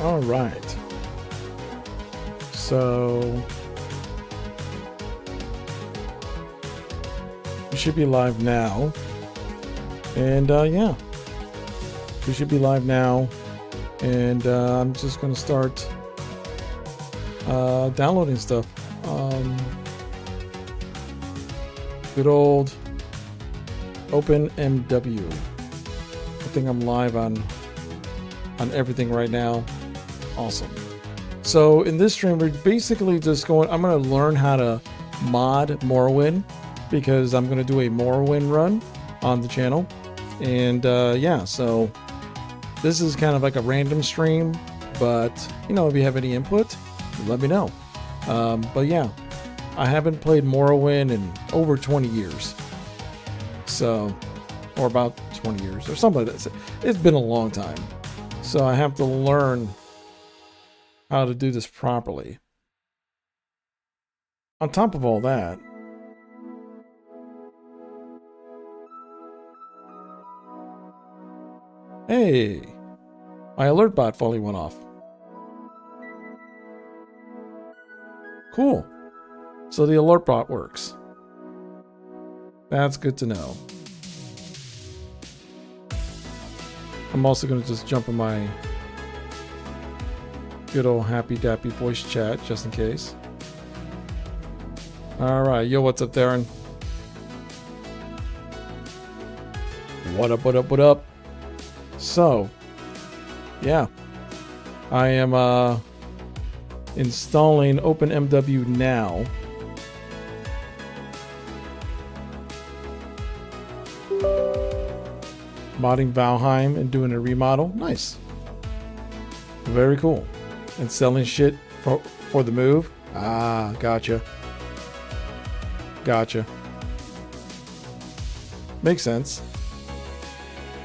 All right. So we should be live now. And yeah, we should be live now. And I'm just going to start downloading stuff. Good old OpenMW. I think I'm live on everything right now. Awesome. So in this stream, we're basically just going, I'm going to learn how to mod Morrowind because I'm going to do a Morrowind run on the channel. And yeah, so this is kind of like a random stream, but you know, if you have any input, let me know. But yeah, I haven't played Morrowind in over 20 years. So, or about 20 years or something like that. It's been a long time. So I have to learn how to do this properly. On top of all that, hey, my alert bot finally went off. Cool. So the alert bot works. That's good to know. I'm also going to just jump in my good old happy dappy voice chat just in case. Alright, yo, what's up, Darren? What up, what up, what up? So, yeah. I am installing OpenMW now. Modding Valheim and doing a remodel. Nice. Very cool. And selling shit for the move. Ah, gotcha. Gotcha. Makes sense.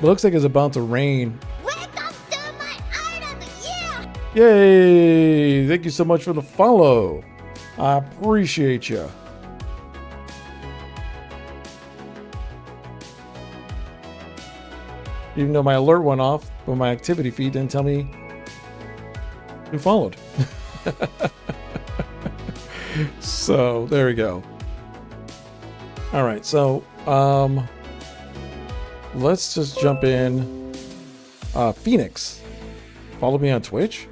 But looks like it's about to rain. Welcome to my island, yeah! Yay! Thank you so much for the follow. I appreciate you. Even though my alert went off, but my activity feed didn't tell me who followed. So there we go. All right, so let's just jump in. Phoenix, follow me on Twitch.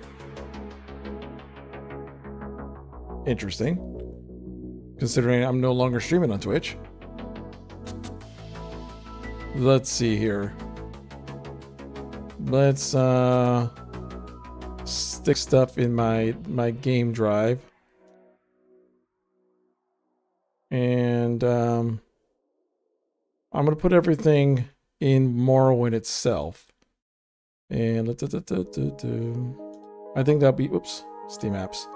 Interesting, considering I'm no longer streaming on Twitch. Let's see here. Let's stick stuff in my game drive. And I'm going to put everything in Morrowind itself. And I think that'll be, oops, Steam apps.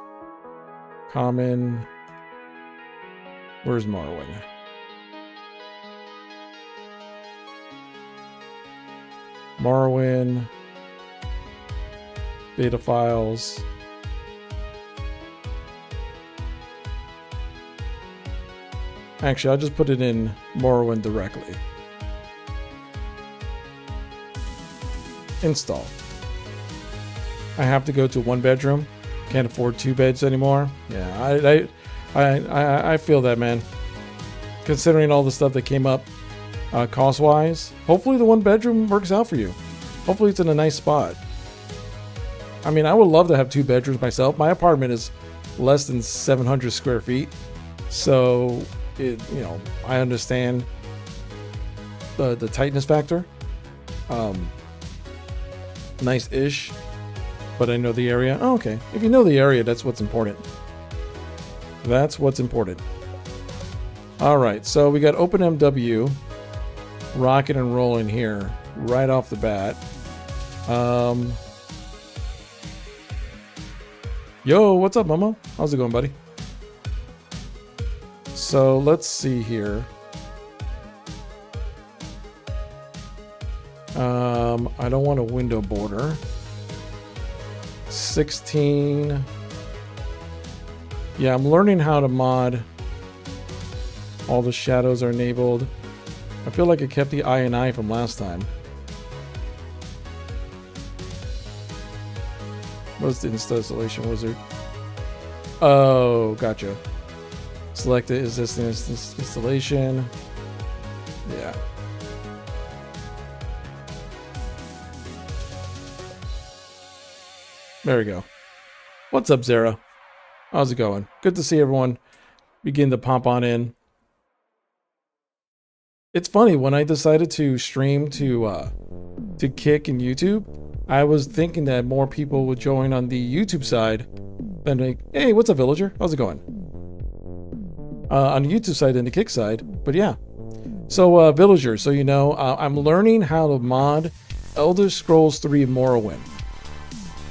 Common. Where's Morrowind? Morrowind. Beta files. Actually, I'll just put it in Morrowind directly. Install. I have to go to one bedroom. Can't afford 2 beds anymore. Yeah, I feel that, man. Considering all the stuff that came up cost-wise, hopefully the 1 bedroom works out for you. Hopefully it's in a nice spot. I mean, I would love to have 2 bedrooms myself. My apartment is less than 700 square feet, so you know, I understand the tightness factor. Nice-ish, but I know the area. Oh, okay. If you know the area, that's what's important. That's what's important. All right, so we got OpenMW rocking and rolling here right off the bat. Yo, what's up, Momo? How's it going, buddy? So let's see here. I don't want a window border. 16. Yeah, I'm learning how to mod. All the shadows are enabled. I feel like I kept the I from last time. What's the installation wizard? Oh, gotcha. Select it. Is this the installation? Yeah. There we go. What's up, Zara? How's it going? Good to see everyone begin to pop on in. It's funny, when I decided to stream to Kick and YouTube, I was thinking that more people would join on the YouTube side than like, hey, what's up, villager? How's it going? On the YouTube side and the Kick side, but yeah. So villager, so you know, I'm learning how to mod Elder Scrolls 3 Morrowind.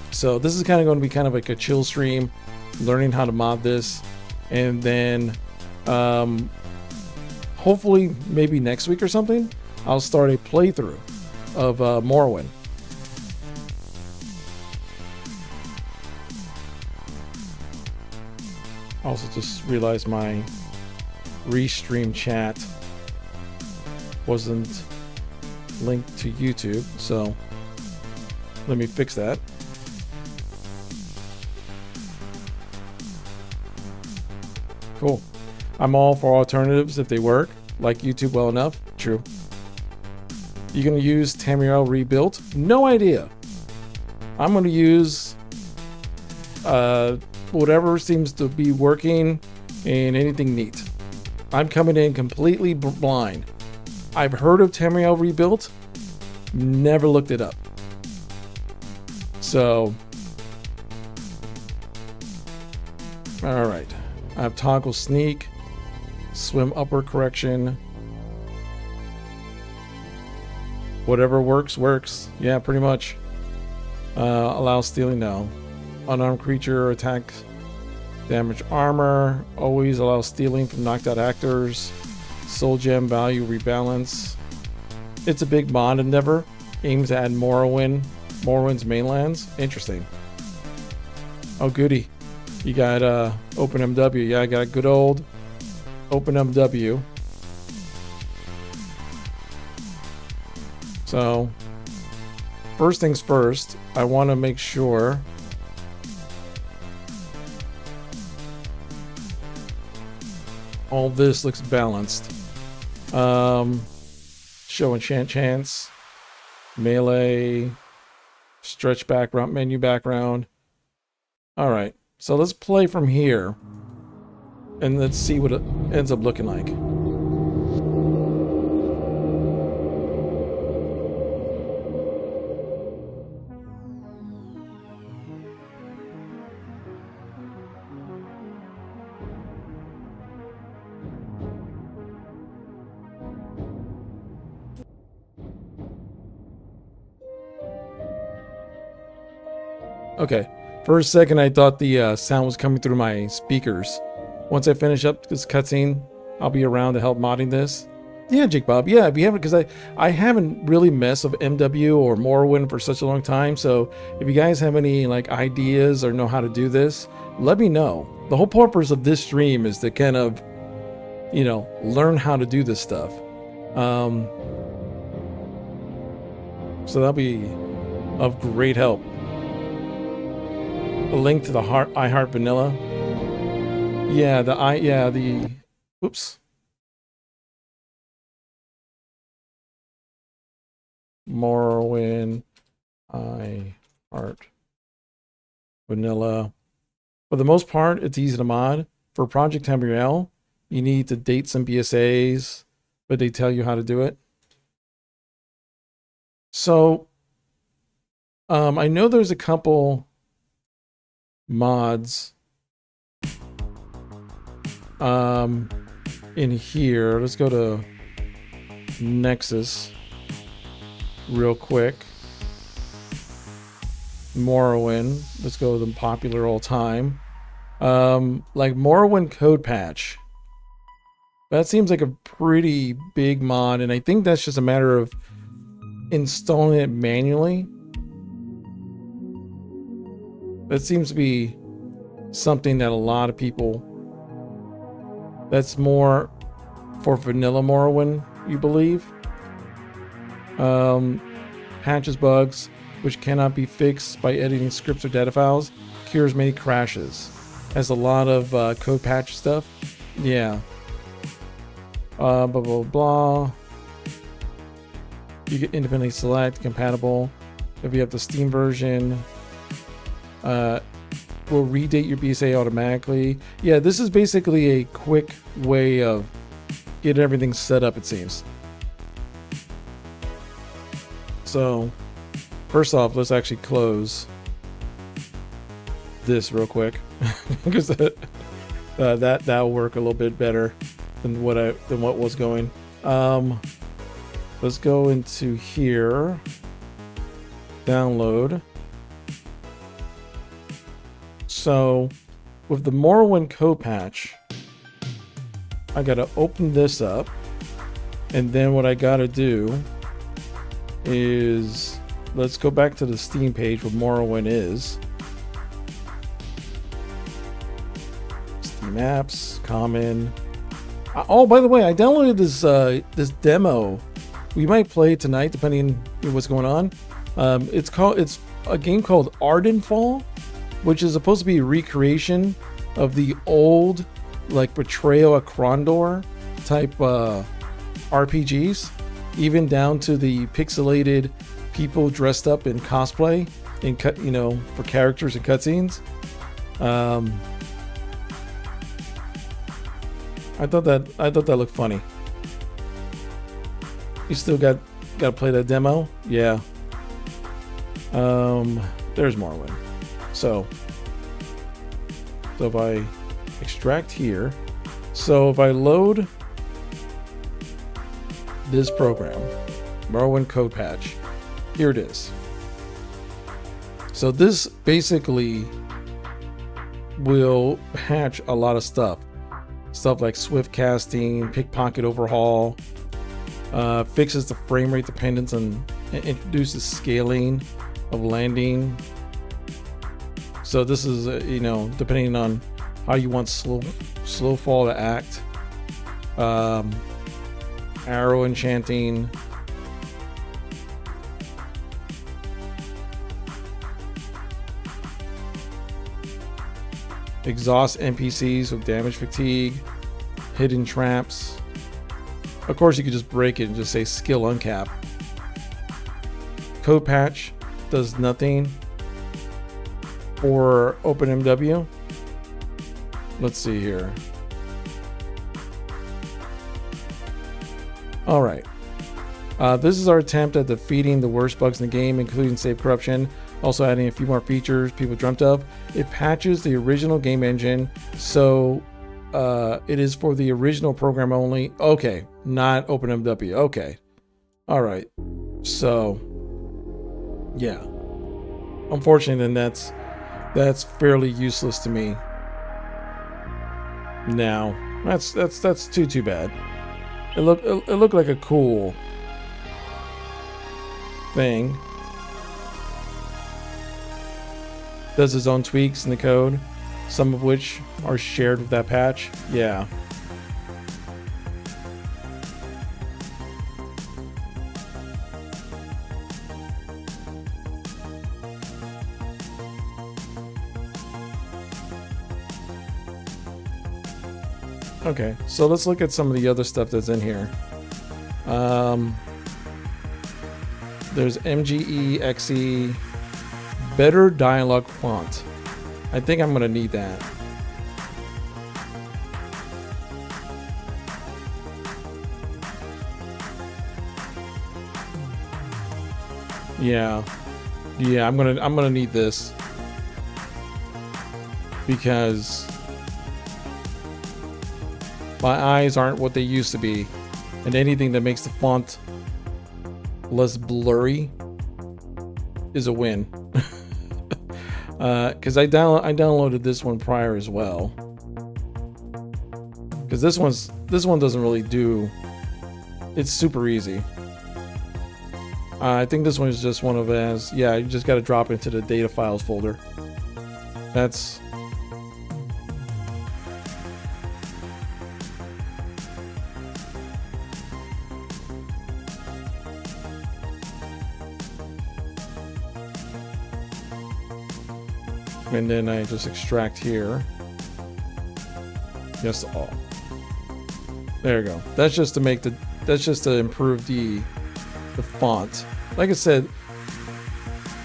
So this is kind of going to be kind of like a chill stream, learning how to mod this, and then hopefully maybe next week or something, I'll start a playthrough of Morrowind. Also just realized my restream chat wasn't linked to YouTube, so let me fix that. Cool. I'm all for alternatives if they work, like YouTube well enough. True. You gonna use Tamriel rebuilt? No idea. I'm gonna use whatever seems to be working and anything neat. I'm coming in completely blind. I've heard of Tamriel rebuilt, never looked it up. So, all right. I have toggle sneak, swim upward correction. Whatever works, works. Yeah, pretty much. Allow stealing now. Unarmed creature attack, damage armor. Always allow stealing from knocked out actors. Soul gem value rebalance. It's a big mod endeavor. Aims to add Morrowind's mainlands. Interesting. Oh, goody. You got OpenMW. Yeah, I got a good old OpenMW. So, first things first, I want to make sure all this looks balanced. Show enchant chance, melee, stretch background, menu background. All right. So let's play from here, and let's see what it ends up looking like. Okay. For a second, I thought the sound was coming through my speakers. Once I finish up this cutscene, I'll be around to help modding this. Yeah, Jake Bob. Yeah, if you haven't, because I haven't really messed with MW or Morrowind for such a long time. So if you guys have any like ideas or know how to do this, let me know. The whole purpose of this stream is to kind of, you know, learn how to do this stuff. So that'll be of great help. A link to the iHeart Vanilla. Yeah, whoops. Morrowind, iHeart Vanilla. For the most part, it's easy to mod. For Project Tamriel, you need to date some BSAs, but they tell you how to do it. So, I know there's a couple mods in here. Let's go to Nexus real quick. Morrowind. Let's go to the popular all time. Like Morrowind code patch. That seems like a pretty big mod, and I think that's just a matter of installing it manually. That seems to be something that a lot of people, that's more for vanilla Morrowind, you believe. Patches bugs. which cannot be fixed by editing scripts or data files, cures many crashes. Has a lot of code patch stuff. Yeah. Blah, blah, blah. You can independently select compatible. If you have the Steam version, will redate your BSA automatically. Yeah, this is basically a quick way of getting everything set up, it seems. So, first off, let's actually close this real quick because that'll work a little bit better than what was going. Let's go into here, download. So, with the Morrowind code patch, I gotta open this up, and then what I gotta do is let's go back to the Steam page where Morrowind is. Steam apps, common. Oh, by the way, I downloaded this demo. We might play it tonight, depending on what's going on. It's a game called Ardenfall, which is supposed to be a recreation of the old, like, Betrayal at Krondor type RPGs, even down to the pixelated people dressed up in cosplay for characters and cutscenes. I thought that looked funny. You still got to play that demo? Yeah. There's Morrowind. So if I extract here, so if I load this program, Morrowind code patch, here it is. So this basically will patch a lot of stuff like swift casting, pickpocket overhaul, fixes the frame rate dependence and introduces scaling of landing. So this is depending on how you want slow fall to act. Arrow enchanting. Exhaust NPCs with damage fatigue. Hidden traps. Of course, you could just break it and just say skill uncap. Code patch does nothing for OpenMW. Let's see here. All right. This is our attempt at defeating the worst bugs in the game, including save corruption, also adding a few more features people dreamt of. It patches the original game engine, so it is for the original program only. Okay, not OpenMW. Okay. All right. So, yeah. Unfortunately, then that's fairly useless to me. Now, that's too bad. It looked like a cool thing. Does its own tweaks in the code, some of which are shared with that patch. Yeah. Okay, so let's look at some of the other stuff that's in here. There's MGE, XE, better dialogue font. I think I'm gonna need that. Yeah, I'm gonna need this because my eyes aren't what they used to be, and anything that makes the font less blurry is a win. Because I downloaded this one prior as well. Because this one doesn't really do. It's super easy. I think this one is just one of as you just got to drop into the data files folder. That's. And then I just extract here. Yes to all. There you go. That's just to make that's just to improve the font. Like I said,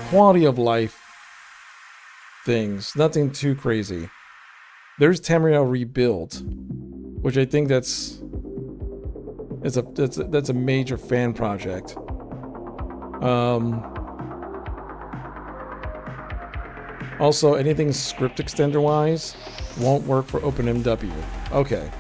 quality of life things, nothing too crazy. There's Tamriel Rebuild, which I think that's a major fan project. Also, anything script extender wise won't work for OpenMW. Okay.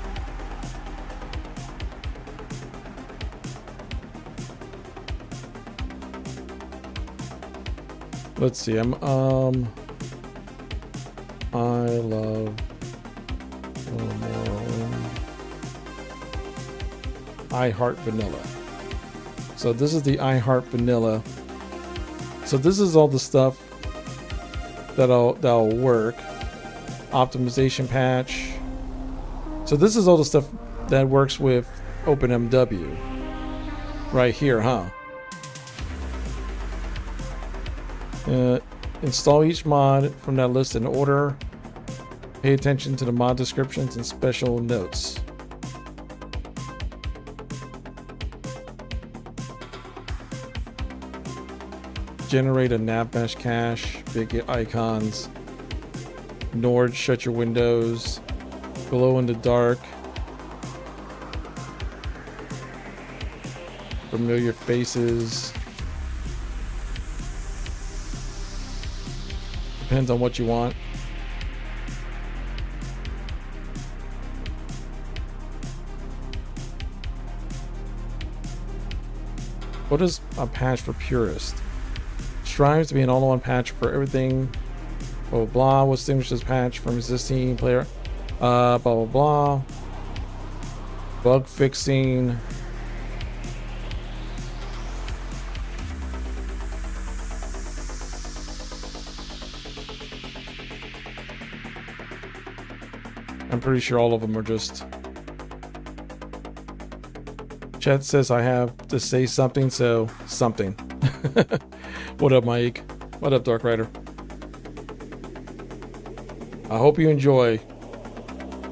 Let's see. I love I Heart Vanilla. So this is the I Heart Vanilla. So this is all the stuff that'll work. Optimization patch. So this is all the stuff that works with OpenMW. Right here, huh? Install each mod from that list in order. Pay attention to the mod descriptions and special notes. Generate a nav mesh cache, big icons. Nord, shut your windows. Glow in the dark. Familiar faces. Depends on what you want. What is a patch for purist? Strives to be an all-in-one patch for everything. Blah blah blah. What distinguishes patch from existing player? Blah blah blah. Bug fixing. I'm pretty sure all of them are just. Chat says I have to say something, so something. What up, Mike? What up, Dark Rider? I hope you enjoy.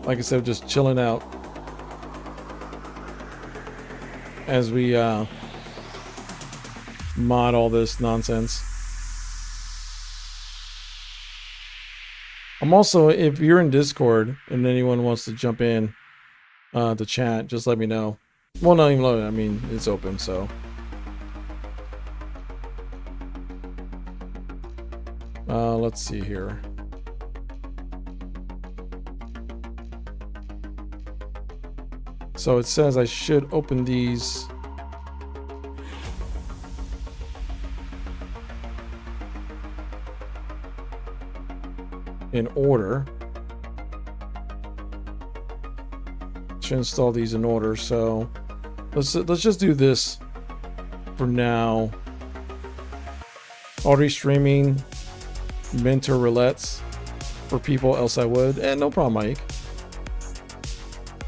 Like I said, just chilling out as we mod all this nonsense. I'm also, if you're in Discord and anyone wants to jump in to chat, just let me know. Well, not even loaded. I mean, it's open, so. Let's see here. So it says I should open these. In order. Should install these in order, so let's just do this for now. Already streaming mentor roulettes for people, else I would. And no problem, Mike.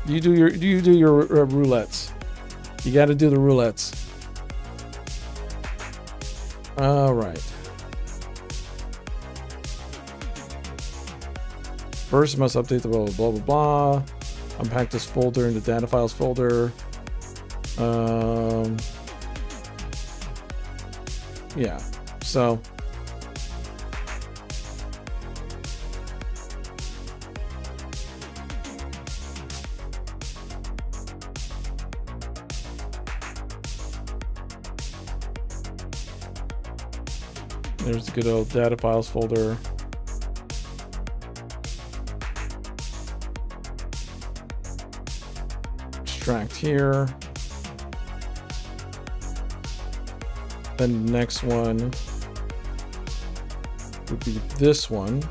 You do your roulettes. You got to do the roulettes. All right. First, must update the blah blah blah blah. Unpack this folder in the data files folder. Yeah. So. There's the good old data files folder. Extract here. Then the next one would be this one.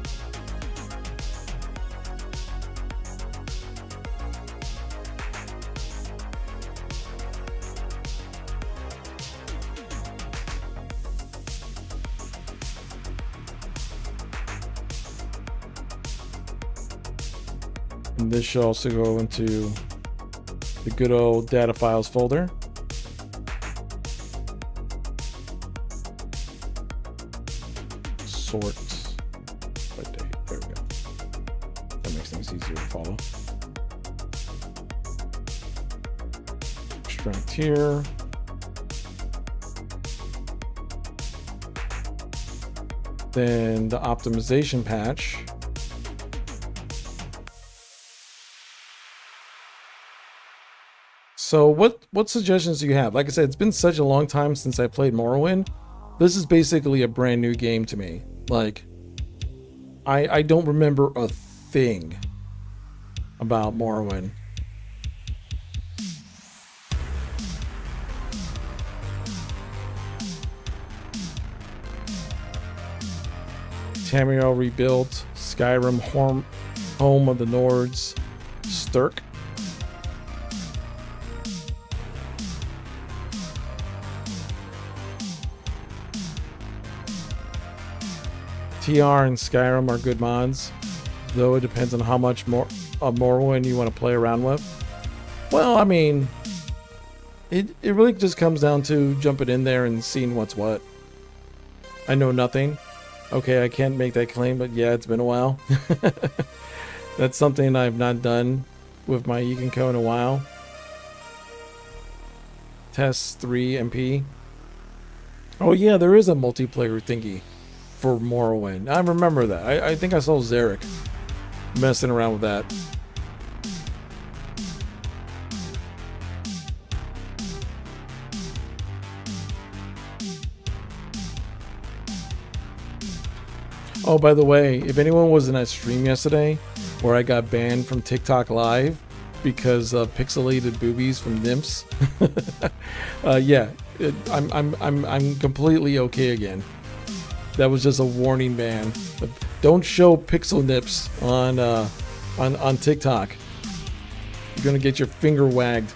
And this should also go into the good old data files folder. Sort by date. installed. Extract here. Then the optimization patch. So what suggestions do you have? Like I said, it's been such a long time since I played Morrowind. This is basically a brand new game to me. Like, I don't remember a thing about Morrowind. Tamriel rebuilt, Skyrim home of the Nords, Sturk. TR and Skyrim are good mods, though it depends on how much more of Morrowind you want to play around with. Well, I mean, it really just comes down to jumping in there and seeing what's what. I know nothing. Okay, I can't make that claim, but yeah, it's been a while. That's something I've not done with my Econco in a while. Test 3 MP. Oh yeah, there is a multiplayer thingy for Morrowind. I remember that. I think I saw Zarek messing around with that. Oh, by the way, if anyone was in that stream yesterday where I got banned from TikTok Live because of pixelated boobies from nymphs, yeah, I'm completely okay again. That was just a warning ban. Don't show pixel nips on TikTok. You're gonna get your finger wagged.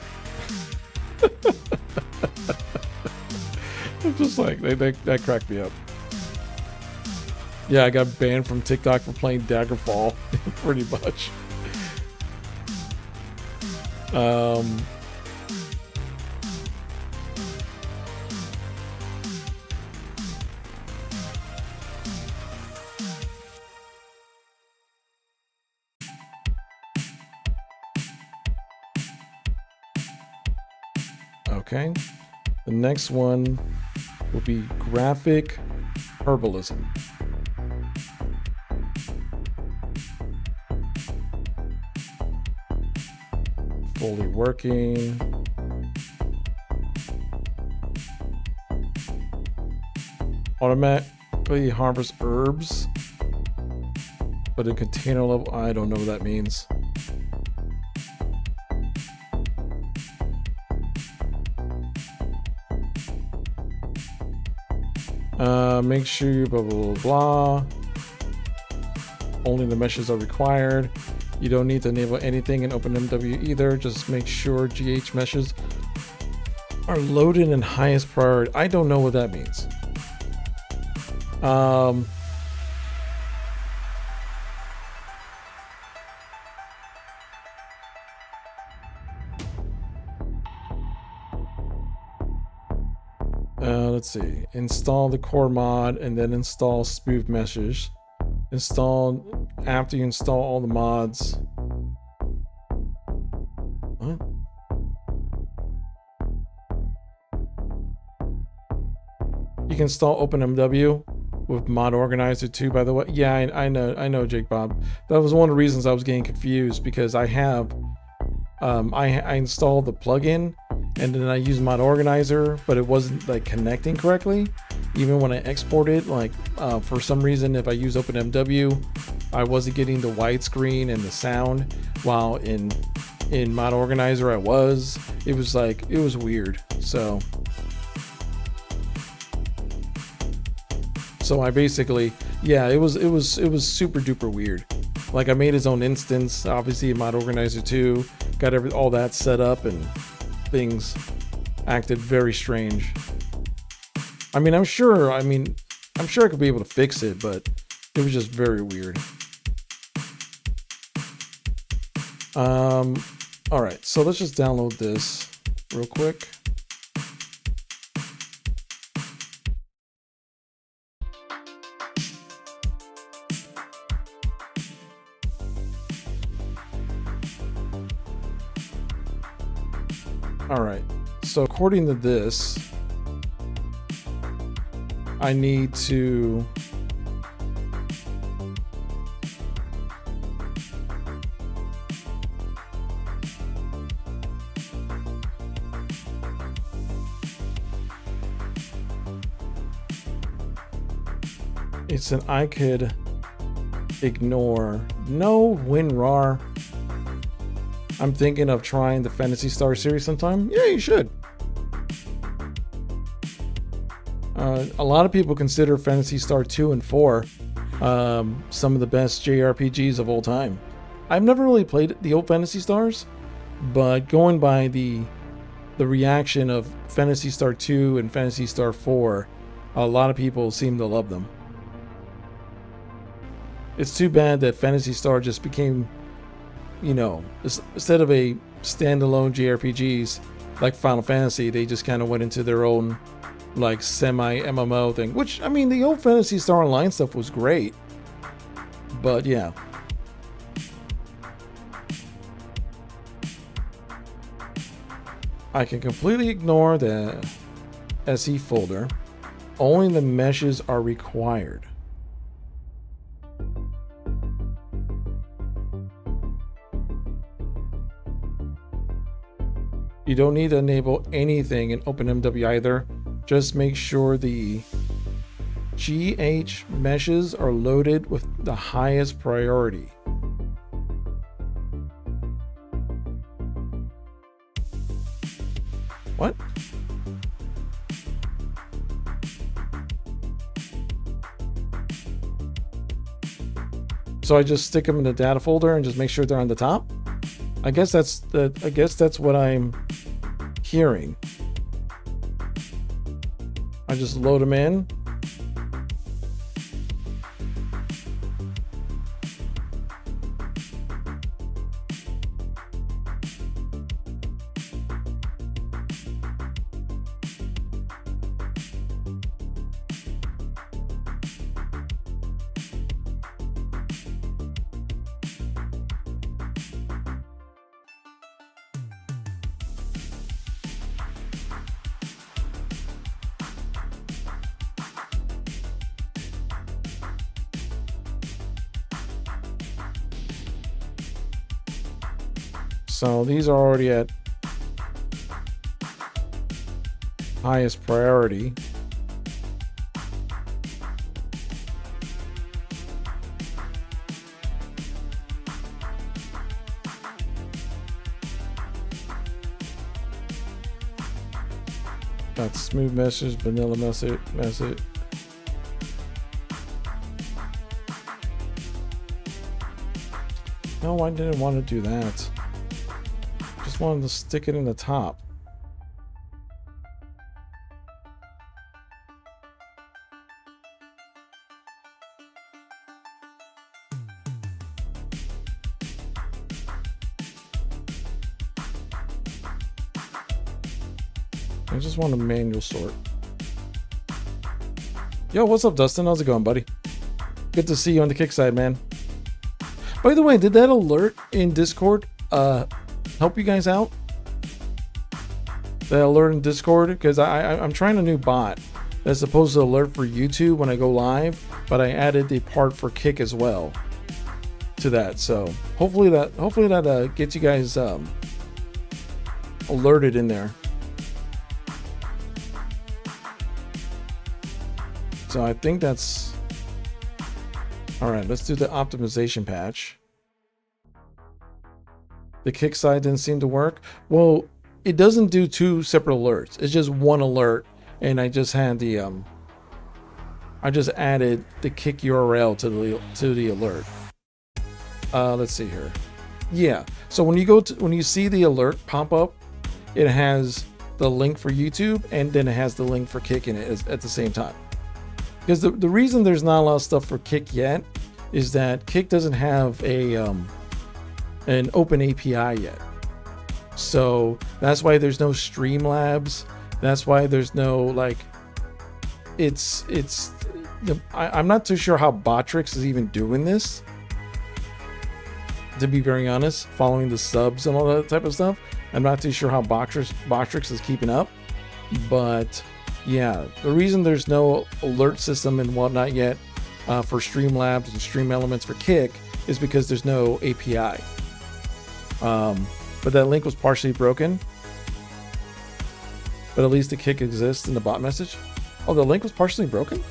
I'm just like that cracked me up. Yeah, I got banned from TikTok for playing Daggerfall, pretty much. Okay, the next one will be graphic herbalism. Fully working. Automatically harvest herbs, but in container level, I don't know what that means. Make sure you blah, blah, blah, blah. Only the meshes are required. You don't need to enable anything in OpenMW either. Just make sure GH meshes are loaded in highest priority. I don't know what that means. Let's see. Install the core mod and then install smooth meshes. Install after you install all the mods. What? You can install OpenMW with Mod Organizer too, by the way. Yeah, I know, Jake Bob. That was one of the reasons I was getting confused, because I have I installed the plugin and then I used Mod Organizer, but it wasn't like connecting correctly. Even when I exported, like for some reason, if I use OpenMW, I wasn't getting the widescreen and the sound, while in Mod Organizer I was. It was like, it was weird. So I basically, yeah, it was super duper weird. Like I made his own instance, obviously in Mod Organizer 2, got all that set up, and things acted very strange. I'm sure I could be able to fix it, but it was just very weird. All right, so let's just download this real quick. All right. So according to this, I need to it's an I could ignore. No, WinRAR. I'm thinking of trying the Phantasy Star series sometime. Yeah, you should. A lot of people consider Phantasy Star 2 and 4 some of the best JRPGs of all time. I've never really played the old Phantasy Stars, but going by the reaction of Phantasy Star 2 and Phantasy Star 4, a lot of people seem to love them. It's too bad that Phantasy Star just became, you know, instead of a standalone JRPGs like Final Fantasy, they just kind of went into their own like semi-MMO thing, which, I mean, the old Phantasy Star Online stuff was great, but yeah. I can completely ignore the SE folder. Only the meshes are required. You don't need to enable anything in OpenMW either. Just make sure the GH meshes are loaded with the highest priority. What? So I just stick them in the data folder and just make sure they're on the top? I guess that's what I'm hearing. I just load them in. So these are already at highest priority. Got smooth message, vanilla message. No, I didn't want to do that. Just wanted to stick it in the top. I just want a manual sort. Yo, what's up, Dustin? How's it going, buddy? Good to see you on the kick side, man. By the way, did that alert in Discord help you guys out? That alert in Discord? Because I'm trying a new bot that's supposed to alert for YouTube when I go live, but I added the part for Kick as well to that. So hopefully that gets you guys alerted in there. So I think that's all right. Let's do the optimization patch. The Kick side didn't seem to work. Well, it doesn't do two separate alerts. It's just one alert, and I just had the I just added the Kick URL to the alert. Let's see here. Yeah. So when you see the alert pop up, it has the link for YouTube, and then it has the link for Kick in it at the same time. Because the reason there's not a lot of stuff for Kick yet is that Kick doesn't have an open API yet. So that's why there's no Streamlabs. That's why there's no I'm not too sure how Botrix is even doing this. to be very honest, following the subs and all that type of stuff. I'm not too sure how Boxtrix is keeping up, but yeah, the reason there's no alert system and whatnot yet for Streamlabs and Stream Elements for Kick is because there's no API. But that link was partially broken. But at least the Kick exists in the bot message. Oh, the link was partially broken?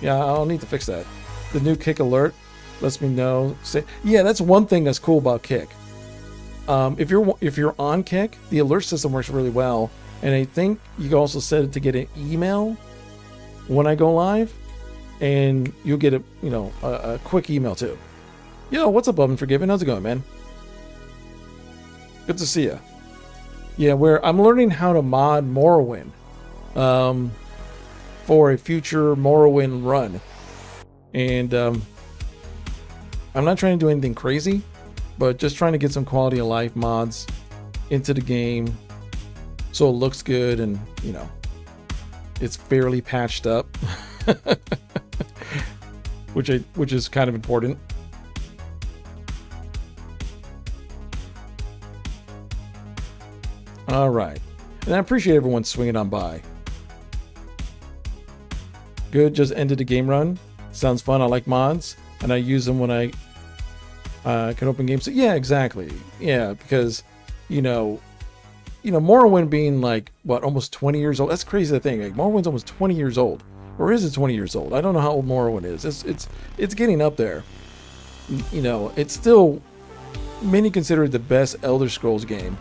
Yeah, I'll need to fix that. The new Kick alert lets me know. Yeah, that's one thing that's cool about Kick. If you're on Kick, the alert system works really well. And I think you can also set it to get an email when I go live, and you'll get a quick email too. Yo, what's up, Unforgiven? How's it going, man? Good to see you. Yeah, where I'm learning how to mod Morrowind for a future Morrowind run. And I'm not trying to do anything crazy, but just trying to get some quality of life mods into the game so it looks good and, it's fairly patched up, which is kind of important. All right. And I appreciate everyone swinging on by. Good, just ended the game run. Sounds fun. I like mods, and I use them when I can open games. So, yeah, exactly. Yeah, because, Morrowind being like, what, almost 20 years old? That's crazy to think. Like, Morrowind's almost 20 years old. Or is it 20 years old? I don't know how old Morrowind is. It's getting up there. It's still, many consider it the best Elder Scrolls game.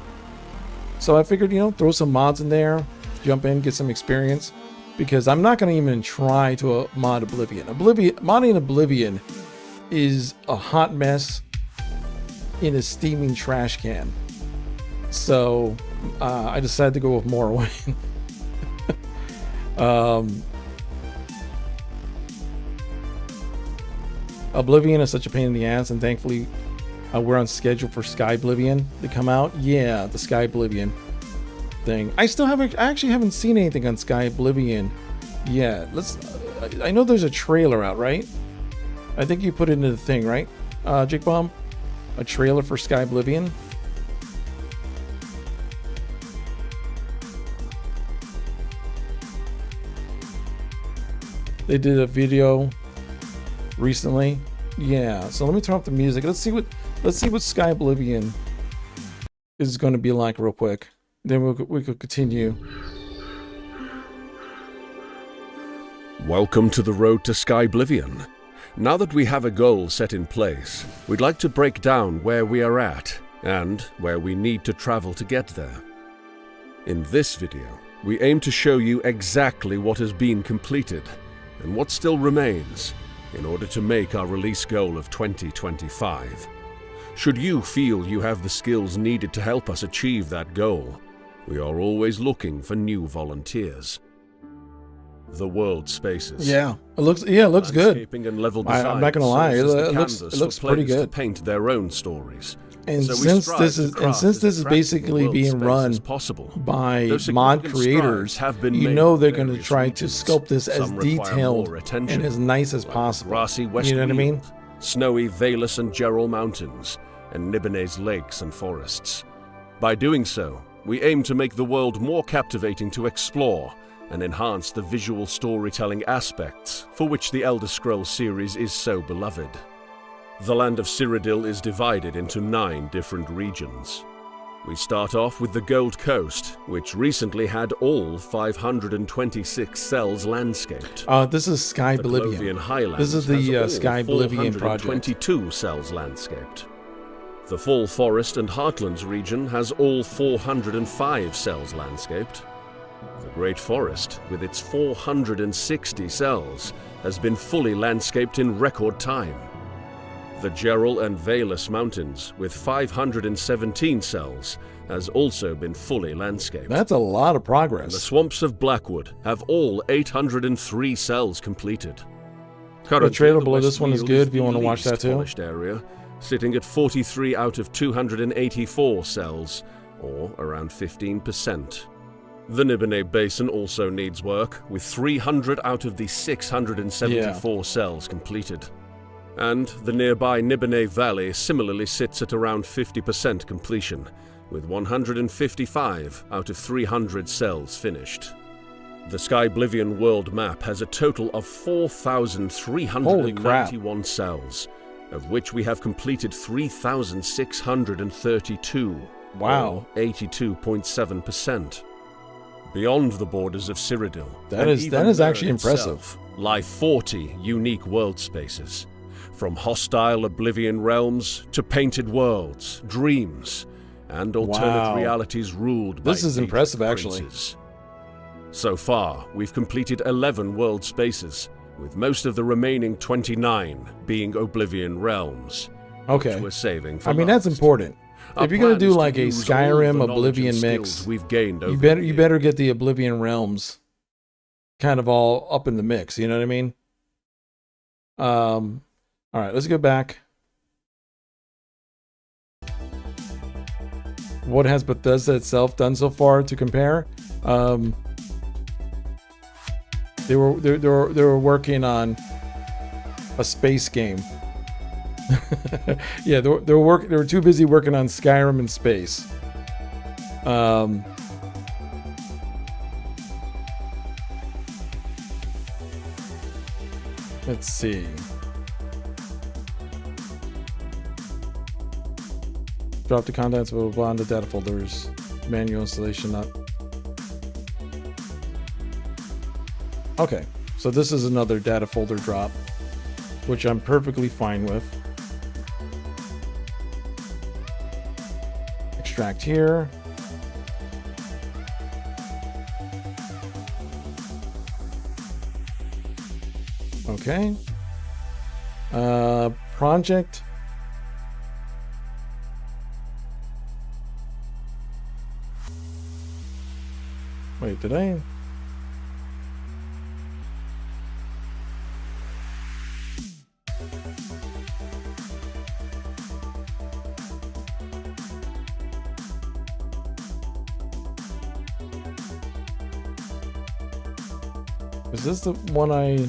So I figured, throw some mods in there, jump in, get some experience, because I'm not going to even try to mod Oblivion. Modding Oblivion is a hot mess in a steaming trash can. So I decided to go with Morrowind. Oblivion is such a pain in the ass, and thankfully we're on schedule for Sky Oblivion to come out. Yeah, the Sky Oblivion thing. I actually haven't seen anything on Sky Oblivion yet. I know there's a trailer out, right? I think you put it into the thing, right? Jake Bomb? A trailer for Sky Oblivion? They did a video recently. Yeah, so let me turn off the music. Let's see what Sky Oblivion is going to be like real quick. Then we could continue. Welcome to the road to Sky Oblivion. Now that we have a goal set in place, we'd like to break down where we are at and where we need to travel to get there. In this video, we aim to show you exactly what has been completed and what still remains in order to make our release goal of 2025. Should you feel you have the skills needed to help us achieve that goal, we are always looking for new volunteers. The world spaces. Yeah, it looks good. And level design I'm not gonna lie, it looks pretty good. To paint their own stories. And so since this is basically being run by mod creators, you know they're going to try to sculpt this as detailed and as nice as possible. Grassy West You know what I mean? Snowy Valus and Gerald Mountains, and Nibbene's lakes and forests. By doing so, we aim to make the world more captivating to explore and enhance the visual storytelling aspects for which the Elder Scrolls series is so beloved. The land of Cyrodiil is divided into 9 different regions. We start off with the Gold Coast, which recently had all 526 cells landscaped. This is Sky Oblivion. This is the Sky Oblivion project. 22 cells landscaped. The Fall Forest and Heartlands region has all 405 cells landscaped. The Great Forest, with its 460 cells, has been fully landscaped in record time. The Gerald and Valus Mountains, with 517 cells, has also been fully landscaped. That's a lot of progress. And the Swamps of Blackwood have all 803 cells completed. The trailer below this one is good if you want to watch that too. Area, sitting at 43 out of 284 cells, or around 15%. The Nibbene Basin also needs work, with 300 out of the 674 cells completed. And the nearby Nibene Valley similarly sits at around 50% completion, with 155 out of 300 cells finished. The Skyblivion world map has a total of 4,391 cells, of which we have completed 3,632. Wow. Or 82.7%. Beyond the borders of Cyrodiil, That and is even actually Mirror itself, lie 40 unique world spaces, from hostile Oblivion realms to painted worlds, dreams, and alternate Wow. realities ruled by This is aged impressive, actually. princes. So far, we've completed 11 world spaces, with most of the remaining 29 being Oblivion realms, Okay. which we're saving for I mean, that's last. important. Our If you're gonna plan do is to like a use all the Skyrim knowledge Oblivion and mix, skills we've gained over you the better years. get the Oblivion realms kind of all up in the mix. You know what I mean? All right, let's go back. What has Bethesda itself done so far to compare? They were working on a space game. Yeah, they were too busy working on Skyrim in space. Let's see. Drop the contents blah blah blah in the data folders. Manual installation not. Okay, so this is another data folder drop, which I'm perfectly fine with. Extract here. Okay. Project. Wait, did I? Is this the one I...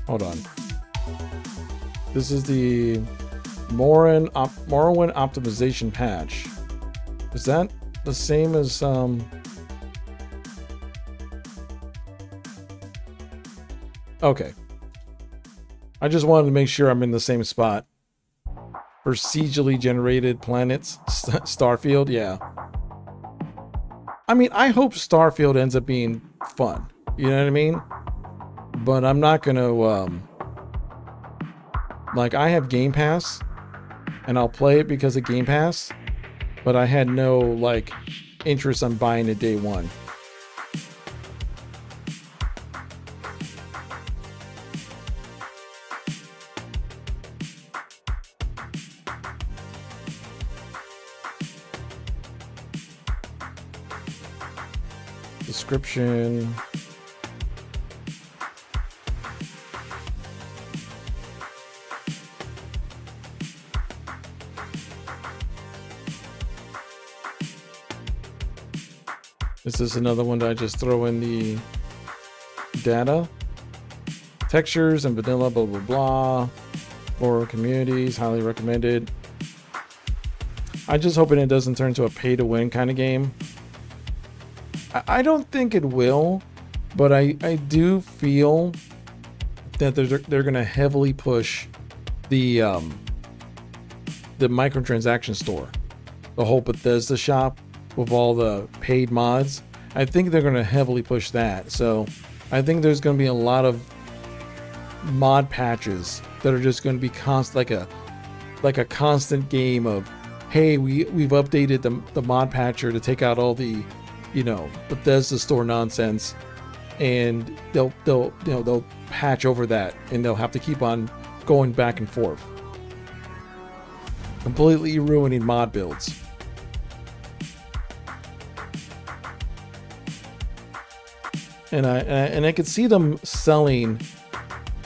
Hold on. This is the Morrowind optimization patch. Is that the same as Okay. I just wanted to make sure I'm in the same spot. Procedurally generated planets, Starfield, yeah. I mean, I hope Starfield ends up being fun. You know what I mean? But I'm not gonna, like, I have Game Pass, and I'll play it because of Game Pass, but I had no, like, interest on buying it day one. Description. Is this another one that I just throw in the data? Textures and vanilla, blah, blah, blah. For communities, highly recommended. I'm just hoping it doesn't turn into a pay-to-win kind of game. I don't think it will, but I do feel that they're going to heavily push the microtransaction store, the whole Bethesda shop with all the paid mods. I think they're going to heavily push that. So I think there's going to be a lot of mod patches that are just going to be like a constant game of, hey, we've updated the mod patcher to take out all the, you know, Bethesda store nonsense, and they'll patch over that, and they'll have to keep on going back and forth, completely ruining mod builds. And I could see them selling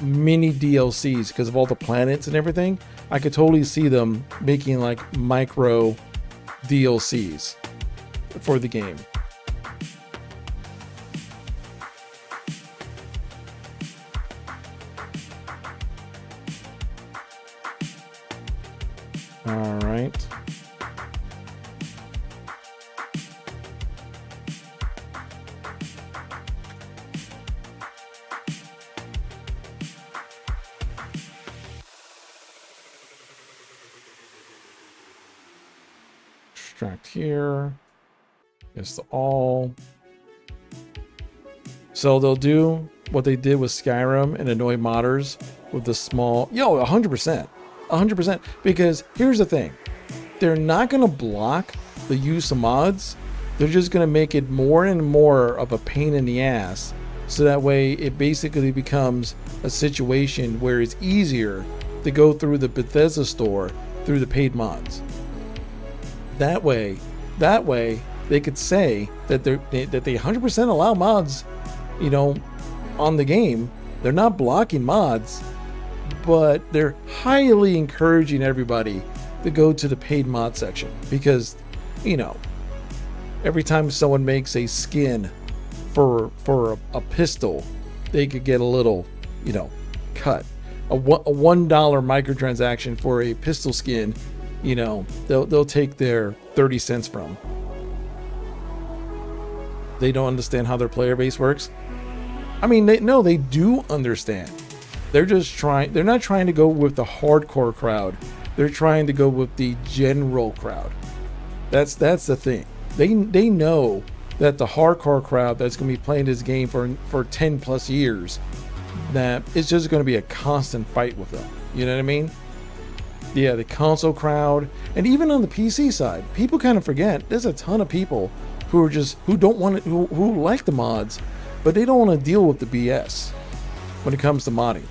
mini DLCs because of all the planets and everything. I could totally see them making like micro DLCs for the game. All right. Extract here. Yes, the all. So they'll do what they did with Skyrim and annoy modders with the small. 100%. 100%. Because here's the thing. They're not going to block the use of mods. They're just going to make it more and more of a pain in the ass. So that way it basically becomes a situation where it's easier to go through the Bethesda store through the paid mods. That way they could say that they 100% allow mods, you know, on the game. They're not blocking mods, but they're highly encouraging everybody to go to the paid mod section because, you know, every time someone makes a skin for a pistol, they could get a little, you know, cut. A $1 microtransaction for a pistol skin, you know, they'll take their 30 cents from. They don't understand how their player base works. I mean, they do understand. They're not trying to go with the hardcore crowd. They're trying to go with the general crowd. That's the thing. They know that the hardcore crowd that's going to be playing this game for 10 plus years, that it's just going to be a constant fight with them. You know what I mean? Yeah, the console crowd, and even on the PC side, people kind of forget there's a ton of people who like the mods, but they don't want to deal with the BS when it comes to modding.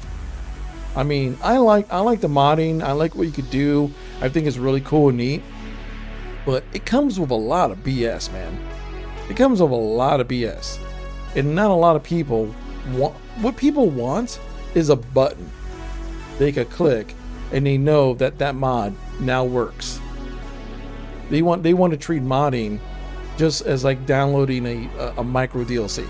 I mean, I like the modding. I like what you could do. I think it's really cool and neat, but it comes with a lot of BS, man. It comes with a lot of BS, and not a lot of people want. What people want is a button they could click, and they know that mod now works. They want to treat modding just as like downloading a micro DLC.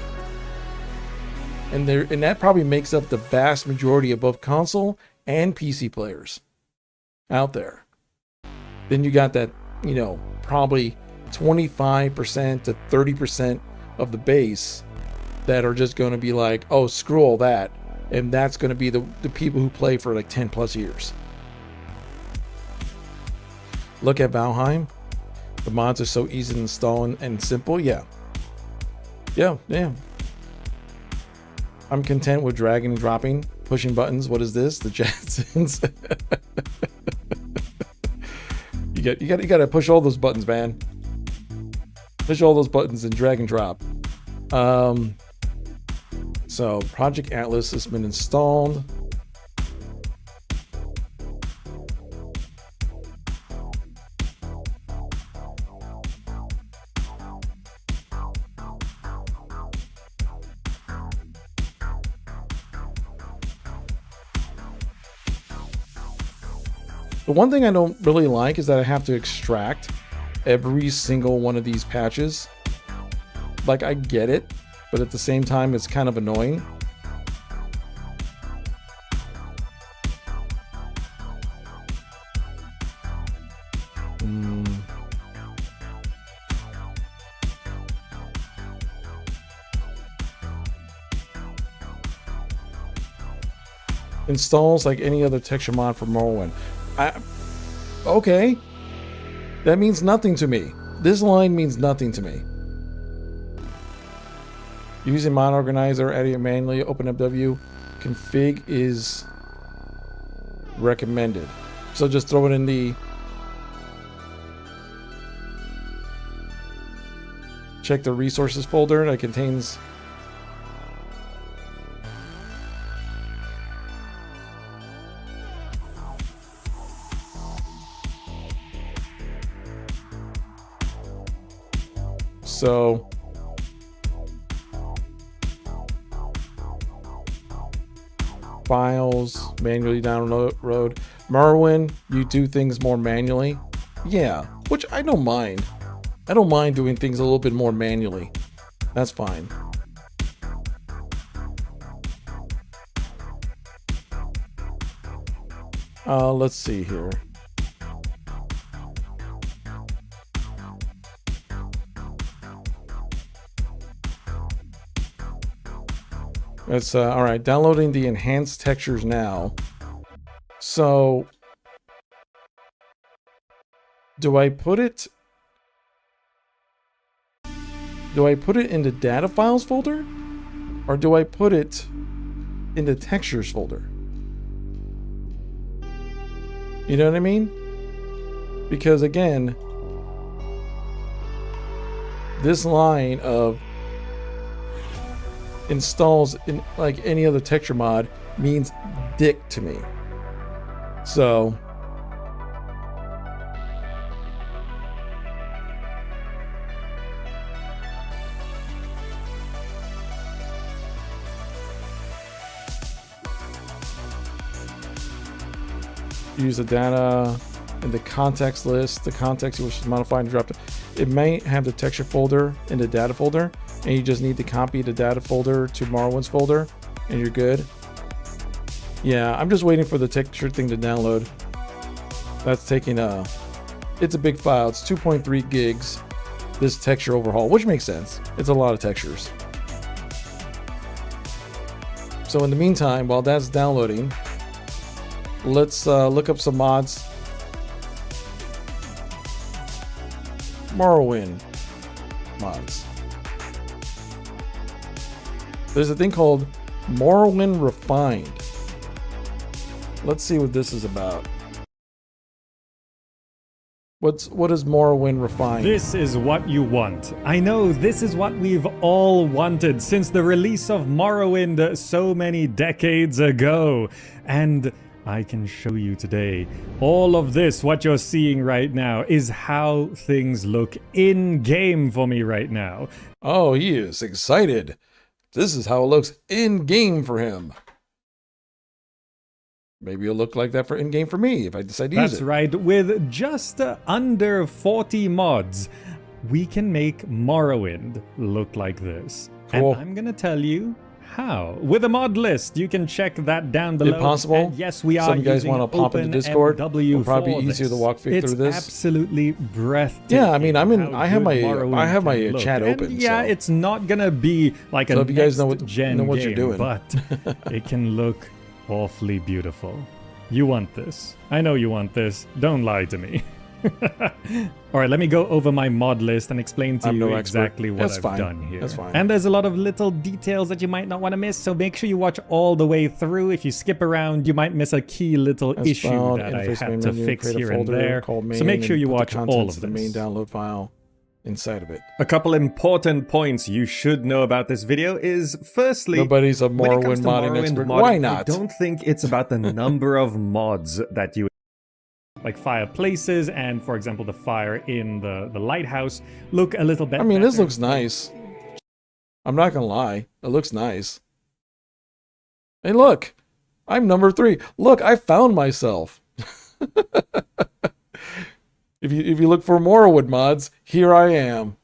And that probably makes up the vast majority of both console and PC players out there. Then you got that, you know, probably 25% to 30% of the base that are just going to be like, oh, screw all that. And that's going to be the people who play for like 10 plus years. Look at Valheim. The mods are so easy to install and simple. Yeah. I'm content with dragging and dropping, pushing buttons. What is this? The Jetsons. you got to push all those buttons, man. Push all those buttons and drag and drop. So Project Atlas has been installed. The one thing I don't really like is that I have to extract every single one of these patches. Like, I get it, but at the same time, it's kind of annoying. Installs like any other texture mod for Morrowind. Okay, that means nothing to me. This line means nothing to me. Using mod organizer, adding it manually, OpenFW config is recommended. So just throw it in the check the resources folder that contains so files, manually download. Morrowind, you do things more manually. Yeah, which I don't mind. I don't mind doing things a little bit more manually. That's fine. Let's see here. It's all right. Downloading the enhanced textures now. So, do I put it in the data files folder, or do I put it in the textures folder? You know what I mean? Because again, this line of installs in like any other texture mod means dick to me. So use the data in the context list, the context you wish to modify and drop it. It may have the texture folder in the data folder, and you just need to copy the data folder to Morrowind's folder, and you're good. Yeah, I'm just waiting for the texture thing to download. That's taking it's a big file. It's 2.3 gigs, this texture overhaul, which makes sense. It's a lot of textures. So in the meantime, while that's downloading, let's look up some mods. Morrowind mods. There's a thing called Morrowind Refined. Let's see what this is about. What is Morrowind Refined? This is what you want. I know this is what we've all wanted since the release of Morrowind so many decades ago. And I can show you today. All of this, what you're seeing right now, is how things look in-game for me right now. Oh, he is excited. This is how it looks in-game for him. Maybe it'll look like that for in-game for me if I decide to use it. That's right. With just under 40 mods, we can make Morrowind look like this. Cool. And I'm gonna tell you how. With a mod list, you can check that down below. If possible, and yes, we are some guys using want to pop into Discord. OpenMW It'll probably for be easier this. to walk through this. It's absolutely breathtaking. Yeah, I mean, how I have good my Morrowind can look. chat And open. yeah, so. it's not gonna be like So a if you guys know what gen you're game, doing. but it can look awfully beautiful. You want this. I know you want this. Don't lie to me. Alright, let me go over my mod list and explain to you exactly what I've done here. That's fine. And there's a lot of little details that you might not want to miss, so make sure you watch all the way through. If you skip around, you might miss a key little issue that I had to fix here and there. So make sure you watch all of the main this. download file inside of it. A couple important points you should know about this video is, firstly, Nobody's a when it comes Morrowind to modding Morrowind expert. modding, Why I not? don't think it's about the number of mods that you like. Fireplaces and, for example, the fire in the lighthouse look a little bit I mean, better. this looks nice. I'm not gonna lie. It looks nice. Hey, look. I'm number 3. Look, I found myself. If you look for Morrowind mods, here I am.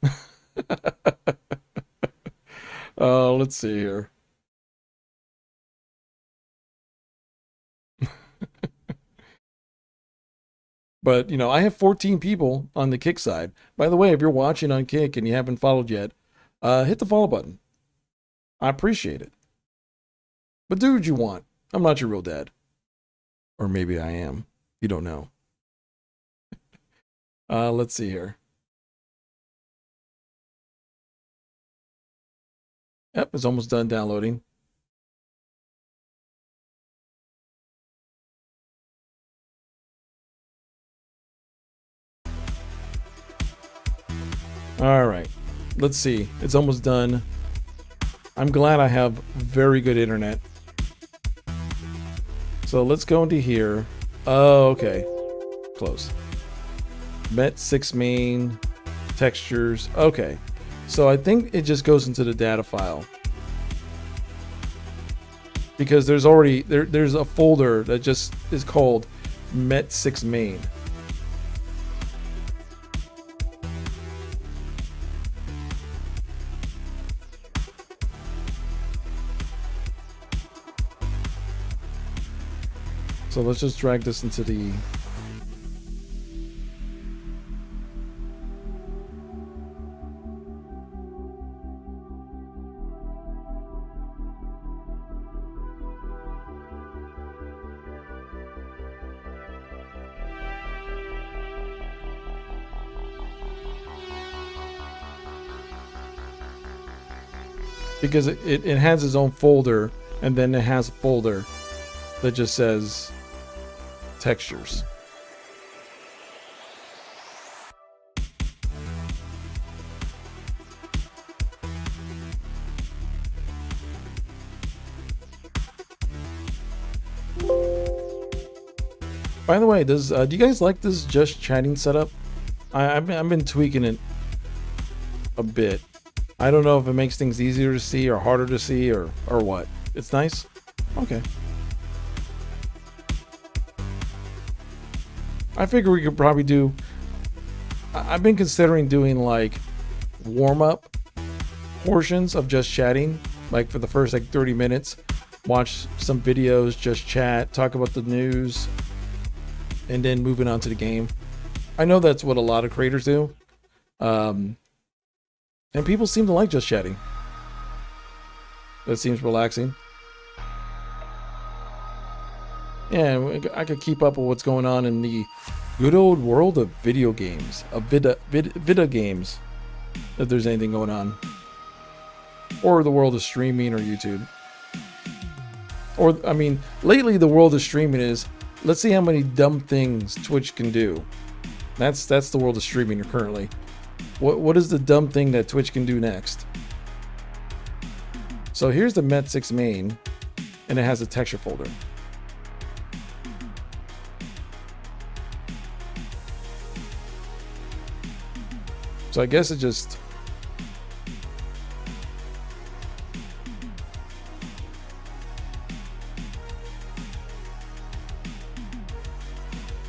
Let's see here. But, you know, I have 14 people on the Kick side. By the way, if you're watching on Kick and you haven't followed yet, hit the follow button. I appreciate it. But do what you want. I'm not your real dad. Or maybe I am. You don't know. Let's see here. Yep, it's almost done downloading. All right, let's see. It's almost done. I'm glad I have very good internet. So let's go into here. Oh, okay. Close. Met 6 main textures. Okay. So I think it just goes into the data file. Because there's already there's a folder that just is called Met 6 main. So let's just drag this into the because it has its own folder, and then it has a folder that just says textures. By the way, do you guys like this just chatting setup? I've been tweaking it a bit. I don't know if it makes things easier to see or harder to see or what. It's nice? Okay. I figure we could probably do... I've been considering doing like warm-up portions of just chatting. Like for the first like 30 minutes. Watch some videos, just chat, talk about the news. And then moving on to the game. I know that's what a lot of creators do. And people seem to like just chatting. That seems relaxing. Yeah, I could keep up with what's going on in the good old world of video games. Of vida games. If there's anything going on. Or the world of streaming or YouTube. Or, I mean, lately the world of streaming is... Let's see how many dumb things Twitch can do. That's the world of streaming currently. What is the dumb thing that Twitch can do next? So here's the Met 6 main, and it has a texture folder. So I guess it just...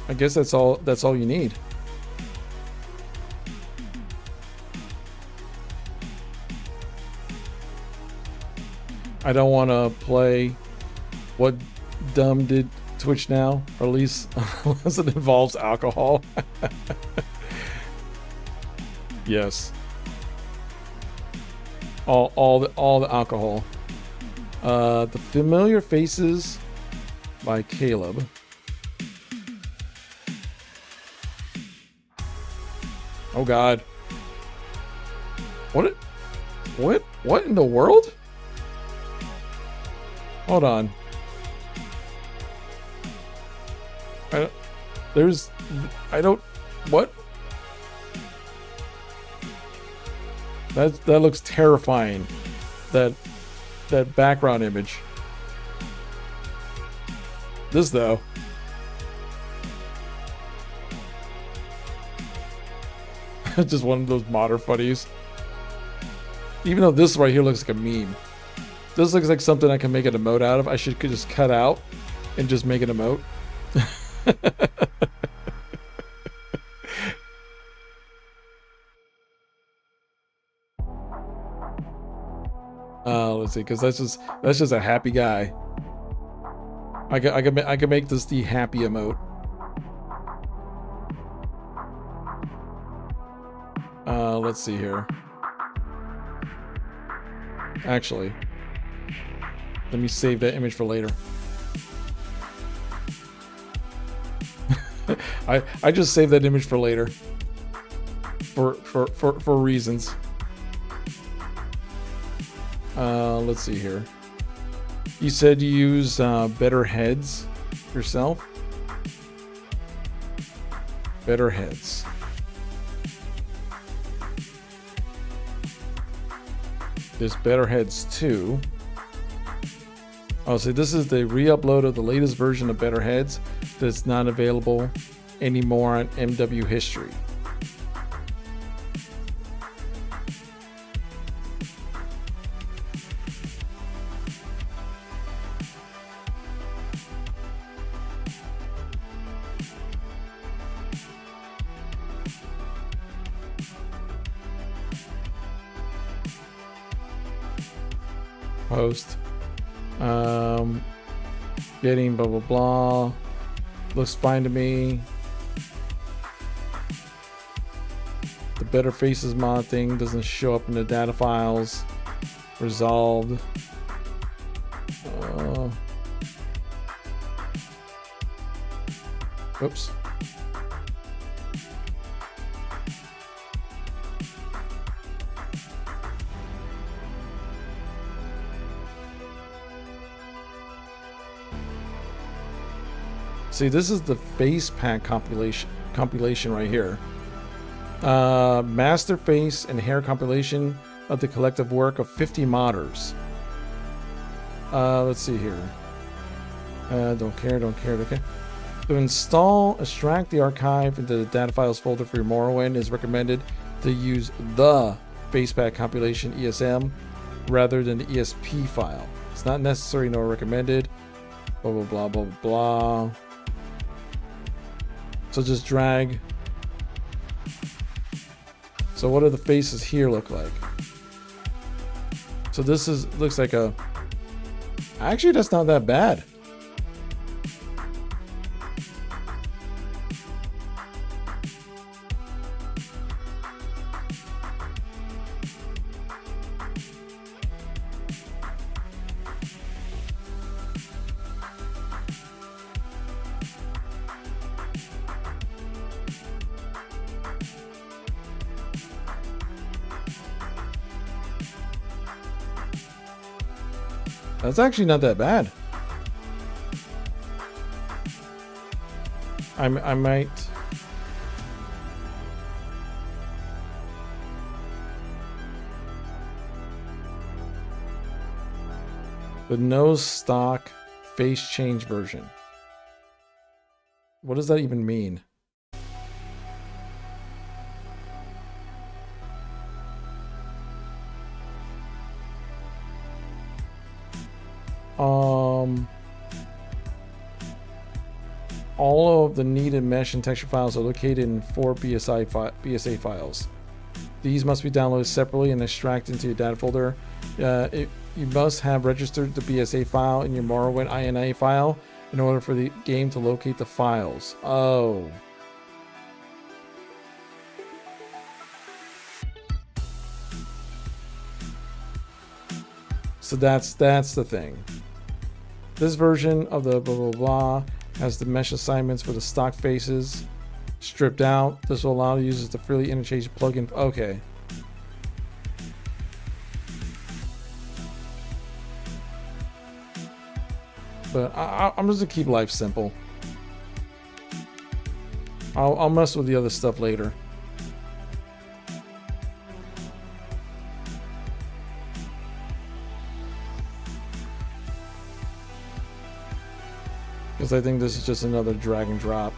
I guess that's all you need. I don't want to play what dumb did Twitch now, or at least unless it involves alcohol. Yes. All the alcohol. The Familiar Faces by Caleb. Oh God. What in the world? Hold on. What? That looks terrifying. That background image. This though. Just one of those modder funnies. Even though this right here looks like a meme. This looks like something I can make an emote out of. I could just cut out and just make an emote. Let's see, because that's just a happy guy. I can make this the happy emote. Let's see here. Actually, let me save that image for later. I just saved that image for later. For reasons. Let's see here. You said you use Better Heads yourself? Better Heads. There's Better Heads 2. Oh, so this is the re-upload of the latest version of Better Heads that's not available anymore on MW History. Post. Getting blah blah blah. Looks fine to me. The Better Faces mod thing doesn't show up in the data files. Resolved. Oops. See, this is the face pack compilation right here. Master face and hair compilation of the collective work of 50 modders. Let's see here. Don't care. To install, extract the archive into the data files folder for your Morrowind, is recommended to use the facepack compilation ESM rather than the ESP file. It's not necessary nor recommended. Blah blah blah blah blah. So just drag. So what do the faces here look like? So this looks like a. Actually, that's not that bad. That's actually not that bad. I might. The no stock face change version. What does that even mean? All of the needed mesh and texture files are located in 4 BSA files. These must be downloaded separately and extracted into your data folder. You must have registered the BSA file in your Morrowind INA file in order for the game to locate the files. Oh. So that's the thing. This version of the blah blah blah has the mesh assignments for the stock faces stripped out. This will allow users to freely interchange plugin. Okay. But I'm just gonna keep life simple. I'll mess with the other stuff later. Because I think this is just another drag and drop.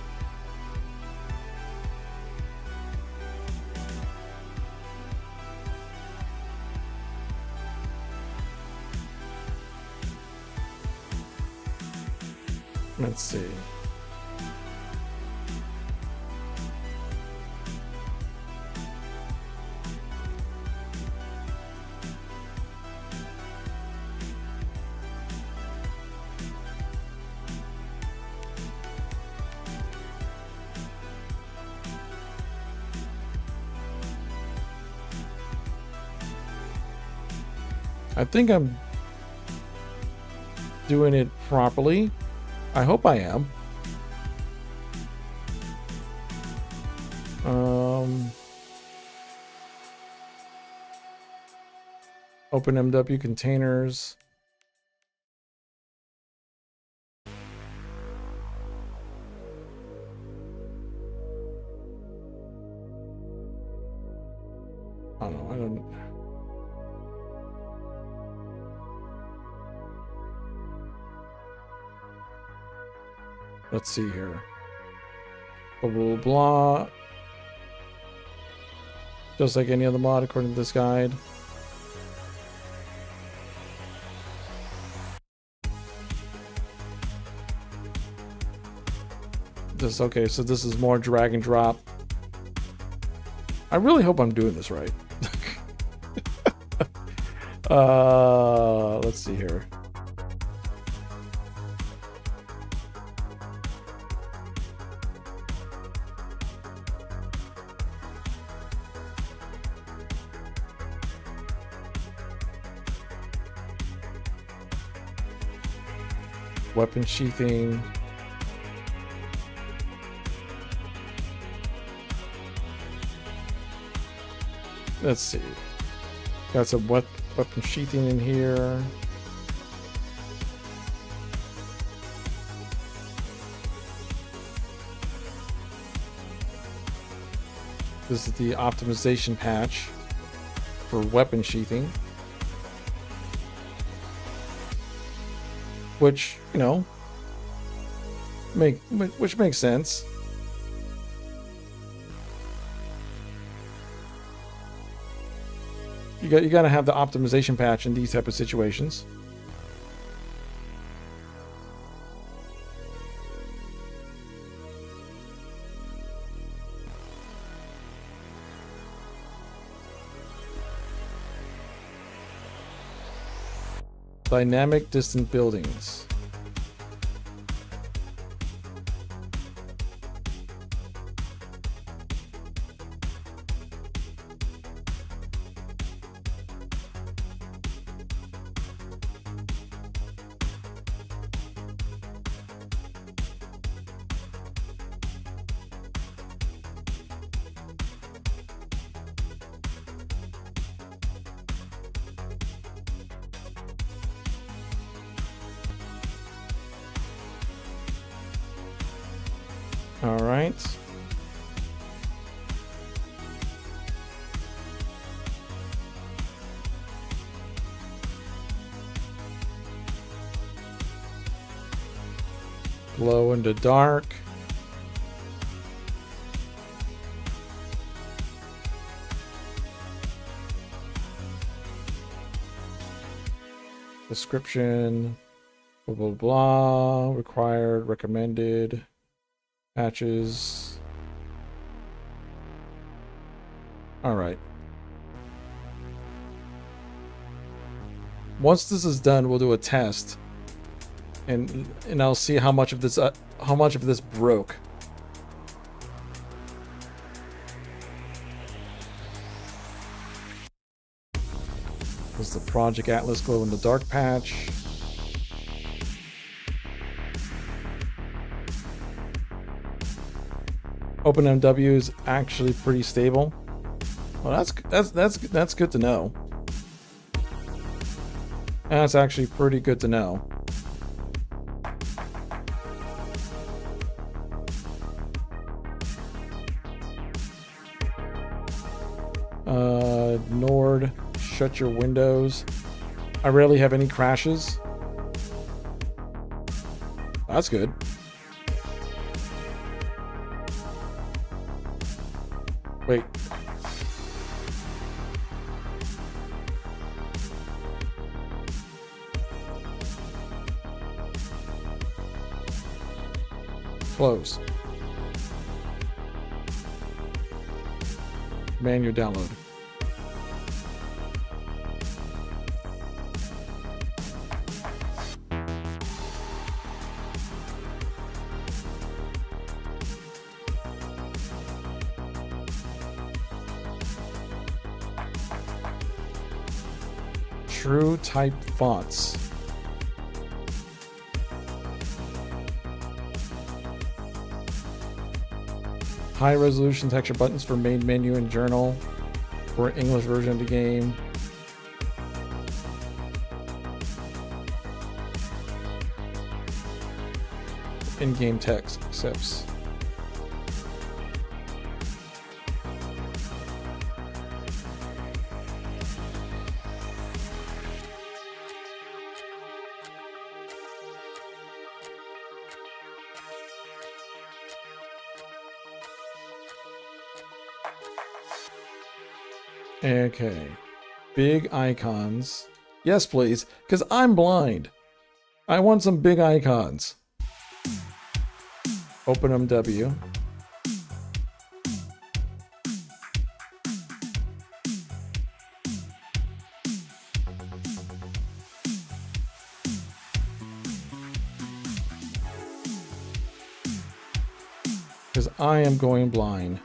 Let's see. I think I'm doing it properly. I hope I am. Open MW containers. Oh no, I don't. Let's see here. Blah, blah, blah. Just like any other mod, according to this guide. Okay, so this is more drag and drop. I really hope I'm doing this right. Let's see here. Weapon sheathing. Let's see. Got some weapon sheathing in here. This is the optimization patch for weapon sheathing. Which, you know, which makes sense. You gotta have the optimization patch in these type of situations. Dynamic distant buildings. All right. Glow in the dark. Description. Blah, blah, blah. Required, recommended. Patches. All right. Once this is done, we'll do a test, and I'll see how much of this broke. This is the Project Atlas Glow in the Dark patch. OpenMW is actually pretty stable. Well, that's good to know. That's actually pretty good to know. Nord, shut your windows. I rarely have any crashes. That's good. Wait. Close. Manual download. True type fonts. High resolution texture buttons for main menu and journal for English version of the game. In-game text accepts. Okay. Big icons. Yes, please, because I'm blind. I want some big icons. OpenMW. Because I am going blind.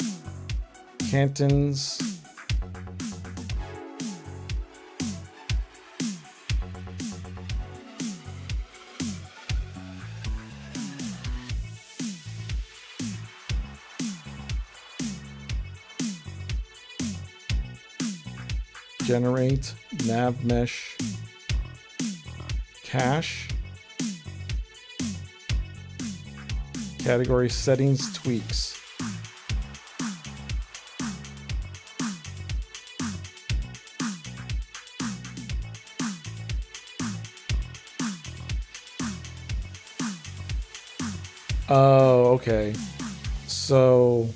Cantons. Generate, nav mesh, cache, category settings tweaks. Oh, okay. So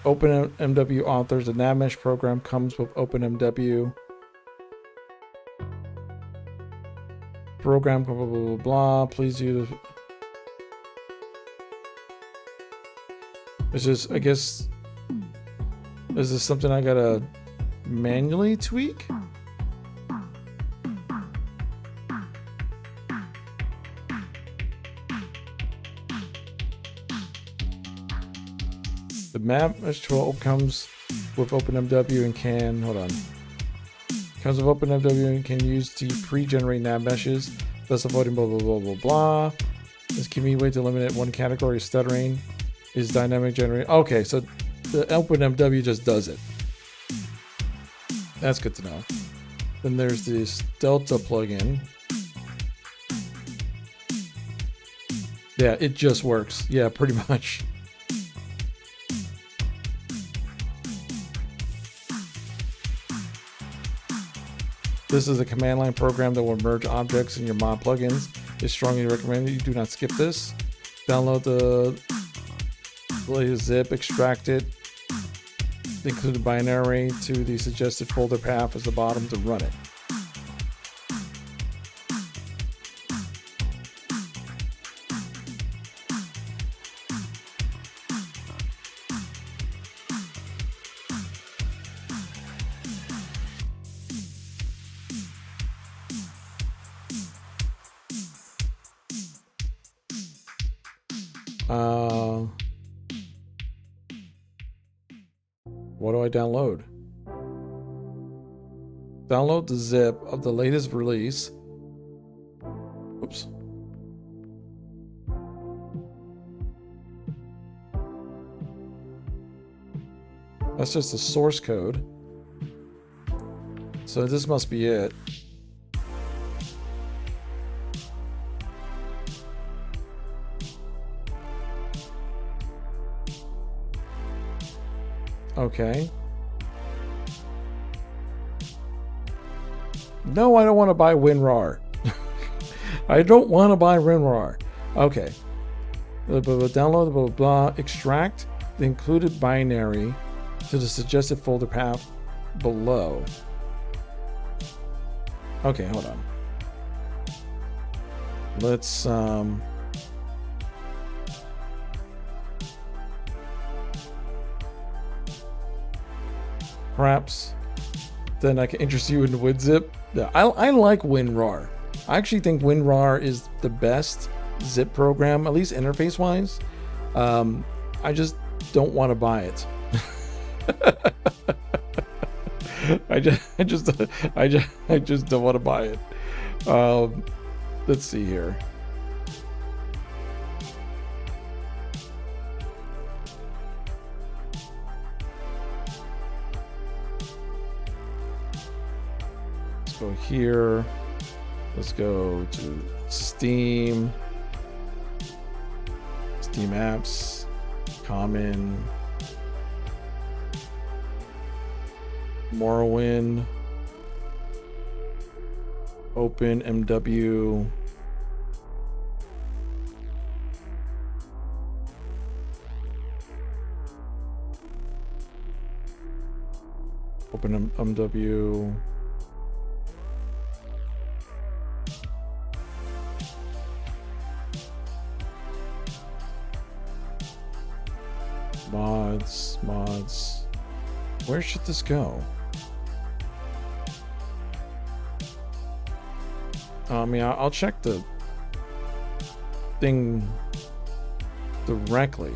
OpenMW authors the NavMesh program comes with OpenMW. Program blah blah blah blah blah. Please use. It's just, I guess, is this something I gotta manually tweak? The map mesh tool comes with OpenMW and can, hold on. Comes with OpenMW and can use to pre-generate nav meshes, thus avoiding blah blah blah blah blah. This convenient way to eliminate one category of stuttering is dynamic generate. Okay, so the OpenMW just does it. That's good to know. Then there's this Delta plugin. Yeah, it just works. Yeah, pretty much. This is a command line program that will merge objects in your mod plugins. It's strongly recommended you do not skip this. Download the latest zip, extract it, include the binary to the suggested folder path as the bottom to run it. What do I download? Download the zip of the latest release. Oops. That's just the source code. So this must be it. Okay. No, I don't want to buy WinRAR. I don't want to buy WinRAR. Okay. Download, blah, blah, blah. Extract the included binary to the suggested folder path below. Okay, hold on. Let's, perhaps then I can interest you in the WinZip. Yeah, I like WinRAR. I actually think WinRAR is the best zip program, at least interface wise. I just don't want to buy it. I just don't want to buy it. Let's see here. Go here. Let's go to Steam. Steam apps. Common. Morrowind. OpenMW. OpenMW. Mods. Where should this go? I mean, I'll check the thing directly.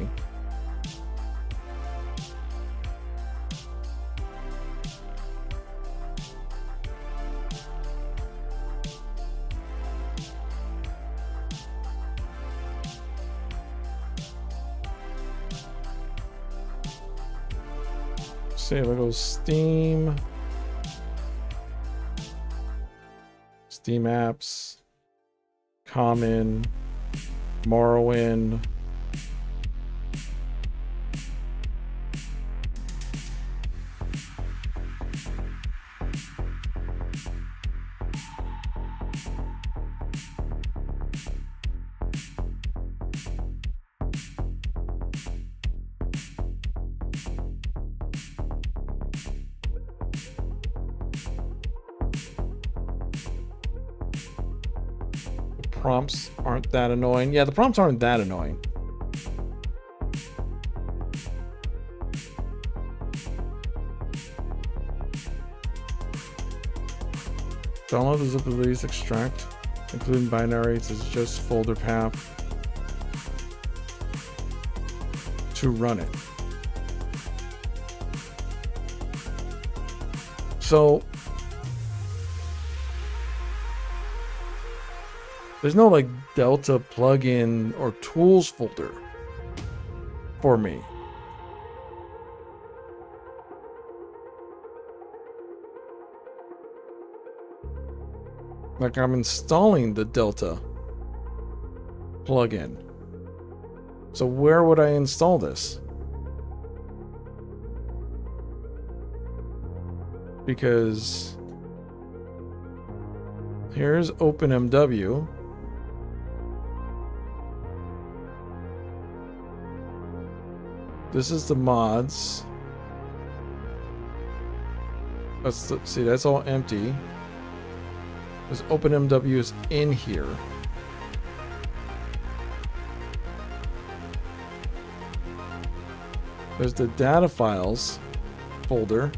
Say if I go Steam apps, Common, Morrowind, prompts aren't that annoying. Yeah, the prompts aren't that annoying. Download the zip release extract, including binaries, is just folder path to run it. So there's no like Delta plugin or tools folder for me. Like I'm installing the Delta plugin. So where would I install this? Because here's OpenMW. This is the mods. See, that's all empty. Because OpenMW is in here. There's the data files folder.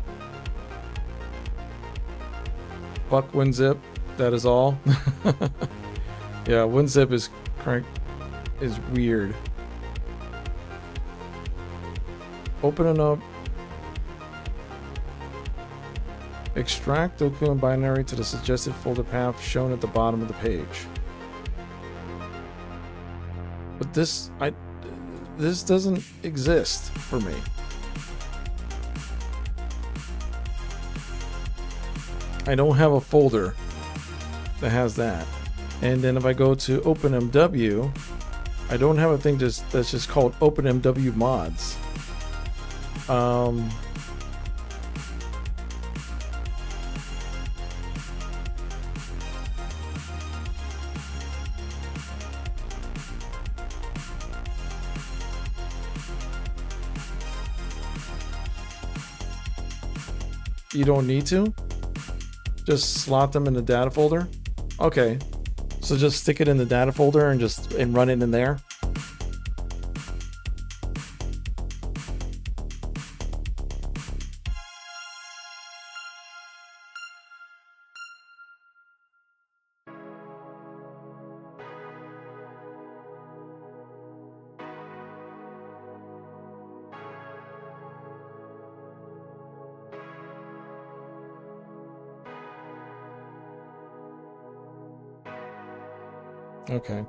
Fuck WinZip. That is all. Yeah, WinZip is weird. Open it up. Extract document binary to the suggested folder path shown at the bottom of the page. But this doesn't exist for me. I don't have a folder that has that. And then if I go to OpenMW, I don't have a thing that's just called OpenMW mods. You don't need to? Just slot them in the data folder? Okay. So just stick it in the data folder and run it in there? Okay.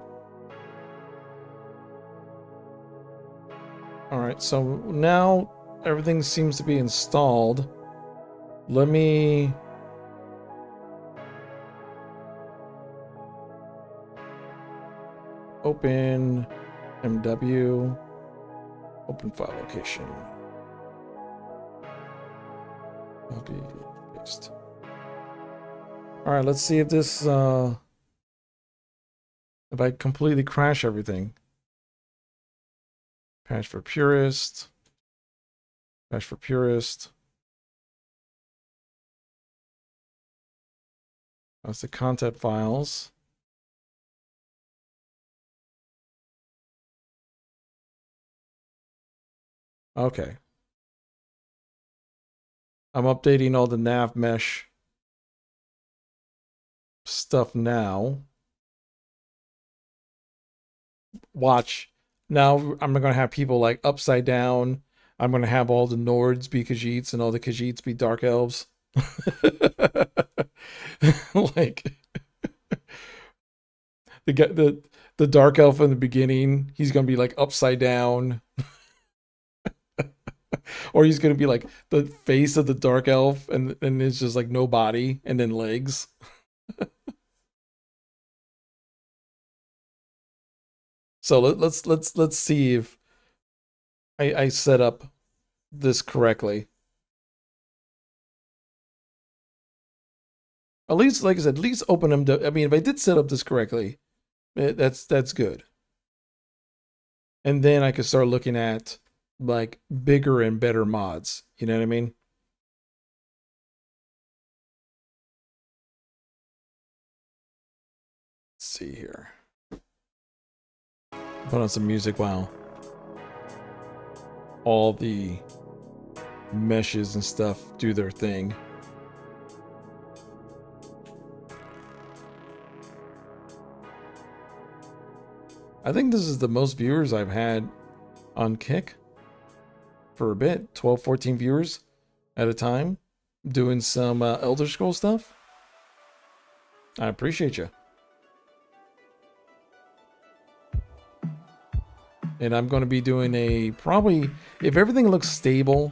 All right, so now everything seems to be installed. Let me open MW, open file location. Copy, paste. All right, let's see if this if I completely crash everything. Patch for purist. Patch for purist. That's the content files. Okay. I'm updating all the nav mesh stuff now. Watch. Now I'm going to have people like upside down. I'm going to have all the Nords be Khajiits and all the Khajiits be Dark Elves. Like the Dark Elf in the beginning, he's going to be like upside down. Or he's going to be like the face of the Dark Elf and it's just like no body and then legs. So let's see if I set up this correctly. At least, like I said, at least open them to, I mean, if I did set up this correctly, that's good. And then I could start looking at like bigger and better mods. You know what I mean? Let's see here. Put on some music while all the meshes and stuff do their thing. I think this is the most viewers I've had on Kick for a bit. 12, 14 viewers at a time doing some Elder Scrolls stuff. I appreciate you. And I'm going to be doing a probably, if everything looks stable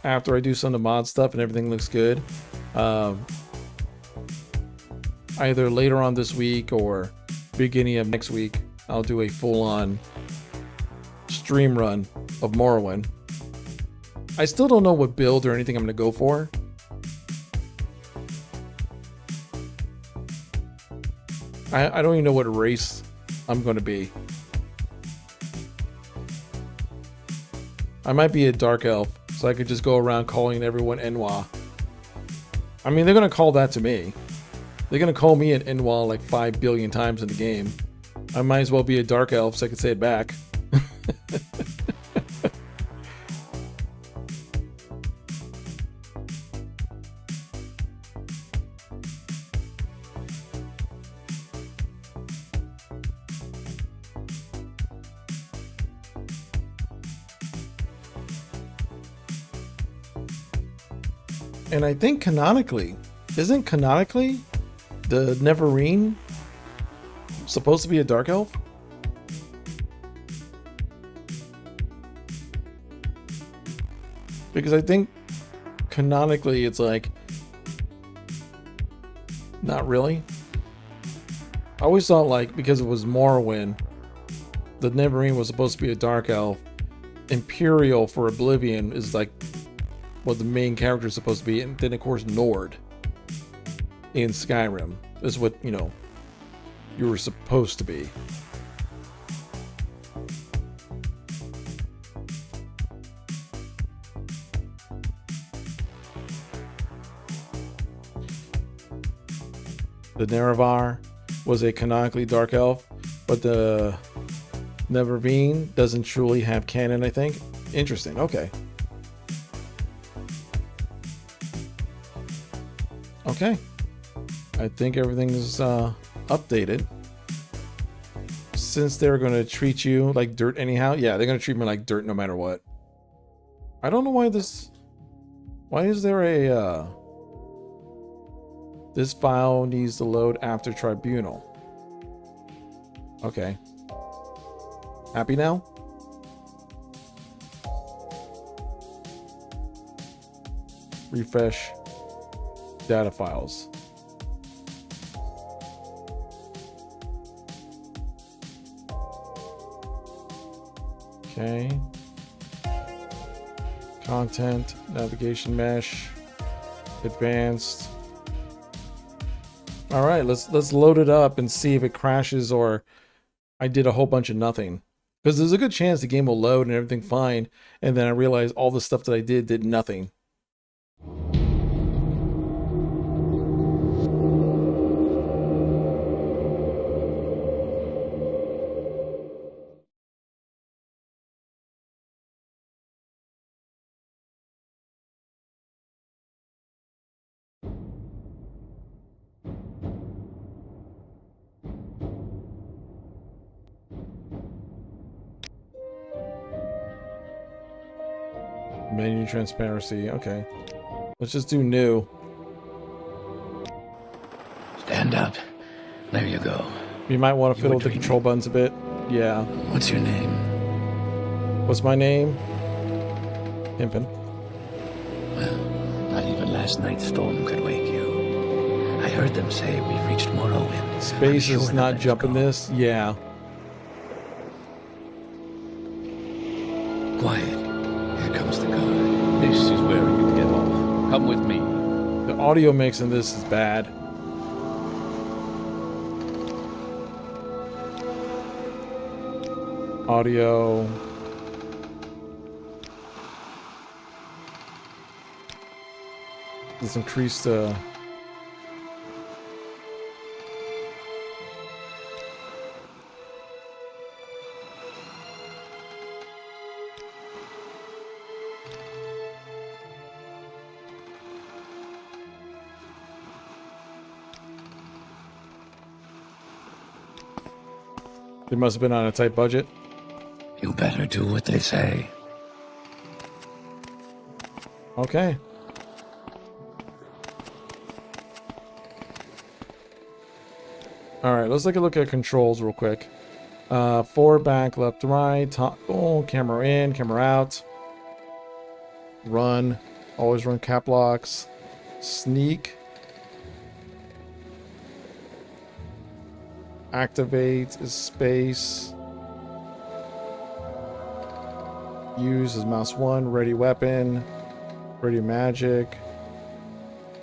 after I do some of the mod stuff and everything looks good, either later on this week or beginning of next week, I'll do a full-on stream run of Morrowind. I still don't know what build or anything I'm going to go for. I don't even know what race I'm going to be. I might be a dark elf, so I could just go around calling everyone Enwa. I mean, they're going to call that to me. They're going to call me an Enwa like 5 billion times in the game. I might as well be a dark elf so I can say it back. And I think canonically, isn't canonically the Neverine supposed to be a dark elf? Because I think canonically it's like, not really. I always thought like, because it was Morrowind, the Neverine was supposed to be a dark elf. Imperial for Oblivion is like what the main character is supposed to be, and then of course Nord in Skyrim is what, you know, you were supposed to be. The Nerevar was a canonically dark elf, but the Neverine doesn't truly have canon, I think. Interesting, okay. Okay, I think everything is updated. Since they're going to treat you like dirt anyhow, yeah, they're going to treat me like dirt no matter what. I don't know why this... Why is there a... This file needs to load after Tribunal. Okay. Happy now? Refresh data files. Okay. Content, navigation mesh, advanced. All right, let's load it up and see if it crashes or I did a whole bunch of nothing. Because there's a good chance the game will load and everything fine, and then I realize all the stuff that I did nothing. Menu transparency, okay. Let's just do new. Stand up. There you go. You might want to You fiddle were with the dreaming. control buttons a bit. Yeah. What's your name? What's my name? Pimpin'. Well, not even last night's storm could wake you. I heard them say we've reached Morrowind. Space I'm is sure not nothing's jumping gone. this. Yeah. Quiet. Here comes the guard. This is where you get off. Come with me. The audio mix in this is bad. Audio. Let's increase the... They must have been on a tight budget. You better do what they say. Okay. Alright, let's take a look at controls real quick. Forward, back, left, right, top, camera in, camera out. Run. Always run cap locks. Sneak. Activate is space. Use is mouse 1. Ready weapon. Ready magic.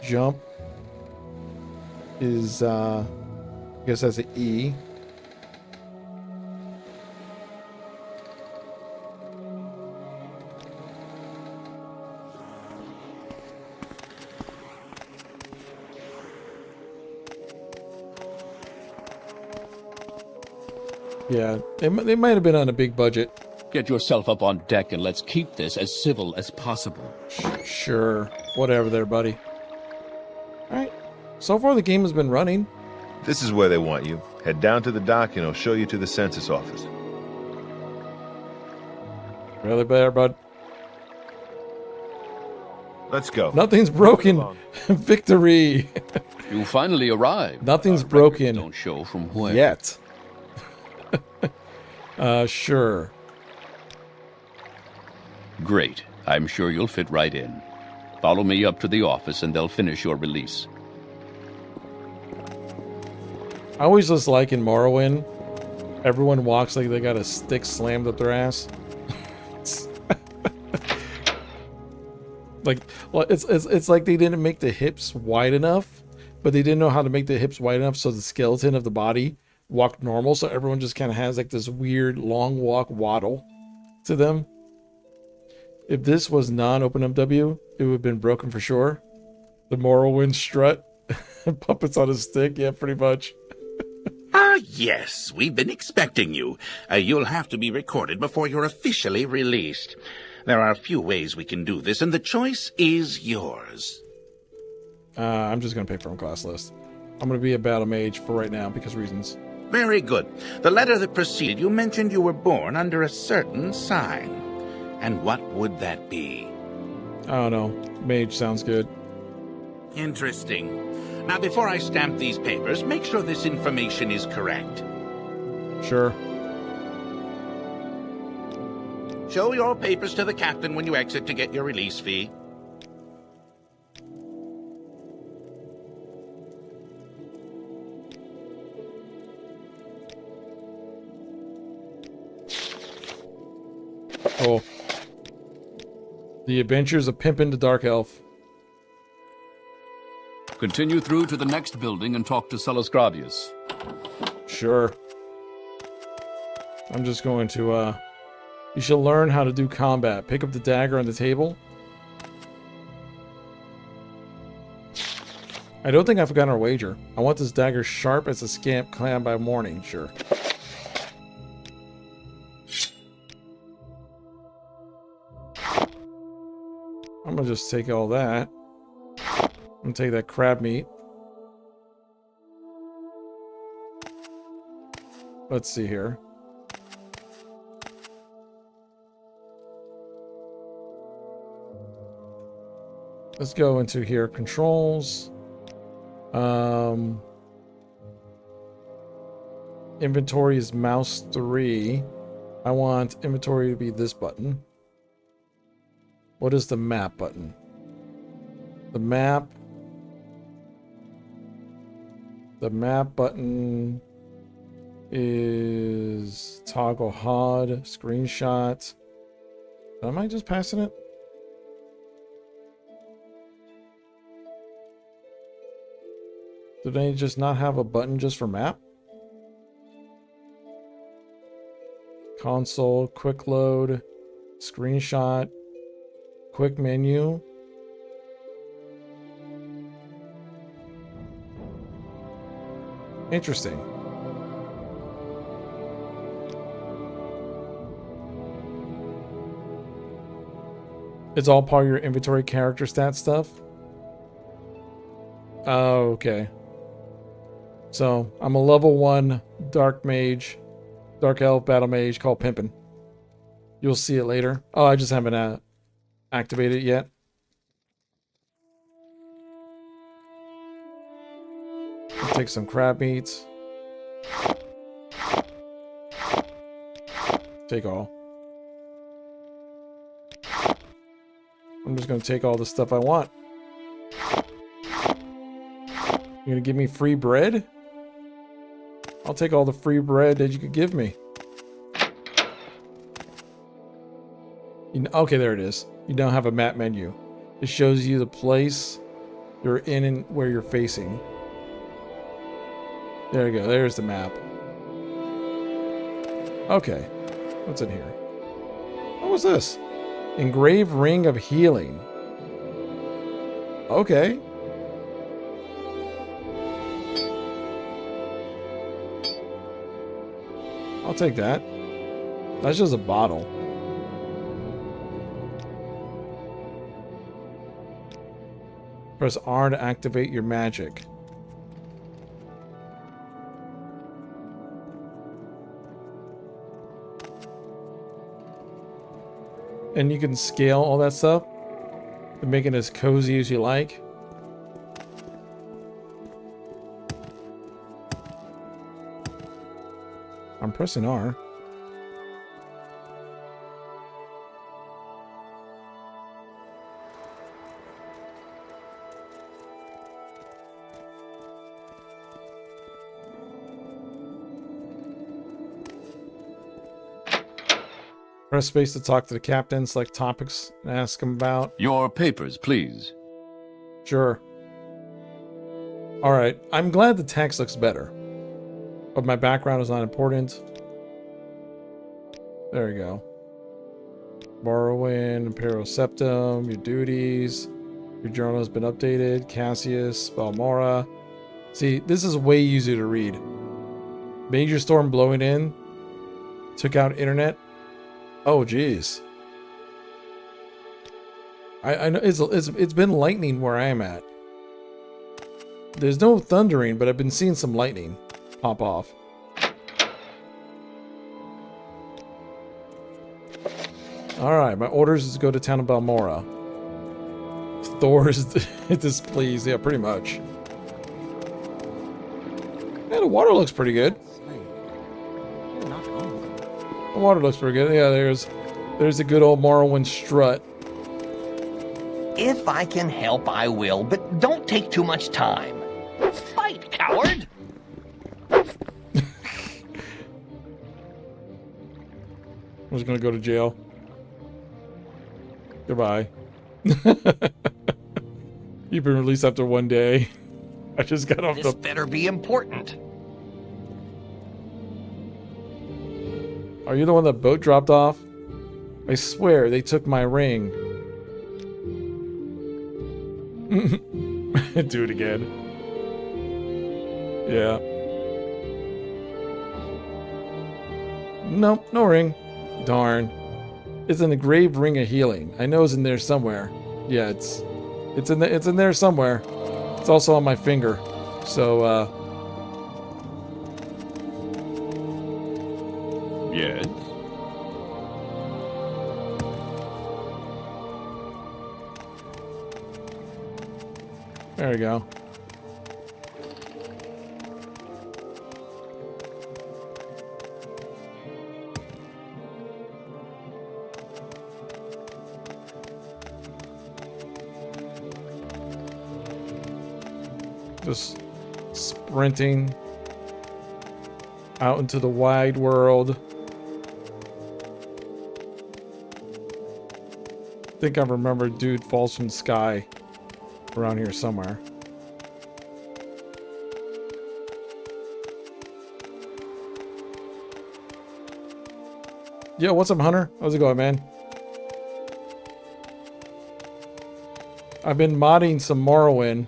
Jump is I guess that's an E. Yeah, they might have been on a big budget. Get yourself up on deck and let's keep this as civil as possible. Sure, whatever there, buddy. Alright, so far the game has been running. This is where they want you. Head down to the dock and I'll show you to the census office. Really better, bud. Let's go. Nothing's broken. Victory. You finally arrived. Nothing's Our broken. records don't show from where. Yet. Sure. Great. I'm sure you'll fit right in. Follow me up to the office and they'll finish your release. I always just like in Morrowind, everyone walks like they got a stick slammed up their ass. Like, well, it's like they didn't make the hips wide enough, but they didn't know how to make the hips wide enough so the skeleton of the body walked normal. So everyone just kind of has like this weird long walk waddle to them. If this was non-OpenMW, it would have been broken for sure. The Morrowind strut, puppets on a stick, yeah, pretty much. Ah, yes, we've been expecting you. You'll have to be recorded before you're officially released. There are a few ways we can do this, and the choice is yours. I'm just going to pay for a class list. I'm going to be a battle mage for right now because reasons. Very good. The letter that preceded you mentioned you were born under a certain sign. And what would that be? I don't know. Mage sounds good. Interesting. Now, before I stamp these papers, make sure this information is correct. Sure. Show your papers to the captain when you exit to get your release fee. Oh. The Adventures of Pimpin' the Dark Elf. Continue through to the next building and talk to Celes Gravius. Sure. I'm just going to, you should learn how to do combat. Pick up the dagger on the table. I don't think I forgot our wager. I want this dagger sharp as a scamp clam by morning. Sure. I'm gonna just take all that. I'm gonna take that crab meat. Let's see here. Let's go into here. Controls. Inventory is mouse 3. I want inventory to be this button. What is the map button? The map button is toggle HUD, screenshot. Am I just passing it? Did they just not have a button just for map? Console, quick load, screenshot, quick menu. Interesting. It's all part of your inventory character stat stuff? Oh, okay. So, I'm a level 1 dark mage. Dark Elf Battle Mage called Pimpin'. You'll see it later. Oh, I just haven't activated it yet. I'll take some crab meats. Take all. I'm just gonna take all the stuff I want. You're gonna give me free bread? I'll take all the free bread that you could give me. Okay, there it is. You now have a map menu. It shows you the place you're in and where you're facing. There you go. There's the map. Okay. What's in here? What was this? Engraved Ring of Healing. Okay. I'll take that. That's just a bottle. Press R to activate your magic. And you can scale all that stuff to make it as cozy as you like. I'm pressing R. Press space to talk to the captain, select topics, and ask him about. Your papers, please. Sure. Alright, I'm glad the text looks better. But my background is not important. There we go. Morrowind, Imperial Septum, your duties. Your journal has been updated. Cassius, Balmora. See, this is way easier to read. Major storm blowing in. Took out internet. Oh, jeez. I know it's been lightning where I am at. There's no thundering, but I've been seeing some lightning pop off. Alright, my orders is to go to town of Balmora. Thor is displeased. Yeah, pretty much. Yeah, the water looks pretty good. The water looks pretty good. Yeah, there's a good old Morrowind strut. If I can help, I will, but don't take too much time. Fight, coward! I'm just gonna go to jail. Goodbye. You've been released after 1 day. I just got off This better be important. Are you the one that boat dropped off? I swear they took my ring. Do it again. Yeah. Nope, no ring. Darn. It's an engraved ring of healing. I know it's in there somewhere. Yeah, it's in there somewhere. It's also on my finger. So Yes? there we go. Just sprinting out into the wide world. I think I remember dude falls from the sky around here somewhere. Yo, what's up, Hunter? How's it going, man? I've been modding some Morrowind.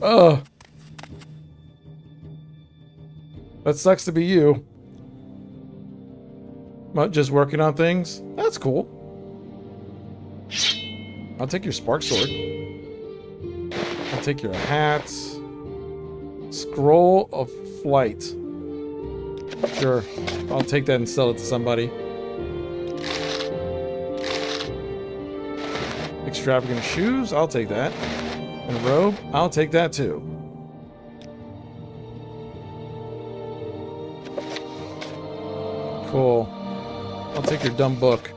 Ugh. That sucks to be you. Just working on things? That's cool. I'll take your spark sword. take your hat. Scroll of flight. Sure, I'll take that and sell it to somebody. Extravagant shoes, I'll take that. And robe, I'll take that too. Cool. I'll take your dumb book.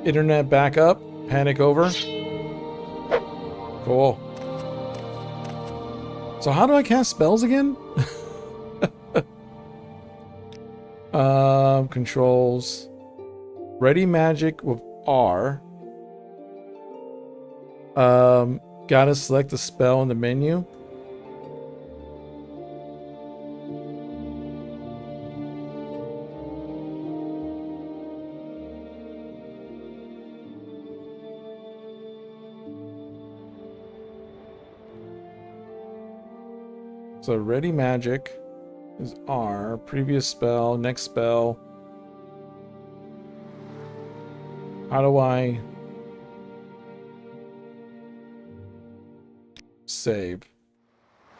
Internet backup, panic over. Cool. So how do I cast spells again? Controls. Ready magic with R. Gotta select the spell in the menu. So ready magic is R, previous spell, next spell. How do I save?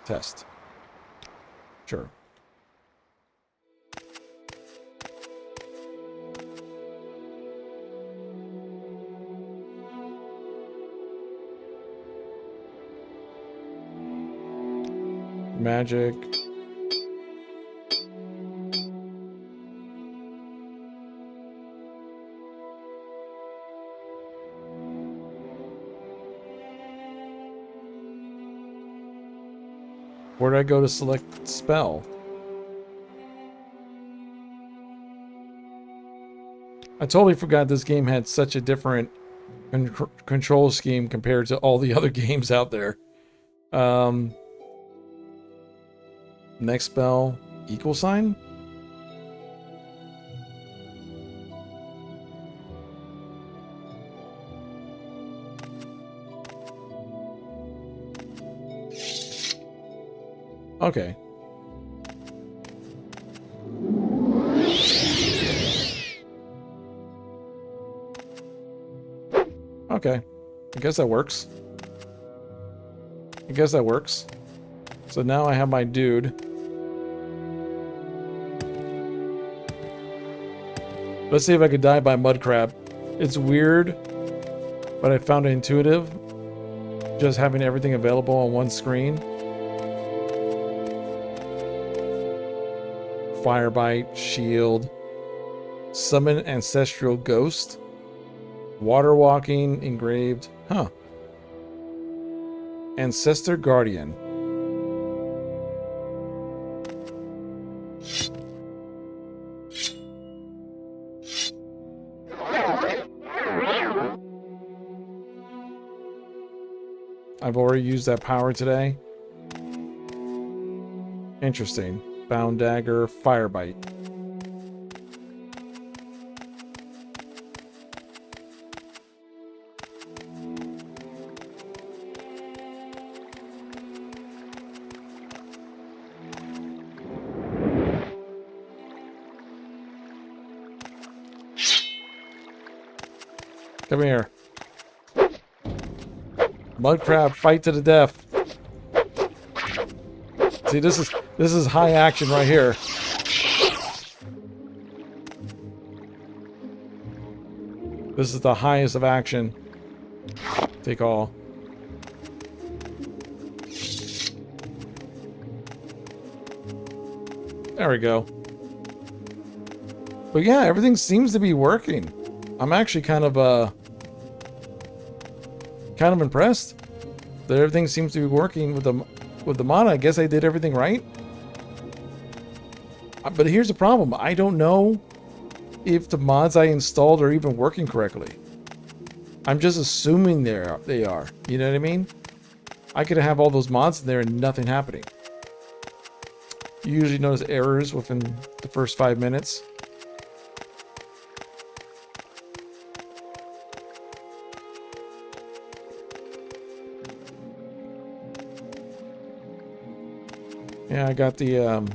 Test. Sure. Magic. Where do I go to select spell? I totally forgot this game had such a different control scheme compared to all the other games out there. Next spell, equal sign? Okay. Okay. I guess that works. So now I have my dude. Let's see if I could die by mud crab. It's weird, but I found it intuitive. Just having everything available on one screen. Firebite, shield, summon ancestral ghost, water walking, engraved, ancestor guardian. I've already used that power today. Interesting. Bound dagger, firebite. Come here. Mud crab, fight to the death. See, this is high action right here. This is the highest of action. Take all. There we go. But yeah, everything seems to be working. I'm actually kind of impressed that everything seems to be working with the mod. I guess I did everything right. But here's the problem. I don't know if the mods I installed are even working correctly. I'm just assuming they are. You know what I mean? I could have all those mods in there and nothing happening. You usually notice errors within the first 5 minutes. Yeah, I got the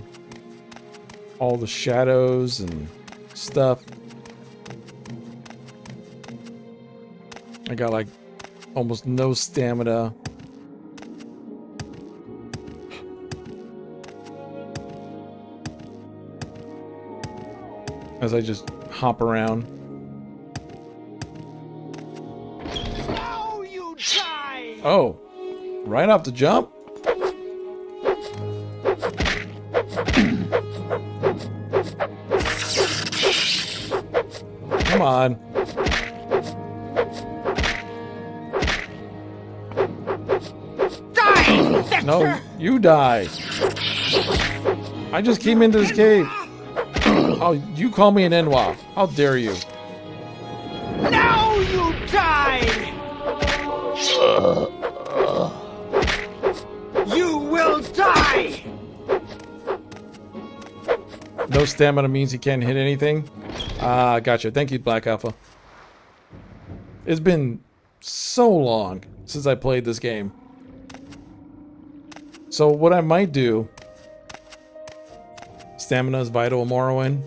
all the shadows and stuff. I got like almost no stamina. as I just hop around. Now you die! Oh, right off the jump? Come on. Die! No, you die. I just came into this cave. Oh, you call me an Enwa. How dare you? Now you die! You will die! No stamina means he can't hit anything? Ah, gotcha. Thank you, Black Alpha. It's been so long since I played this game. So what I might do... Stamina is vital in Morrowind.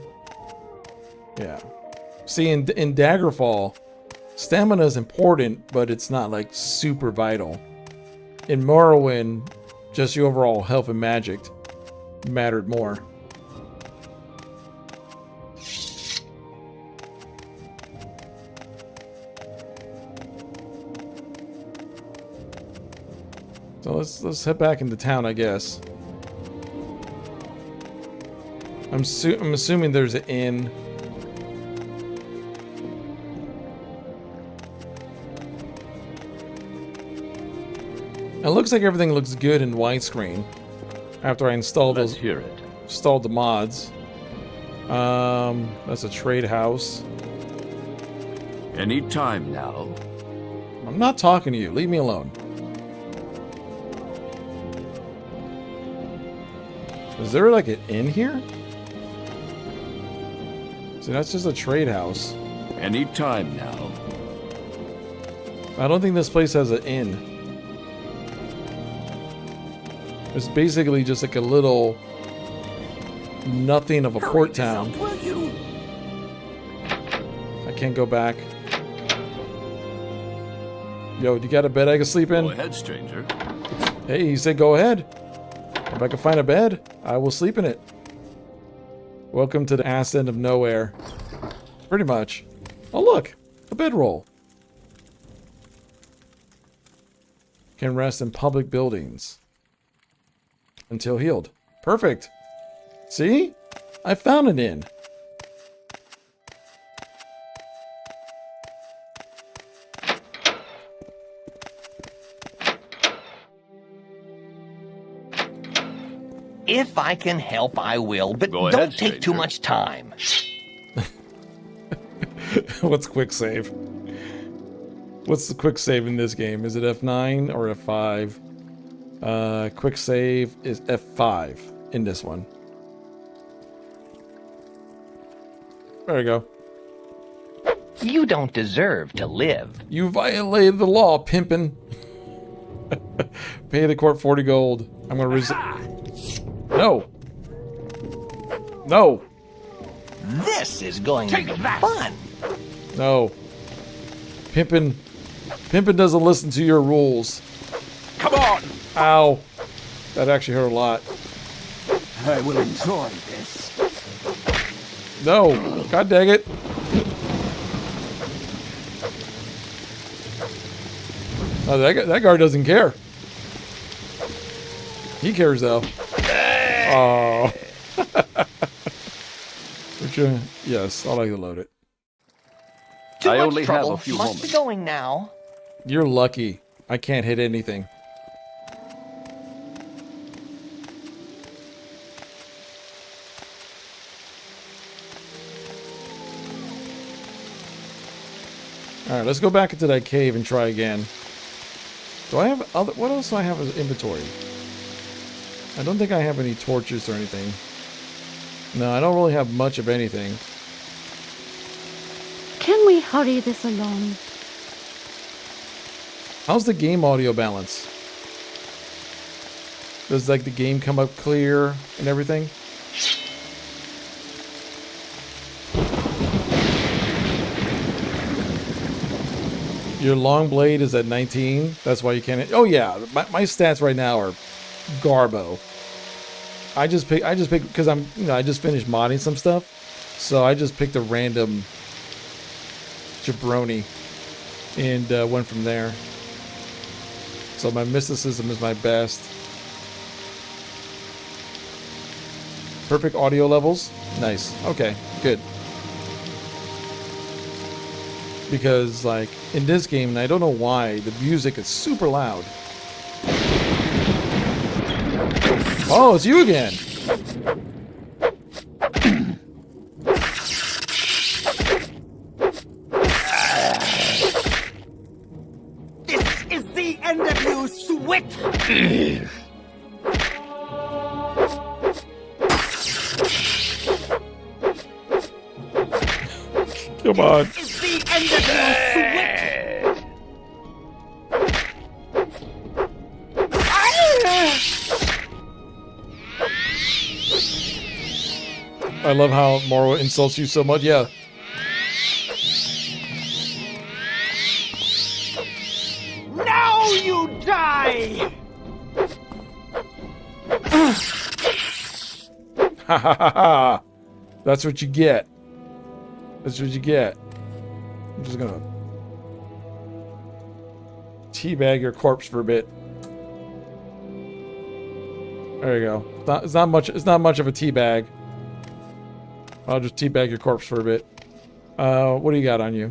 Yeah. See, in Daggerfall, stamina is important, but it's not, like, super vital. In Morrowind, just your overall health and magic mattered more. So let's head back into town, I guess. I'm assuming there's an inn. It looks like everything looks good in widescreen after I installed Let's hear it. installed the mods. That's a trade house. Any time now. I'm not talking to you. Leave me alone. Is there like an inn here? See, that's just a trade house. Any time now. I don't think this place has an inn. It's basically just like a little nothing of a port town. I can't go back. Yo, do you got a bed I can sleep in? Go ahead, stranger. Hey, he said go ahead. If I can find a bed, I will sleep in it. Welcome to the ass end of nowhere. Pretty much. Oh look, a bedroll. Can rest in public buildings until healed. Perfect. See? I found an inn. If I can help, I will, but Go don't ahead, take too stranger. much time. What's quick save? What's the quick save in this game? Is it F9 or F5? Quick save is F5 in this one. There you go. You don't deserve to live. You violated the law, pimpin'. Pay the court 40 gold. I'm gonna No. No. This is going to be fun. No. Pimpin' doesn't listen to your rules. Come on. Ow. That actually hurt a lot. I will enjoy this. No. God dang it. Oh, that guard doesn't care. He cares though. Oh. Yes, I'll like to load it. Too I much only have trouble. a few Must moments. be going now. You're lucky. I can't hit anything. Alright, let's go back into that cave and try again. Do I have other... What else do I have as inventory? I don't think I have any torches or anything. No, I don't really have much of anything. Can we hurry this along? How's the game audio balance? Does like the game come up clear and everything? Your long blade is at 19. That's why you can't. Oh yeah, my stats right now are garbo. I just pick because I just finished modding some stuff, So I just picked a random jabroni and went from there. So my mysticism is my best. Perfect audio levels. Nice. Okay, good. Because like in this game, and I don't know why, the music is super loud. Oh, it's you again. This is the end of you, Swit! Come on. This is the end of you, Swit! I love how Morrowind insults you so much. Yeah. Now you die! Ha ha ha ha. That's what you get. That's what you get. I'm just gonna teabag your corpse for a bit. There you go. It's not much. It's not much of a teabag. I'll just teabag your corpse for a bit. What do you got on you?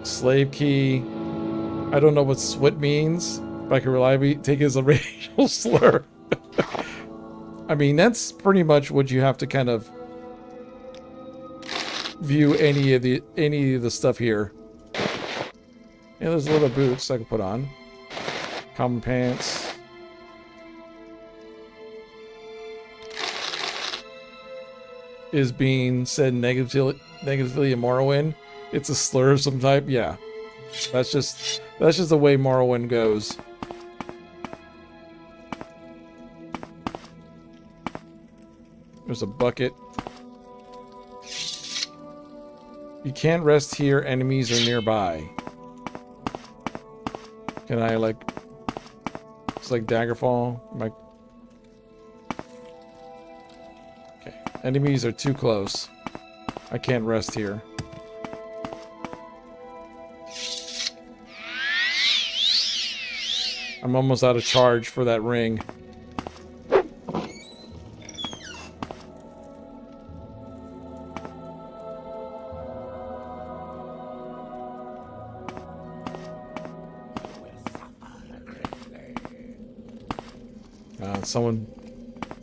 Slave key. I don't know what swit means, but I can reliably take it as a racial slur. I mean, that's pretty much what you have to kind of view any of the stuff here. Yeah, there's a little boots I can put on. Common pants. Is being said negatively in Morrowind. It's a slur of some type. Yeah, that's just the way Morrowind goes. There's a bucket. You can't rest here. Enemies are nearby. Can I like? It's like Daggerfall. My enemies are too close. I can't rest here. I'm almost out of charge for that ring.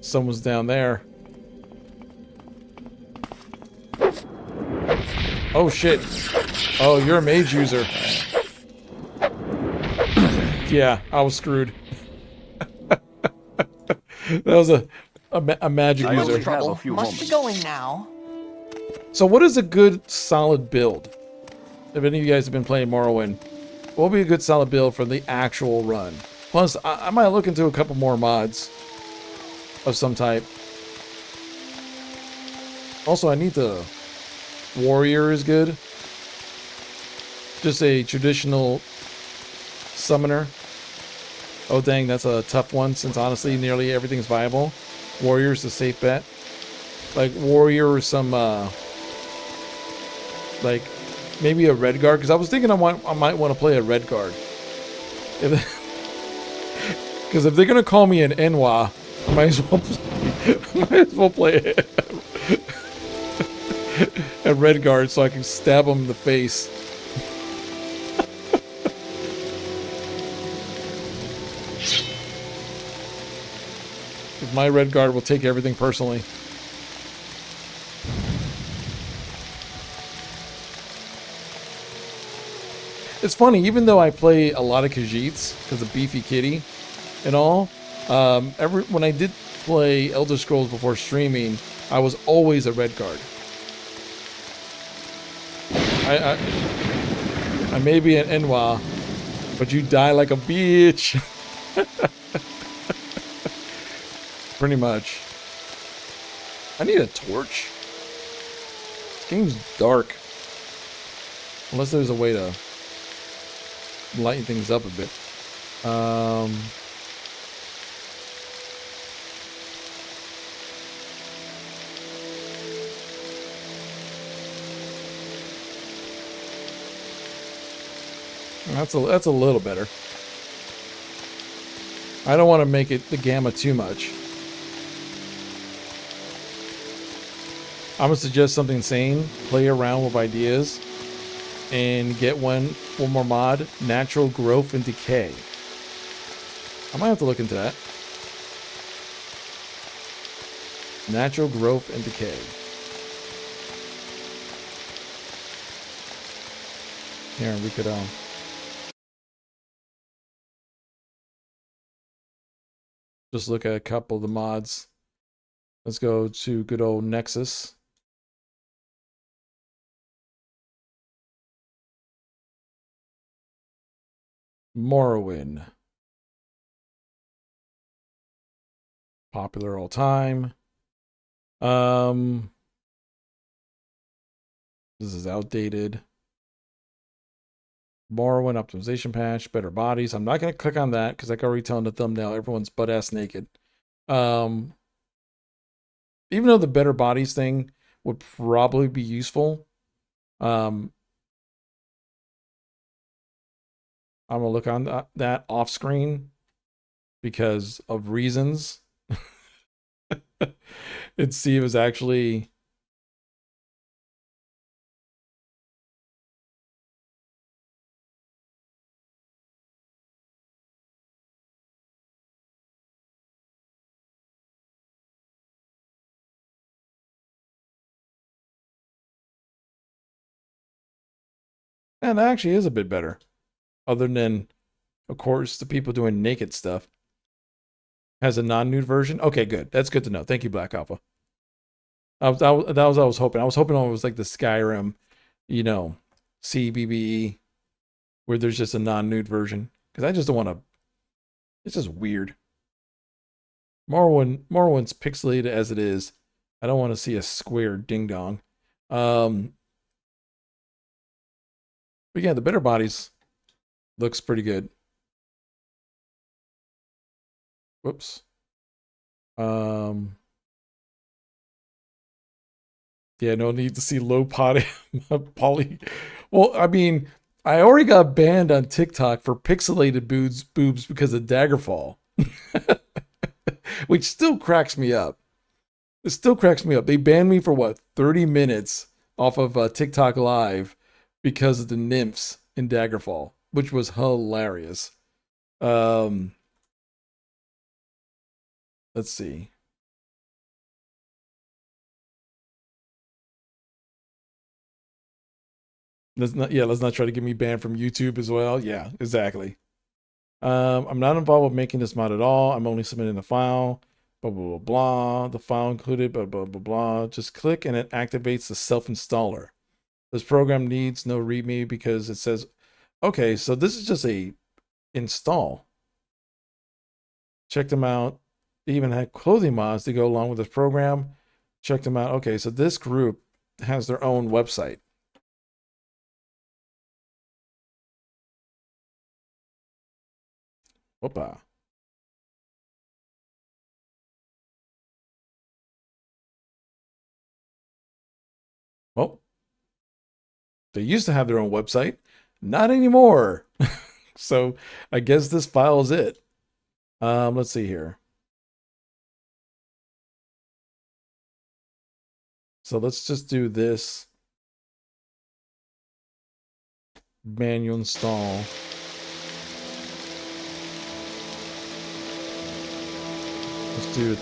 Someone's down there. Oh shit. Oh, you're a mage user. Yeah, I was screwed. That was a magic user. Trouble. Must be going now. So what is a good solid build? If any of you guys have been playing Morrowind, what will be a good solid build for the actual run? Plus, I might look into a couple more mods of some type. Also, I need the warrior is good. Just a traditional summoner. Oh dang, that's a tough one since honestly nearly everything's viable. Warrior's a safe bet. Like warrior or some like maybe a red guard, because I was thinking I might want to play a red guard. Because if they're gonna call me an Enwa, I might as well play a red guard so I can stab him in the face. Because my red guard will take everything personally. It's funny, even though I play a lot of Khajiits because of Beefy Kitty and all, when I did play Elder Scrolls before streaming, I was always a red guard. I may be an Enwa, but you die like a bitch. Pretty much. I need a torch. This game's dark. Unless there's a way to lighten things up a bit. That's a little better. I don't want to make it the gamma too much. I'm gonna suggest something sane. Play around with ideas and get one more mod: natural growth and decay. I might have to look into that. Natural growth and decay. Here we could just look at a couple of the mods. Let's go to good old Nexus. Morrowind. Popular all time. This is outdated. Morrowind optimization patch, better bodies. I'm not going to click on that because I can already tell in the thumbnail everyone's butt ass naked. Even though the better bodies thing would probably be useful, I'm gonna look on that off screen because of reasons. And see if it's actually and that actually is a bit better. Other than, of course, the people doing naked stuff. Has a non-nude version. Okay, good. That's good to know. Thank you, Black Alpha. That was what I was hoping. I was hoping it was like the Skyrim, you know, CBBE, where there's just a non-nude version. Because I just don't want to. It's just weird. Morrowind's pixelated as it is. I don't want to see a square ding dong. But yeah, the better bodies looks pretty good. Whoops. Yeah, no need to see low poly. Well, I mean, I already got banned on TikTok for pixelated boobs because of Daggerfall. Which still cracks me up. It still cracks me up. They banned me for what, 30 minutes off of TikTok Live because of the nymphs in Daggerfall, which was hilarious. Let's see. Let's not try to get me banned from YouTube as well. Yeah, exactly. I'm not involved with making this mod at all. I'm only submitting the file. Blah, blah, blah, blah. The file included, blah, blah, blah, blah. Just click and it activates the self-installer. This program needs no README because it says, okay, so this is just a install. Check them out. They even had clothing mods to go along with this program. Check them out. Okay, so this group has their own website. Whoopa. Well, they used to have their own website. Not anymore. So I guess this file is it. Let's see here. So let's just do this. Manual install. Let's do it.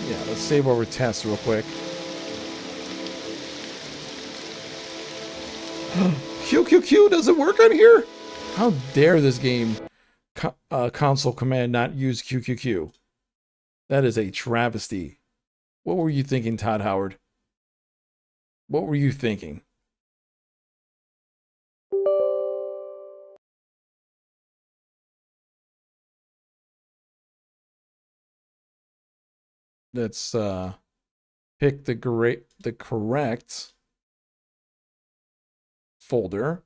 Yeah, let's save over test real quick. QQQ doesn't work on here? How dare this game console command not use QQQ? That is a travesty. What were you thinking, Todd Howard? What were you thinking? Let's pick the correct folder.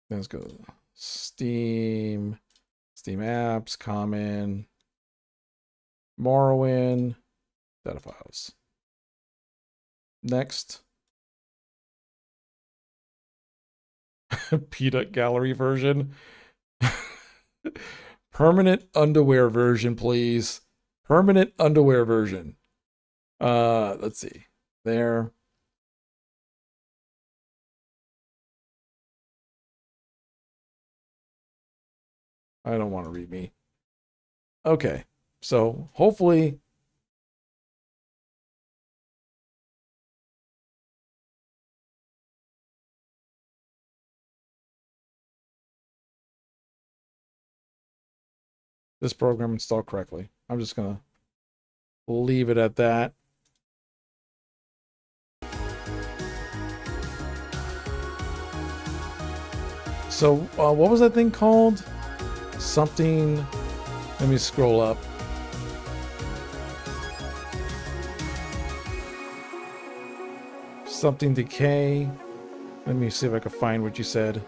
Let's go Steam apps, common, Morrowind, data files. Next. Peanut gallery version. Permanent underwear version, please. Permanent underwear version. Let's see. There. I don't want to read me. Okay. So hopefully this program installed correctly. I'm just going to leave it at that. So what was that thing called? Something. Let me scroll up. Something decay. Let me see if I can find what you said.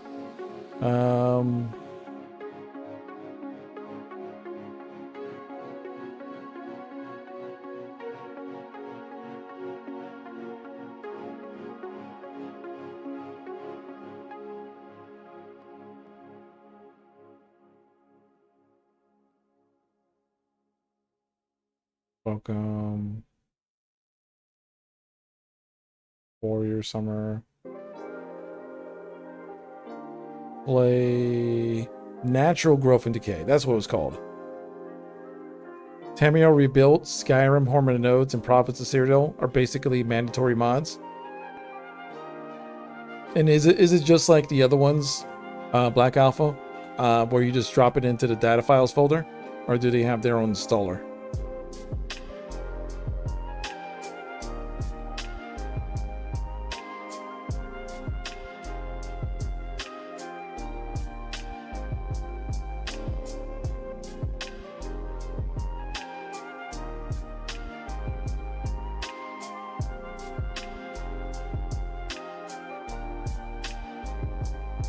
Welcome. Warrior Summer. Play Natural Growth and Decay. That's what it was called. Tamriel Rebuilt, Skyrim, Hormone Nodes, and Prophets of Cyrodiil are basically mandatory mods. And is it just like the other ones, Black Alpha, where you just drop it into the data files folder? Or do they have their own installer?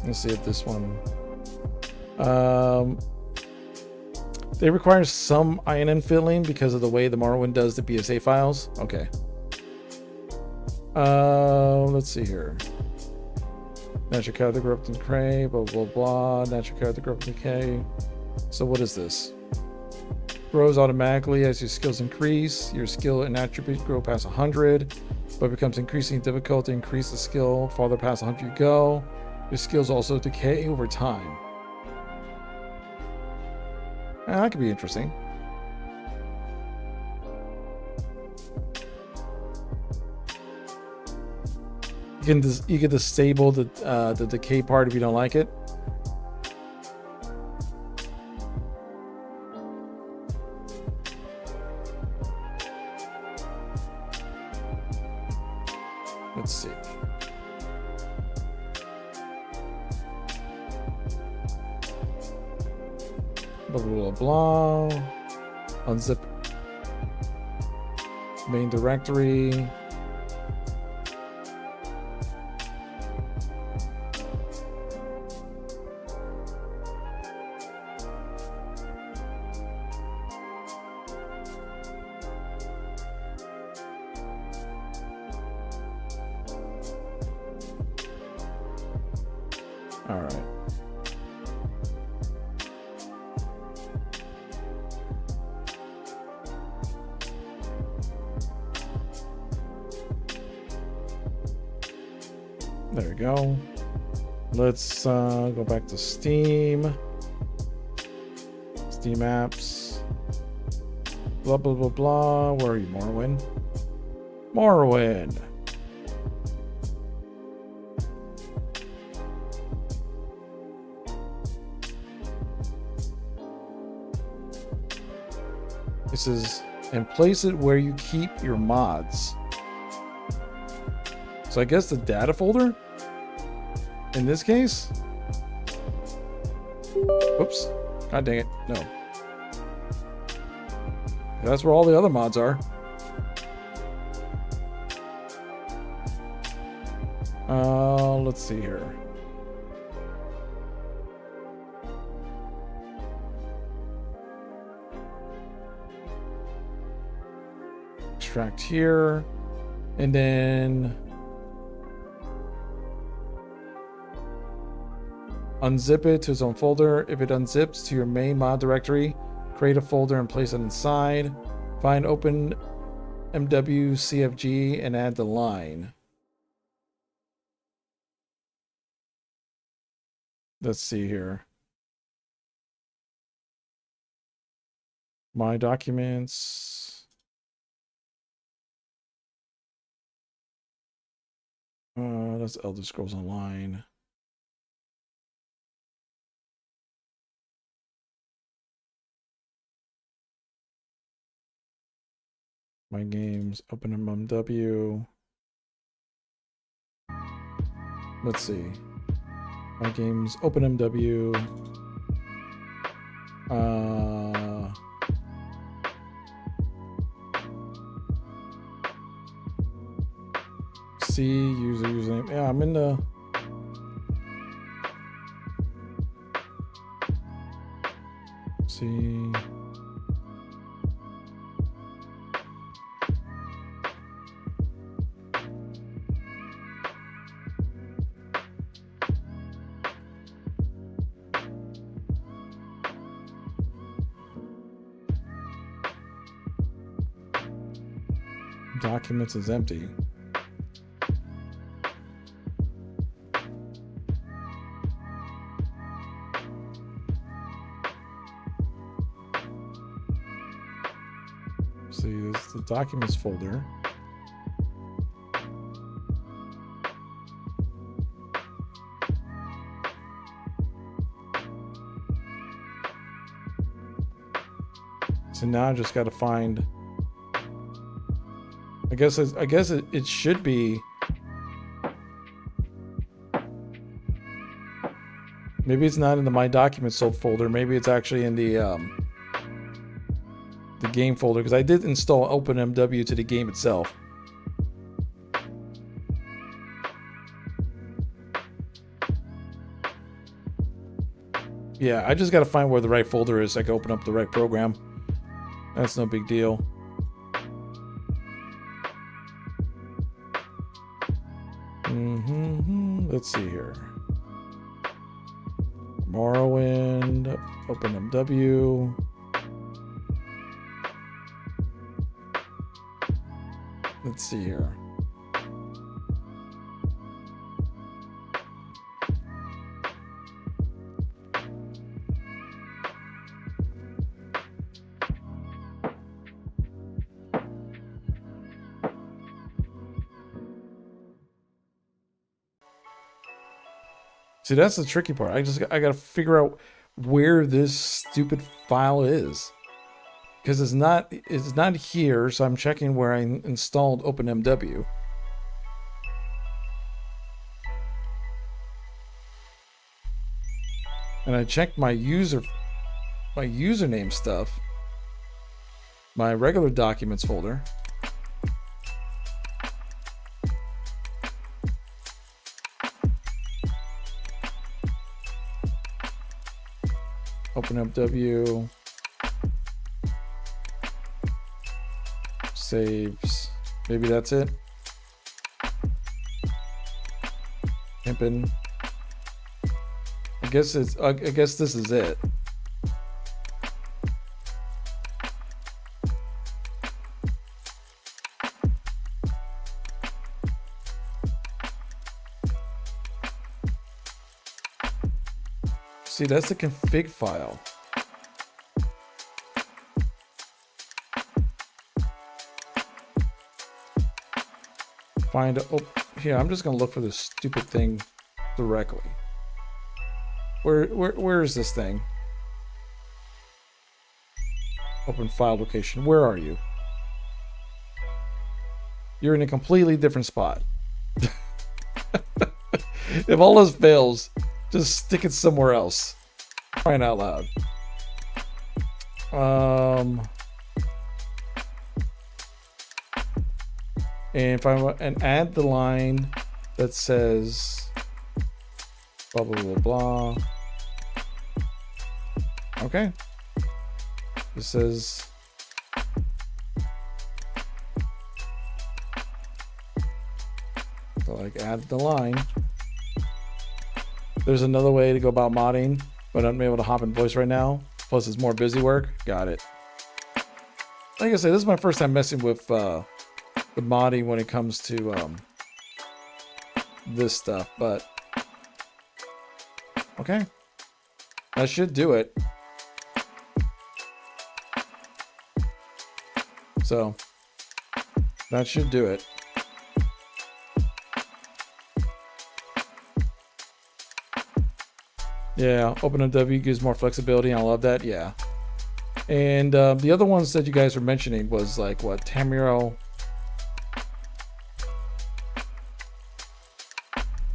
Let's see if this one. They require some INN filling because of the way the Morrowind does the BSA files. Okay. Let's see here. Natural character growth and decay, blah blah blah. Natural character growth and decay. So what is this? Grows automatically as your skills increase. Your skill and attributes grow past 100, but becomes increasingly difficult to increase the skill. Farther past 100 you go. Your skills also decay over time. That could be interesting. You can disable the decay part if you don't like it. Let's see. Blah, blah, blah, blah. Unzip main directory. All right. There we go. Let's go back to Steam. Steam apps. Blah, blah, blah, blah. Where are you, Morrowind? Morrowind. This is, and place it where you keep your mods. So I guess the data folder? In this case? Whoops. God dang it. No. That's where all the other mods are. Let's see here. Extract here. And then unzip it to its own folder. If it unzips to your main mod directory, create a folder and place it inside. Find open MWCFG and add the line. Let's see here. My documents. That's Elder Scrolls Online. My games, open MMW. Let's see. My games, open MW. C user username. Yeah, I'm in the C. Documents is empty. See, this is the documents folder. So now I just got to find. I guess it should be. Maybe it's not in the My Documents folder. Maybe it's actually in the game folder, because I did install OpenMW to the game itself. Yeah, I just got to find where the right folder is so I can open up the right program. That's no big deal. Let's see here. Morrowind, OpenMW. Let's see here. See, that's the tricky part. I gotta figure out where this stupid file is, because it's not here. So I'm checking where I installed OpenMW. And I checked my username stuff, my regular documents folder. OpenMW, saves, maybe that's it. Pimpin'. I guess this is it. See, that's the config file. Find here. I'm just gonna look for this stupid thing directly. Where is this thing? Open file location. Where are you? You're in a completely different spot. If all this fails, just stick it somewhere else. Crying out loud. And if I want and add the line that says blah blah blah blah. Okay. It says so like add the line. There's another way to go about modding, but I'm able to hop in voice right now. Plus, it's more busy work. Got it. Like I said, this is my first time messing with modding when it comes to this stuff, but okay, that should do it. So that should do it. Yeah, OpenMW gives more flexibility. I love that. Yeah. And the other ones that you guys were mentioning was like what, Tamriel,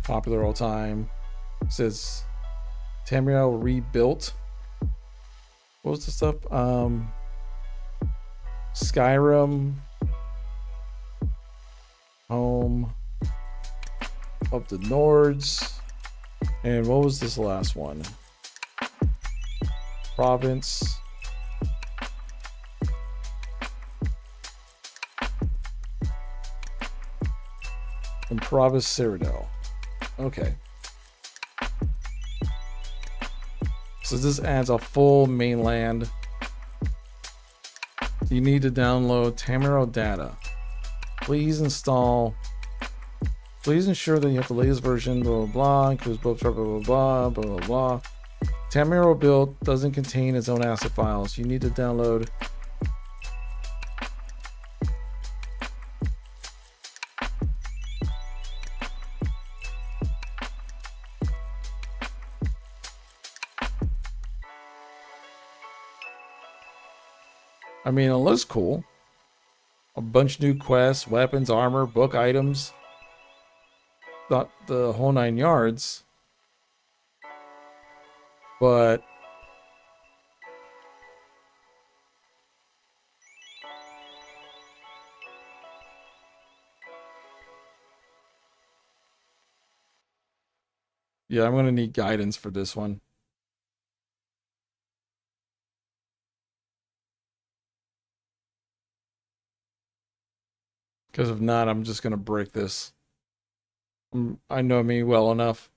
popular all time. It says Tamriel rebuilt. What was the stuff? Skyrim, Home, Up the Nords, and what was this last one? Province. And Province Cyrodiil. Okay. So this adds a full mainland. You need to download Tamriel data. Please ensure that you have the latest version, blah, blah, blah, includes both, blah, blah, blah, blah, blah, blah. Tamriel build doesn't contain its own asset files. You need to download. I mean, it looks cool. A bunch of new quests, weapons, armor, book items. Not the whole 9 yards. But yeah, I'm gonna need guidance for this one. Because if not, I'm just gonna break this. I know me well enough.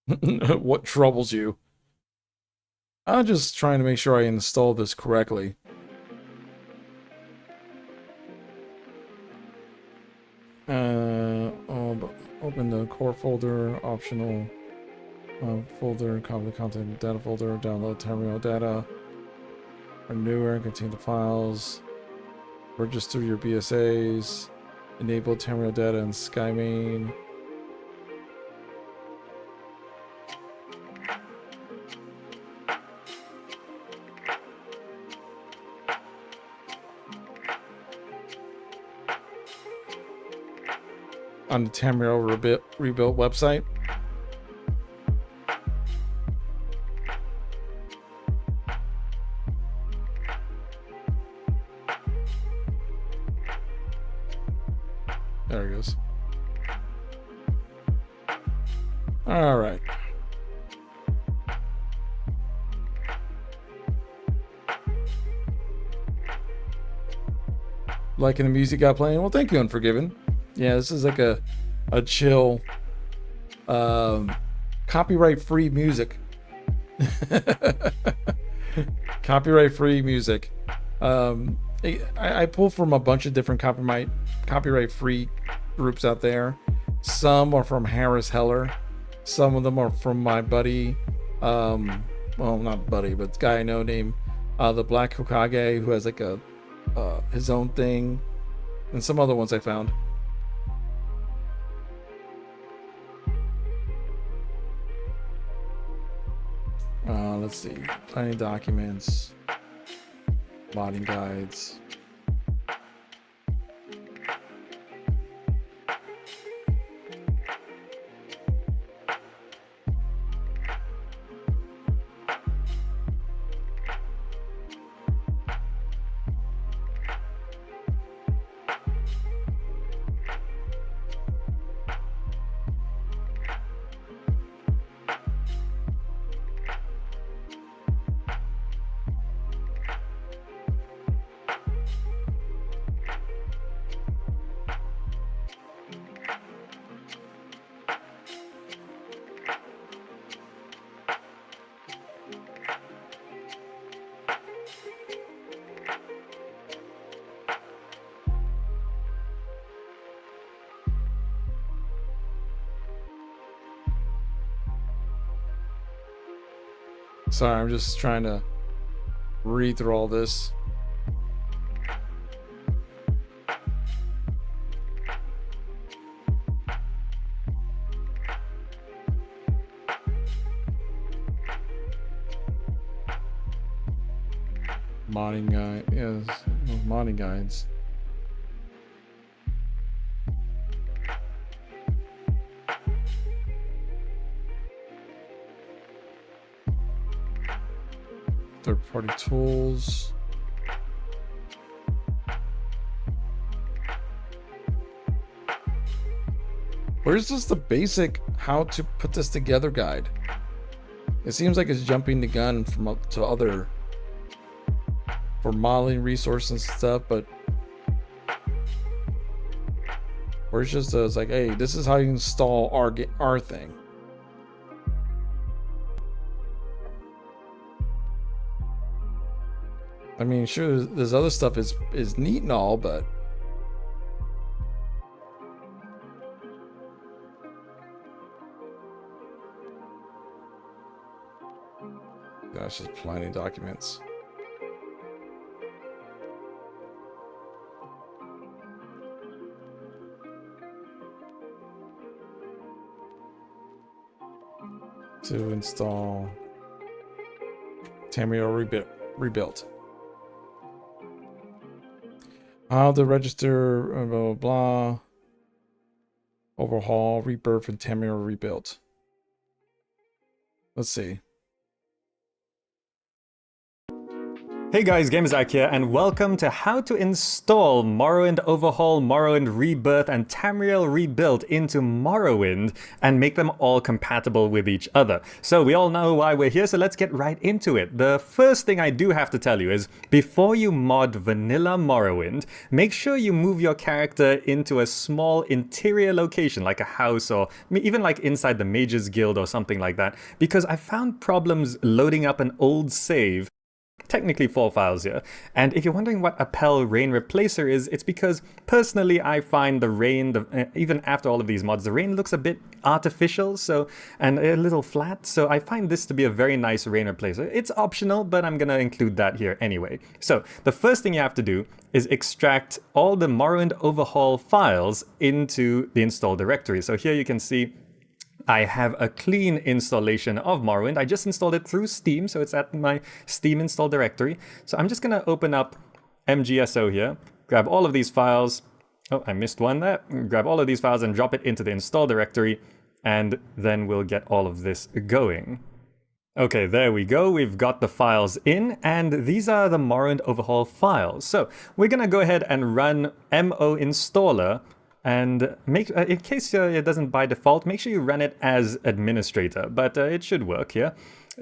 What troubles you? I'm just trying to make sure I install this correctly. Open the core folder, optional folder, copy the content data folder, download Tamriel data. Renew and contain the files. Register your BSAs. Enable Tamriel data in SkyMain. On the Tamriel rebuilt website. There it goes. All right. Liking the music got playing? Well, thank you, Unforgiven. Yeah, this is like a chill, copyright-free music. Copyright-free music. I pull from a bunch of different copyright-free groups out there. Some are from Harris Heller. Some of them are from my buddy, well, not buddy, but guy I know named the Black Hokage, who has like a his own thing, and some other ones I found. Let's see, planning documents, modding guides. Sorry, I'm just trying to read through all this. Modding guide, yes, modding guides. Third-party tools. Where's just the basic how to put this together guide? It seems like it's jumping the gun from up to other for modeling resources and stuff, but where's just it's like, hey, this is how you install our thing. I mean, sure, this other stuff is neat and all, but gosh, just plenty of documents. To install Tamriel rebuilt. How to register, blah, blah, blah. Overhaul, rebirth, and Tamriel rebuilt. Let's see. Hey guys, GamerZach here, and welcome to how to install Morrowind Overhaul, Morrowind Rebirth, and Tamriel Rebuilt into Morrowind and make them all compatible with each other. So we all know why we're here, so let's get right into it. The first thing I do have to tell you is, before you mod vanilla Morrowind, make sure you move your character into a small interior location, like a house or even like inside the Mages Guild or something like that, because I found problems loading up an old save. Technically 4 files here, and if you're wondering what Appel Rain Replacer is, it's because personally I find the rain, even after all of these mods, the rain looks a bit artificial, so and a little flat, so I find this to be a very nice rain replacer. It's optional, but I'm gonna include that here anyway. So the first thing you have to do is extract all the Morrowind Overhaul files into the install directory. So here you can see I have a clean installation of Morrowind. I just installed it through Steam, so it's at my Steam install directory. So I'm just going to open up MGSO here, grab all of these files. Oh, I missed one there. Grab all of these files and drop it into the install directory, and then we'll get all of this going. Okay, there we go. We've got the files in, and these are the Morrowind Overhaul files. So we're going to go ahead and run mo installer. And make in case it doesn't by default, make sure you run it as administrator, but it should work here.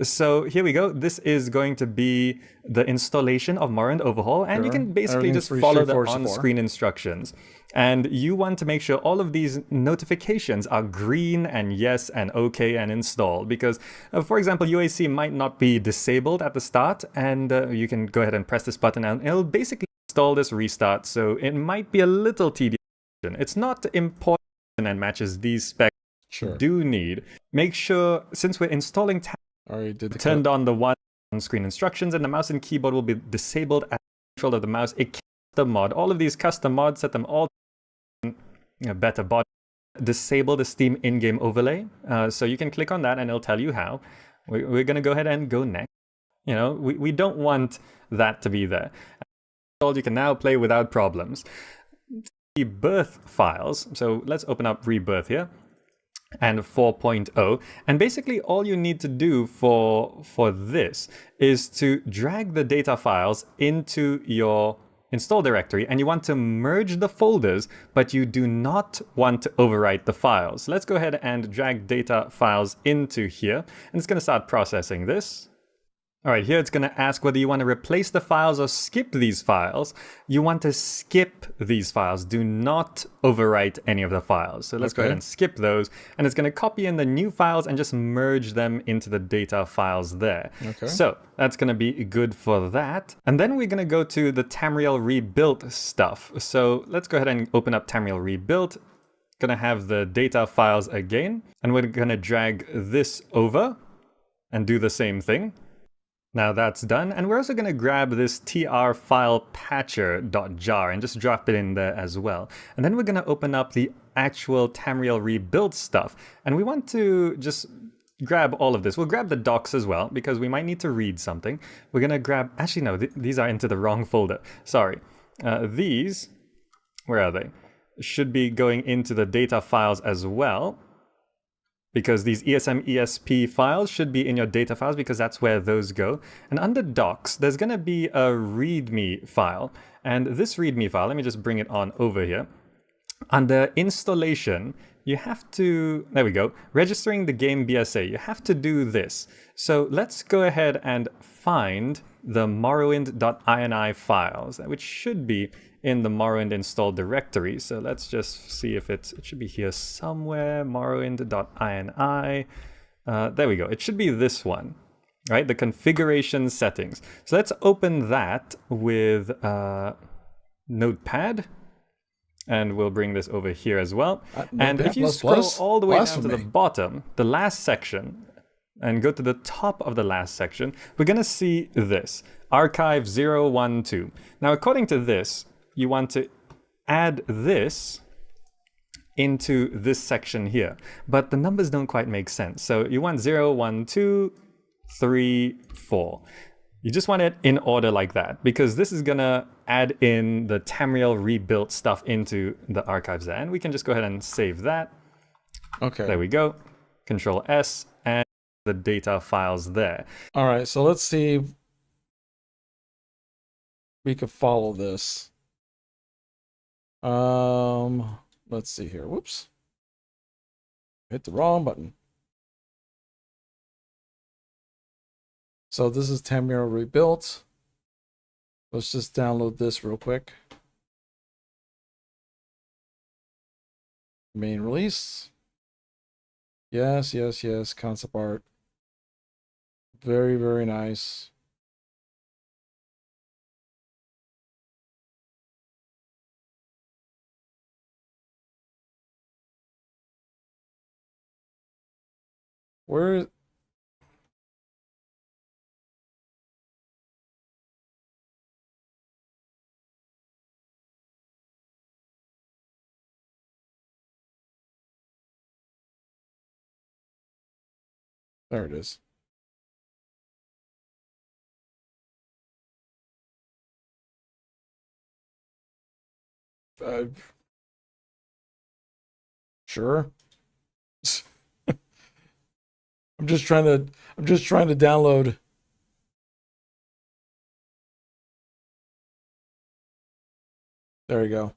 So here we go. This is going to be the installation of Morrowind Overhaul, and you can basically just follow the on-screen instructions. And you want to make sure all of these notifications are green and yes and okay and installed, because for example, UAC might not be disabled at the start, and you can go ahead and press this button and it'll basically install this restart. So it might be a little tedious. It's not important and matches these specs you do need. Make sure, since we're installing turned on the on-screen instructions, and the mouse and keyboard will be disabled at control of the mouse. It can't the mod. All of these custom mods, set them all to better bot. Disable the Steam in-game overlay. So you can click on that and it'll tell you how. We're going to go ahead and go next. You know, we don't want that to be there. You can now play without problems. Rebirth files. So let's open up Rebirth here and 4.0, and basically all you need to do for this is to drag the data files into your install directory, and you want to merge the folders, but you do not want to overwrite the files. Let's go ahead and drag data files into here, and it's going to start processing this. All right, here it's going to ask whether you want to replace the files or skip these files. You want to skip these files. Do not overwrite any of the files. So let's go ahead and skip those. And it's going to copy in the new files and just merge them into the data files there. Okay. So that's going to be good for that. And then we're going to go to the Tamriel Rebuilt stuff. So let's go ahead and open up Tamriel Rebuilt. Going to have the data files again. And we're going to drag this over and do the same thing. Now that's done, and we're also going to grab this tr file patcher.jar and just drop it in there as well. And then we're going to open up the actual Tamriel rebuild stuff, and we want to just grab all of this. We'll grab the docs as well, because we might need to read something. We're going to grab... Actually, no, these are into the wrong folder. Sorry. These... Where are they? Should be going into the data files as well, because these ESM ESP files should be in your data files, because that's where those go. And under docs, there's going to be a README file. And this README file, let me just bring it on over here. Under installation, you have to, there we go, registering the game BSA, you have to do this. So let's go ahead and find the Morrowind.ini files, which should be in the Morrowind install directory. So let's just see if it should be here somewhere, Morrowind.ini. There we go, it should be this one, right? The configuration settings. So let's open that with Notepad. And we'll bring this over here as well. And if you scroll all the way down to the bottom, the last section, and go to the top of the last section, we're going to see this, Archive 012. Now, according to this, you want to add this into this section here. But the numbers don't quite make sense. So you want 0, 1, 2, 3, 4. You just want it in order like that, because this is going to add in the Tamriel rebuilt stuff into the archives there. And we can just go ahead and save that. Okay. There we go. Control S and the data files there. All right, so let's see if we could follow this. Let's see here. Whoops. Hit the wrong button. So this is Tamriel rebuilt. Let's just download this real quick. Main release. Yes, yes, yes. Concept art. Very, very nice. Where... There it is. Sure. I'm just trying to download. There we go.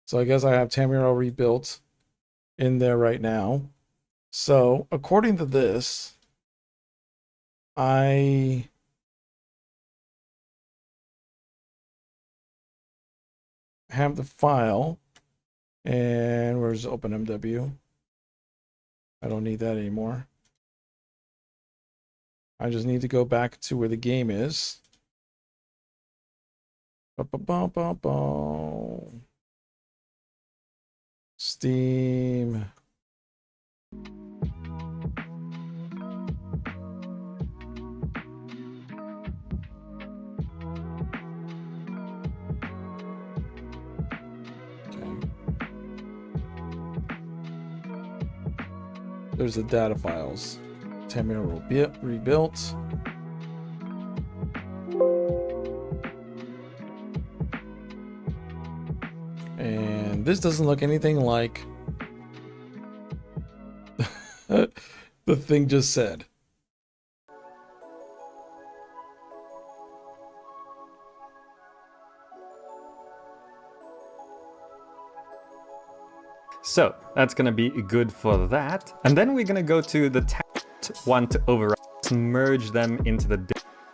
So I guess I have Tamriel rebuilt in there right now. So, according to this, I have the file, and where's OpenMW? I don't need that anymore. I just need to go back to where the game is. Steam. There's the data files. Tamriel rebuilt. And this doesn't look anything like the thing just said. So that's going to be good for that. And then we're going to go to the one to override, merge them into the...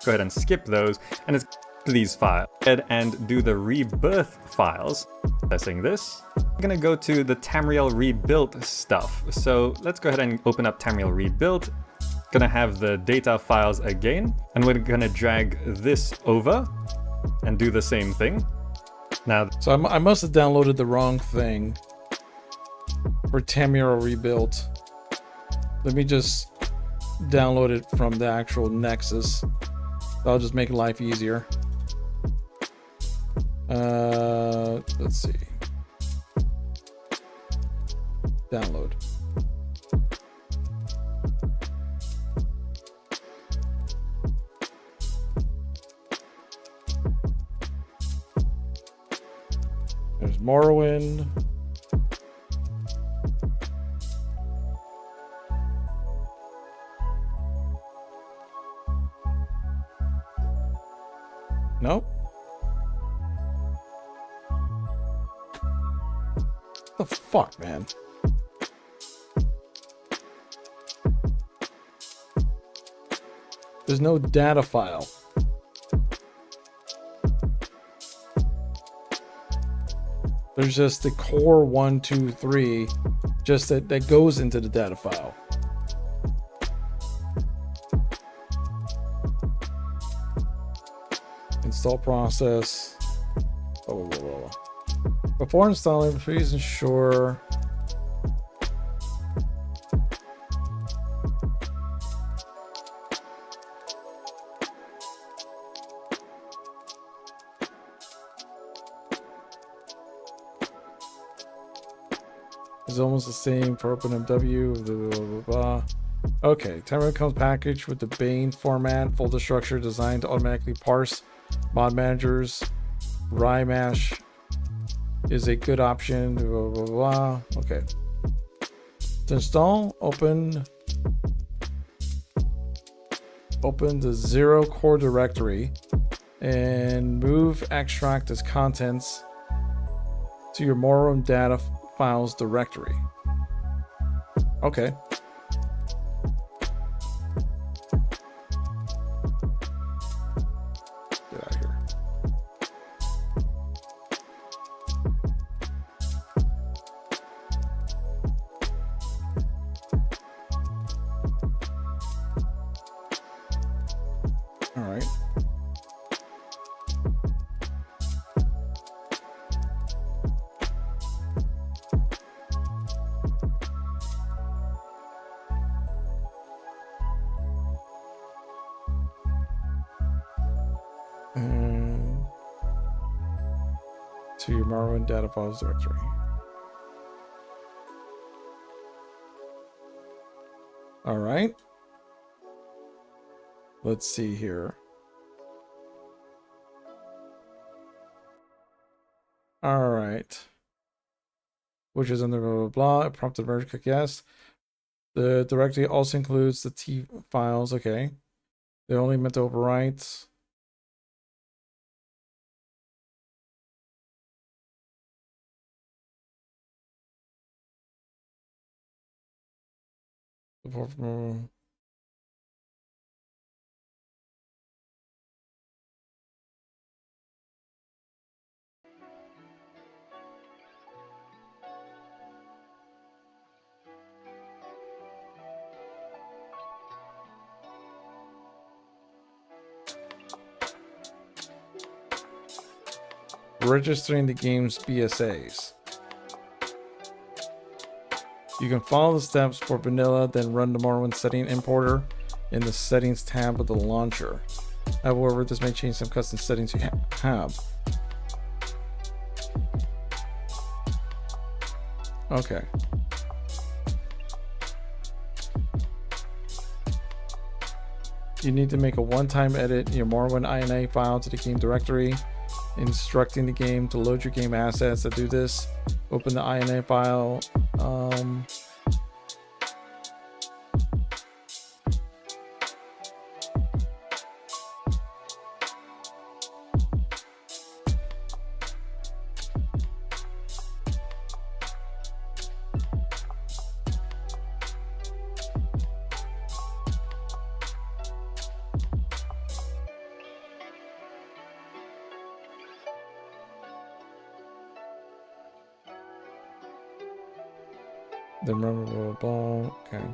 Go ahead and skip those. And it's these files. Go ahead and do the rebirth files. Pressing this. We're going to go to the Tamriel rebuilt stuff. So let's go ahead and open up Tamriel rebuilt. Going to have the data files again. And we're going to drag this over and do the same thing. Now, so I must have downloaded the wrong thing for Tamriel rebuilt. Let me just download it from the actual Nexus. That'll just make life easier. Let's see. Download. There's Morrowind. Nope. The fuck, man? There's no data file. There's just the core 1, 2, 3, just that goes into the data file. Install process. Oh. Before installing, please ensure it's almost the same for OpenMW. Blah, blah, blah. Okay, Template comes packaged with the Bane format, folder structure designed to automatically parse mod managers. Rymash is a good option. Blah, blah, blah. Okay. To install, open the 0 core directory and move extract as contents to your Morrowind data files directory. Okay. Get out of here. All right. To your Morrowind data files directory. All right. Let's see here. All right. Which is under blah, blah, blah. A prompted merge, click yes. The directory also includes the T files. Okay. They're only meant to overwrite. Registering the game's BSAs. You can follow the steps for vanilla, then run the Morrowind setting importer in the settings tab of the launcher. However, this may change some custom settings you have. Okay. You need to make a one-time edit in your Morrowind INA file to the game directory, instructing the game to load your game assets. To do this, open the INA file. Then run blah, blah, blah. Okay.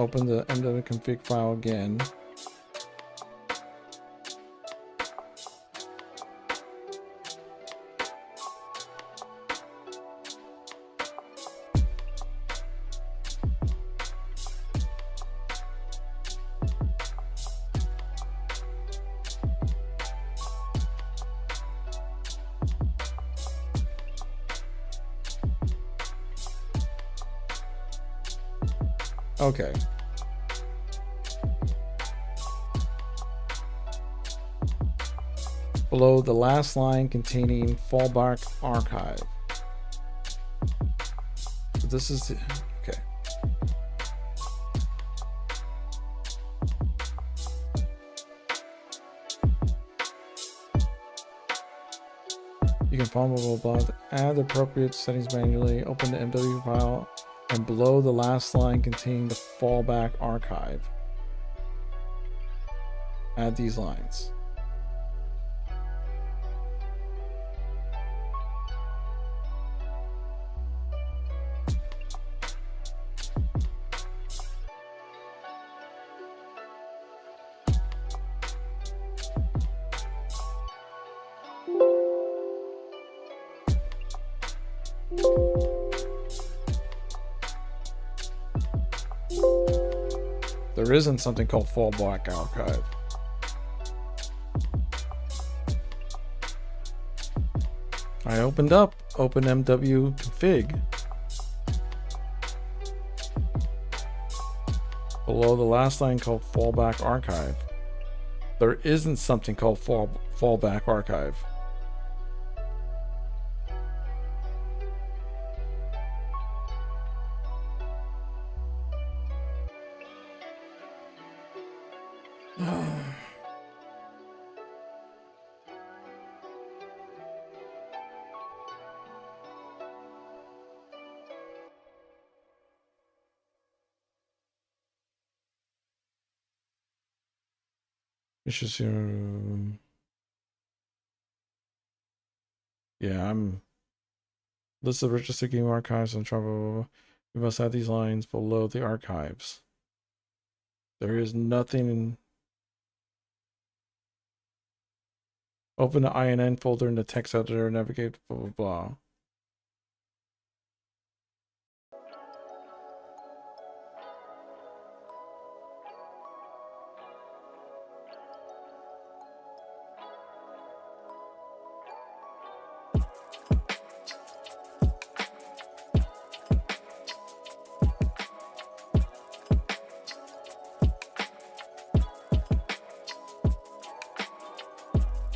Open the mw-config file again. Okay. Below the last line containing fallback archive. So this is the, okay. You can follow blah, blah, blah, add the appropriate settings manually, open the MW file, and below the last line containing the fallback archive. Add these lines. There isn't something called fallback archive. I opened up OpenMW config. Below the last line called fallback archive. There isn't something called fallback archive. It's just yeah, I'm list of registered game archives and trouble. We must add these lines below the archives. There is nothing in. Open the INN folder in the text editor, navigate blah blah blah.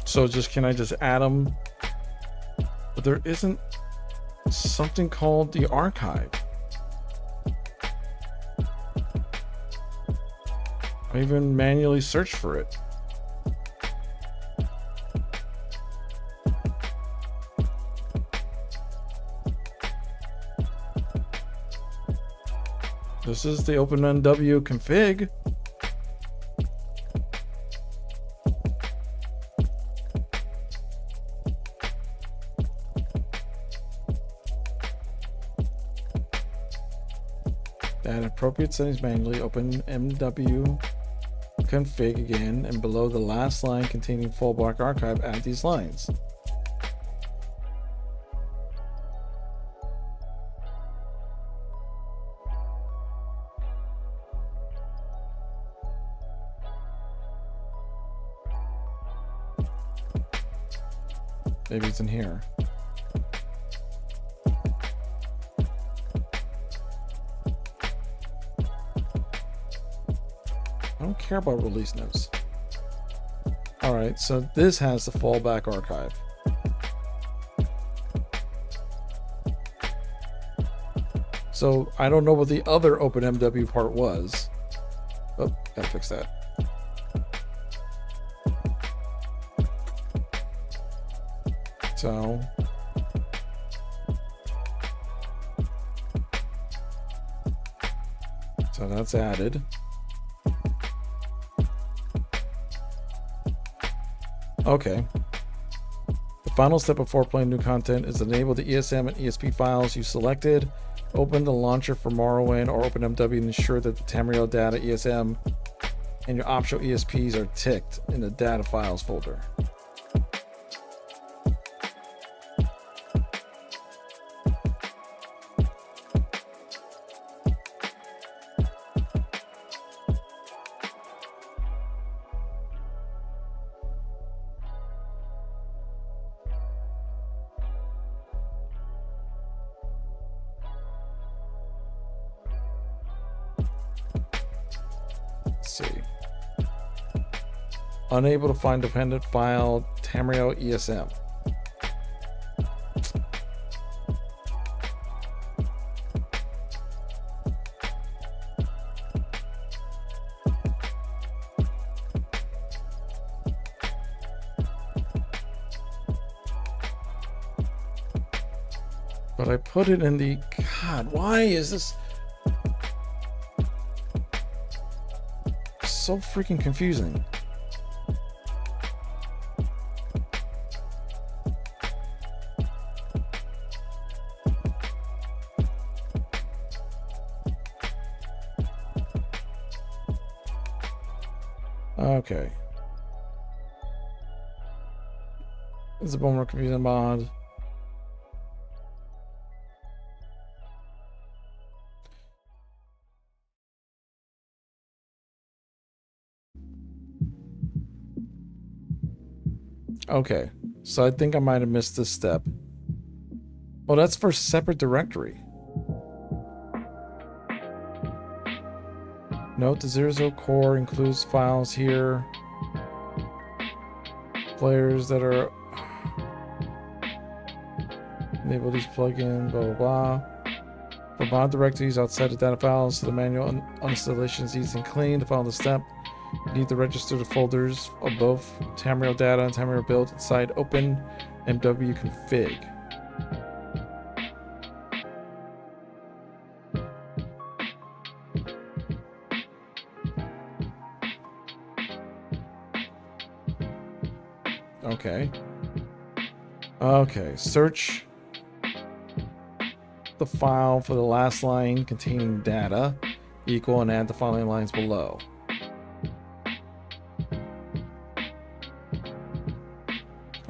So can I just add them? But there isn't something called the archive. I even manually search for it. This is the OpenMW config. Add appropriate settings manually, open MW config again, and below the last line containing fallback archive, add these lines. Maybe it's in here. I don't care about release notes. Alright, so this has the fallback archive. So I don't know what the other OpenMW part was. Oh, gotta fix that. So that's added. Okay. The final step before playing new content is to enable the ESM and ESP files you selected. Open the launcher for Morrowind or OpenMW and ensure that the Tamriel data ESM and your optional ESPs are ticked in the data files folder. Let's see. Unable to find dependent file Tamriel ESM. But I put it in the... God, why is this so freaking confusing? Okay. This is a more confusing mod. Okay, so I think I might have missed this step. Well, that's for separate directory. Note the 00 core includes files here. Players that are... Enable these plugins, blah, blah, blah. For mod directories outside of data files, so the manual installation is easy and clean. To follow the step, you need to register the folders of both Tamriel data and Tamriel build inside open MW config. Okay. Okay, search the file for the last line containing data equal and add the following lines below.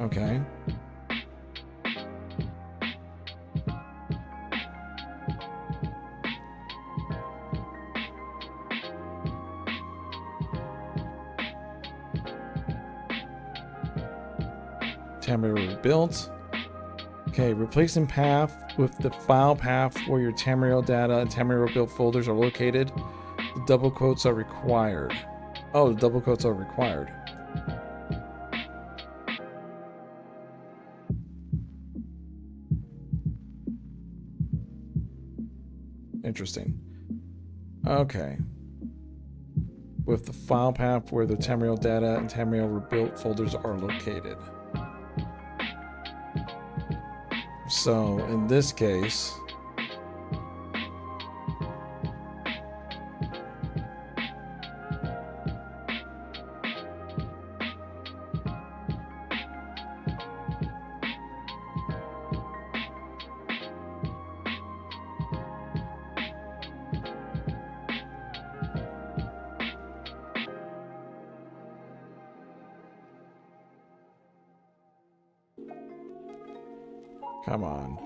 Okay. Tamriel built. Okay, replacing path with the file path where your Tamriel data and Tamriel built folders are located. The double quotes are required. Oh, the double quotes are required. Interesting. Okay. With the file path where the Tamriel data and Tamriel rebuilt folders are located. So in this case, come on.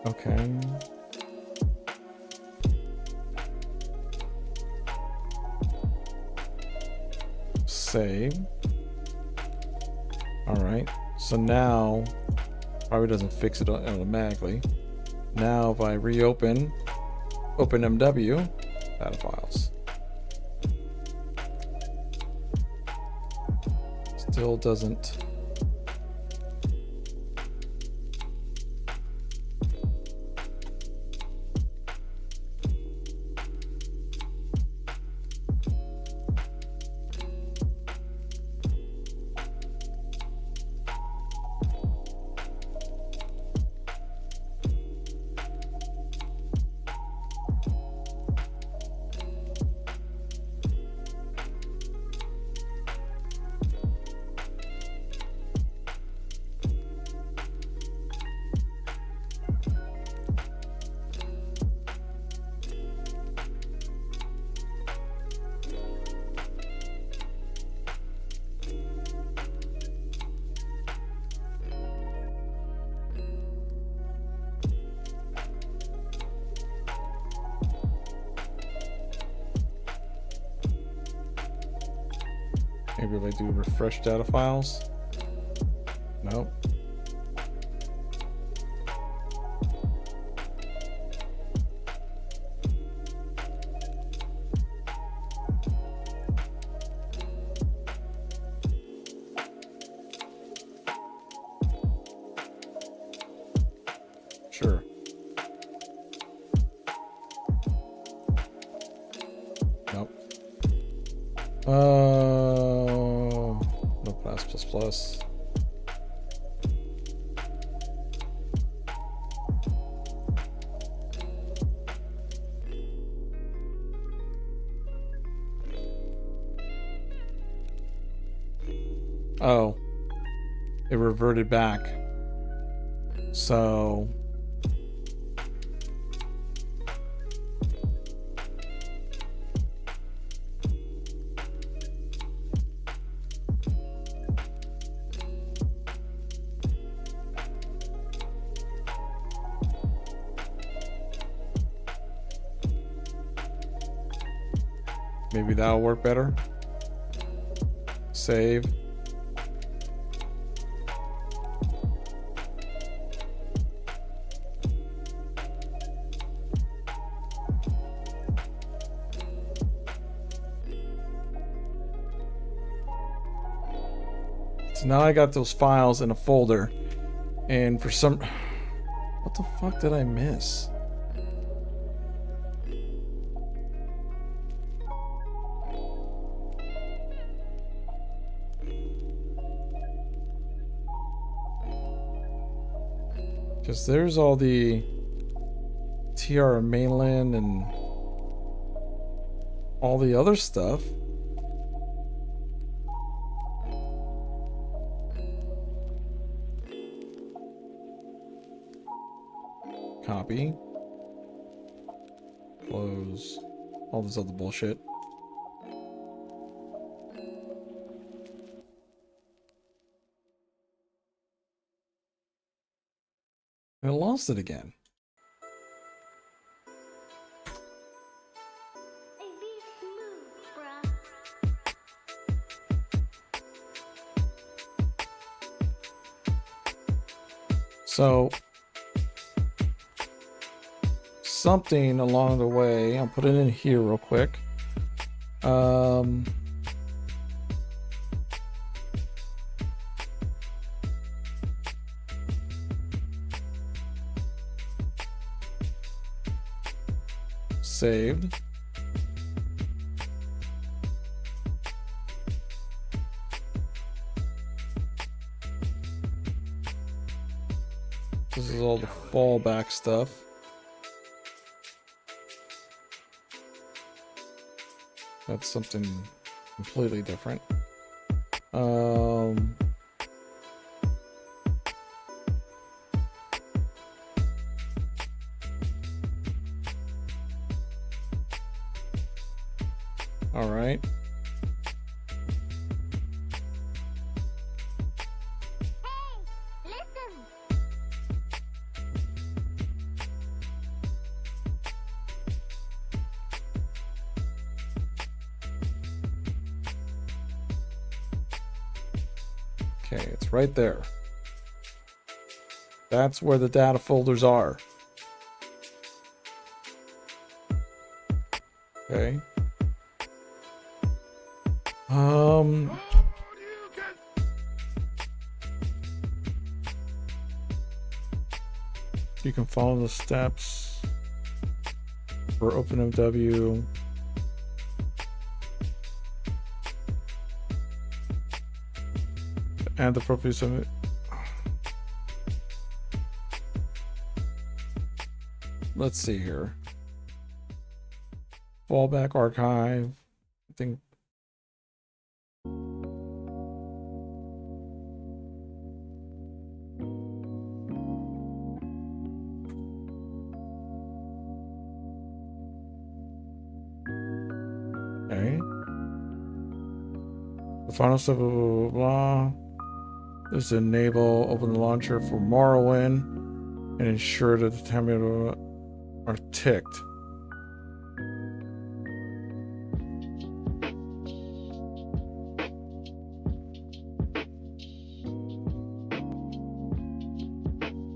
Okay. Save. All right. So now, probably doesn't fix it automatically. Now, if I reopen, open MW, data files. Still doesn't. Maybe if I do refresh data files. Nope. Sure. Nope. No plus plus plus. Oh, it reverted back. So maybe that'll work better. Save. So now I got those files in a folder, and for some... What the fuck did I miss? Because there's all the TR mainland and all the other stuff. Copy. Close. All this other bullshit. And I lost it again. So something along the way, I'll put it in here real quick. Saved. This is all the fallback stuff. That's something completely different. All right. Okay, it's right there. That's where the data folders are. Okay. You can follow the steps for OpenMW. And the properties of it. Let's see here. Fallback archive. I think. Okay. The final step, blah, blah, blah, blah. Is to enable open the launcher for Morrowind and ensure that the timers are ticked.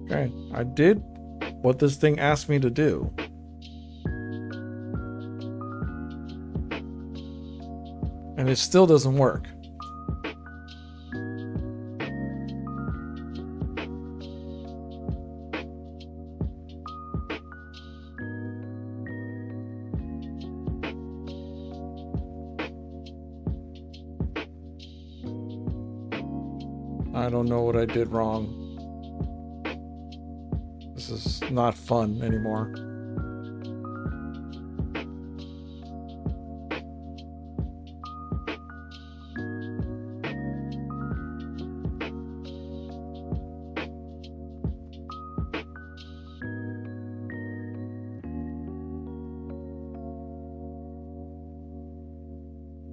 Okay, I did what this thing asked me to do. And it still doesn't work. I don't know what I did wrong. This is not fun anymore.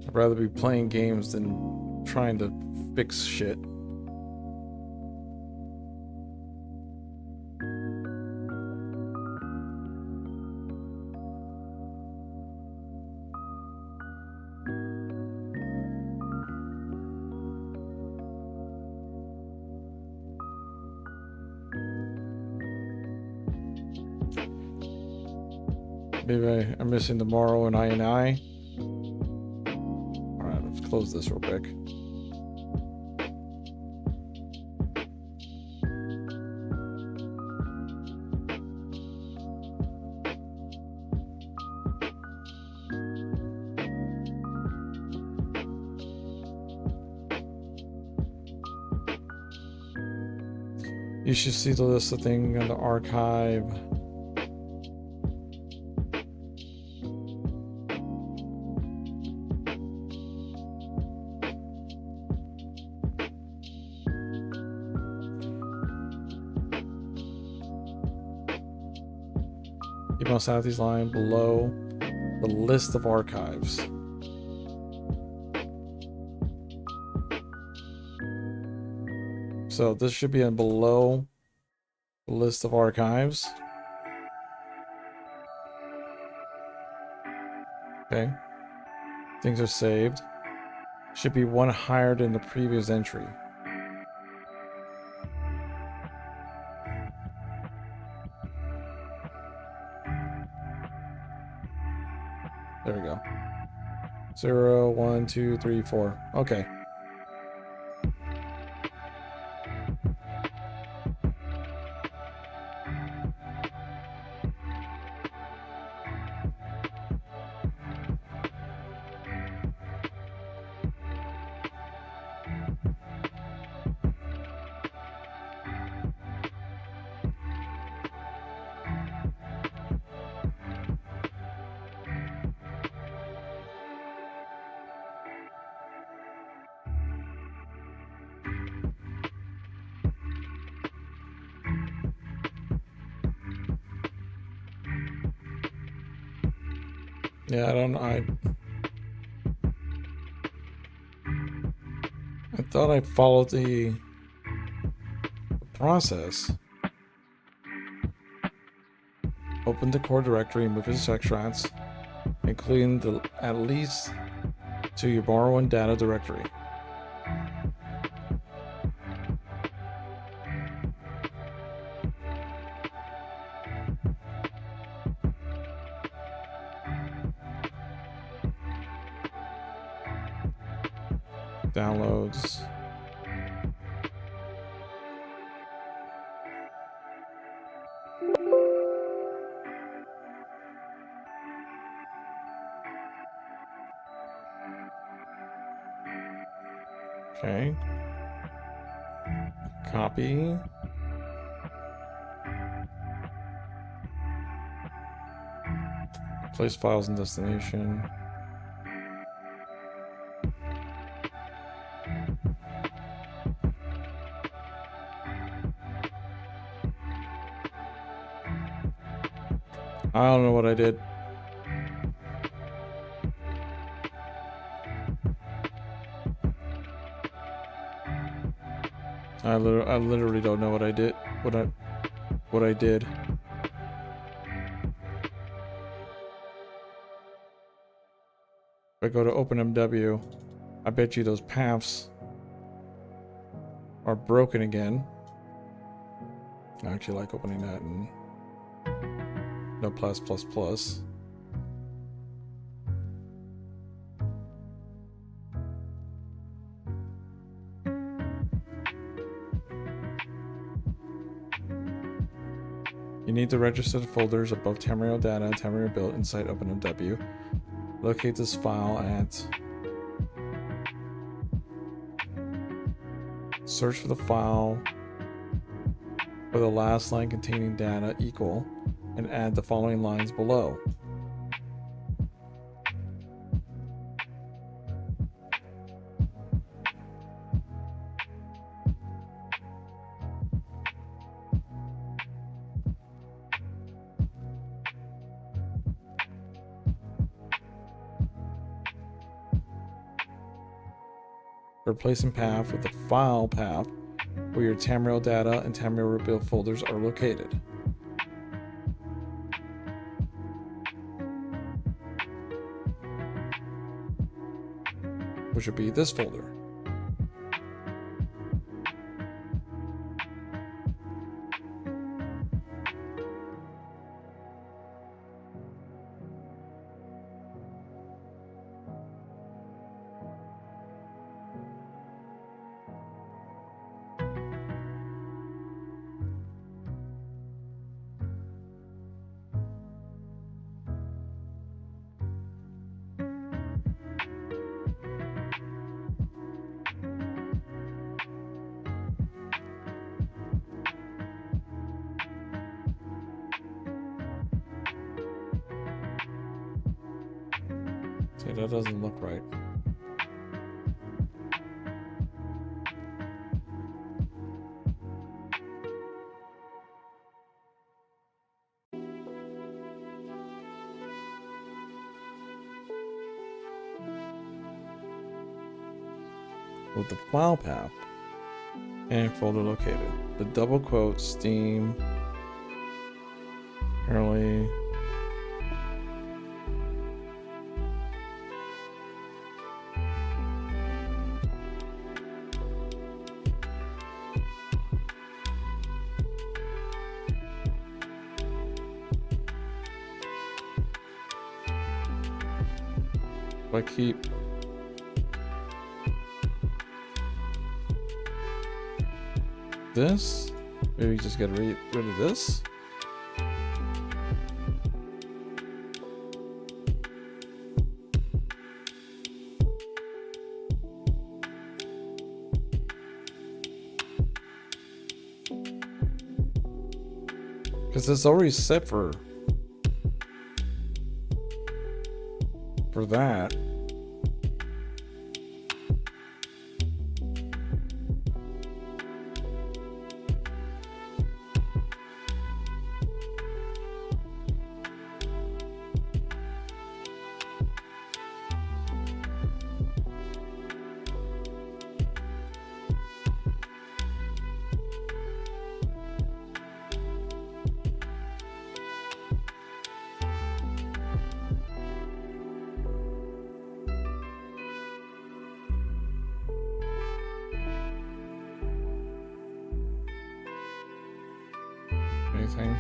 I'd rather be playing games than trying to fix shit. Maybe I'm missing the Morrow and I. Alright, let's close this real quick. You should see the list of things in the archive. You must have these lines below the list of archives. So this should be in below the list of archives. Okay. Things are saved. Should be one higher than the previous entry. There we go. 0, 1, 2, 3, 4. Okay. Yeah, I thought I followed the process. Open the core directory and move its extracts, including the at least to your Morrowind data directory. Downloads. Okay. Copy. Place files and destination. I don't know what I did. I literally don't know what I did. What I did. If I go to OpenMW, I bet you those paths are broken again. I actually like opening that in Notepad++. You need to register the folders above Tamriel data and Tamriel built inside OpenMW. Locate this file at... Search for the file for the last line containing data equal and add the following lines below. Replacing path with the file path where your Tamriel data and Tamriel rebuild folders are located. Which would be this folder. See, that doesn't look right. With the file path and folder located. The double quote Steam early if I keep this, maybe just get rid of this. Because it's already set for that. Anything?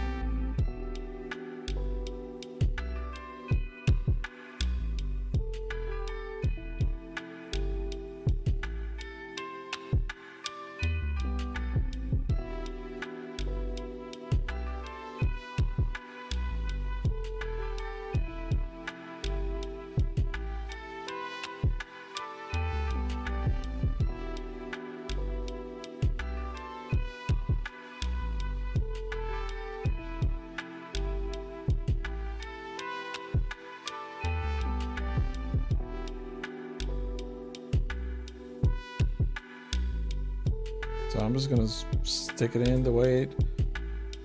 So I'm just gonna stick it in the way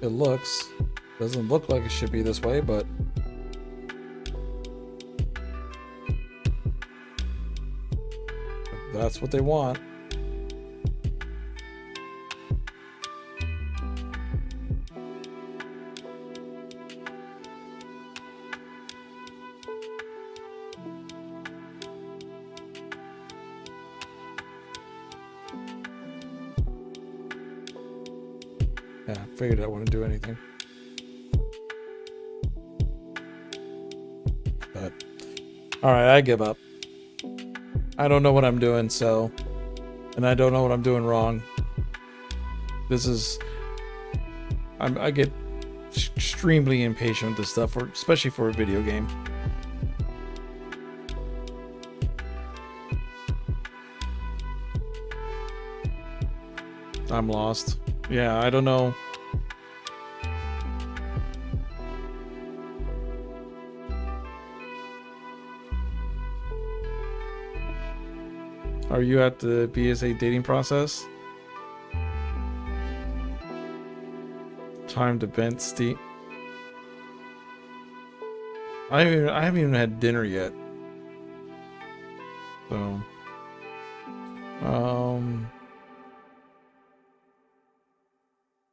it looks. Doesn't look like it should be this way, but that's what they want. Yeah, figured that wouldn't do anything. But, alright, I give up. I don't know what I'm doing, so... And I don't know what I'm doing wrong. This is... I get extremely impatient with this stuff, especially for a video game. I'm lost. Yeah, I don't know. Are you at the BSA dating process? Time to vent steep. I haven't even had dinner yet. So,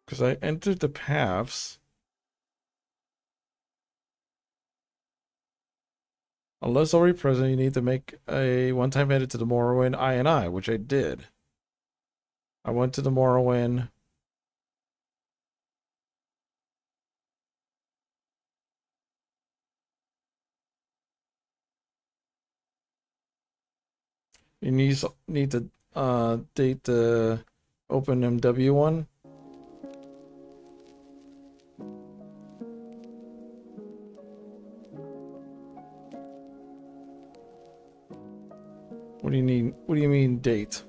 because I entered the paths. Unless already present, you need to make a one-time edit to the Morrowind INI, which I did. I went to the Morrowind. You need to date the OpenMW one. What do you need? What do you mean date?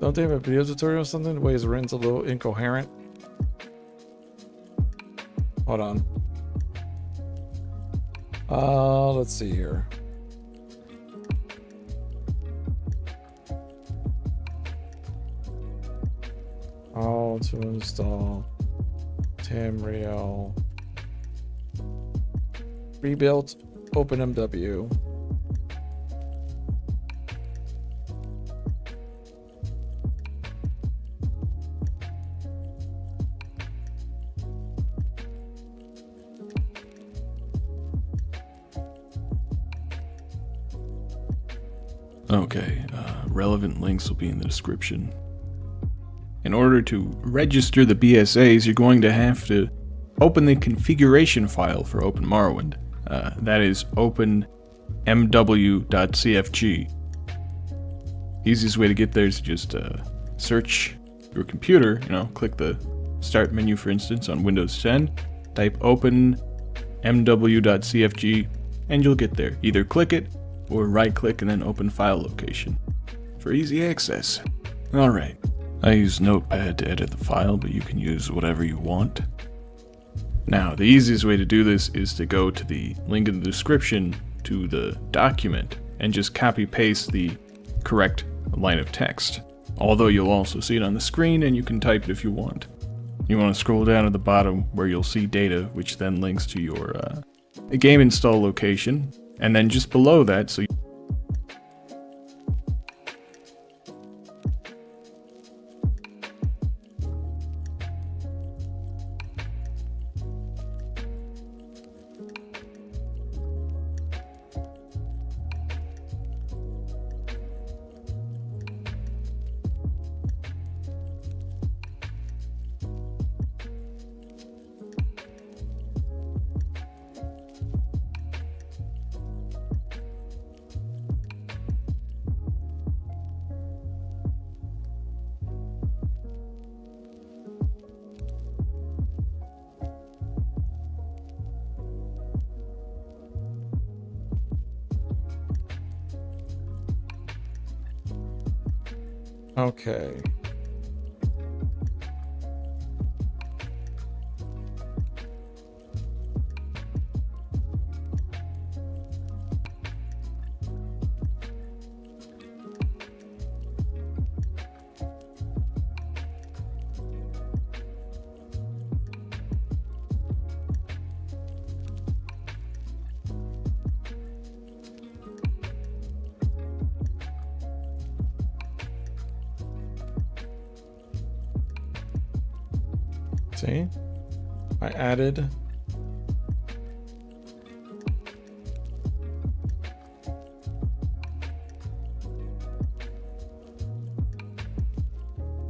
Don't they have a video tutorial or something? The way it's written's a little incoherent. Hold on. Let's see here. How to install Tamriel. Rebuilt OpenMW. Okay, relevant links will be in the description. In order to register the BSAs, you're going to have to open the configuration file for Open Morrowind. That is openmw.cfg. Easiest way to get there is to just search your computer, click the start menu, for instance, on Windows 10, type openmw.cfg, and you'll get there. Either click it, or right-click and then open file location for easy access. Alright, I use Notepad to edit the file, but you can use whatever you want. Now, the easiest way to do this is to go to the link in the description to the document and just copy-paste the correct line of text. Although you'll also see it on the screen and you can type it if you want. You want to scroll down to the bottom where you'll see data, which then links to your game install location. And then just below that, so Okay. See, I added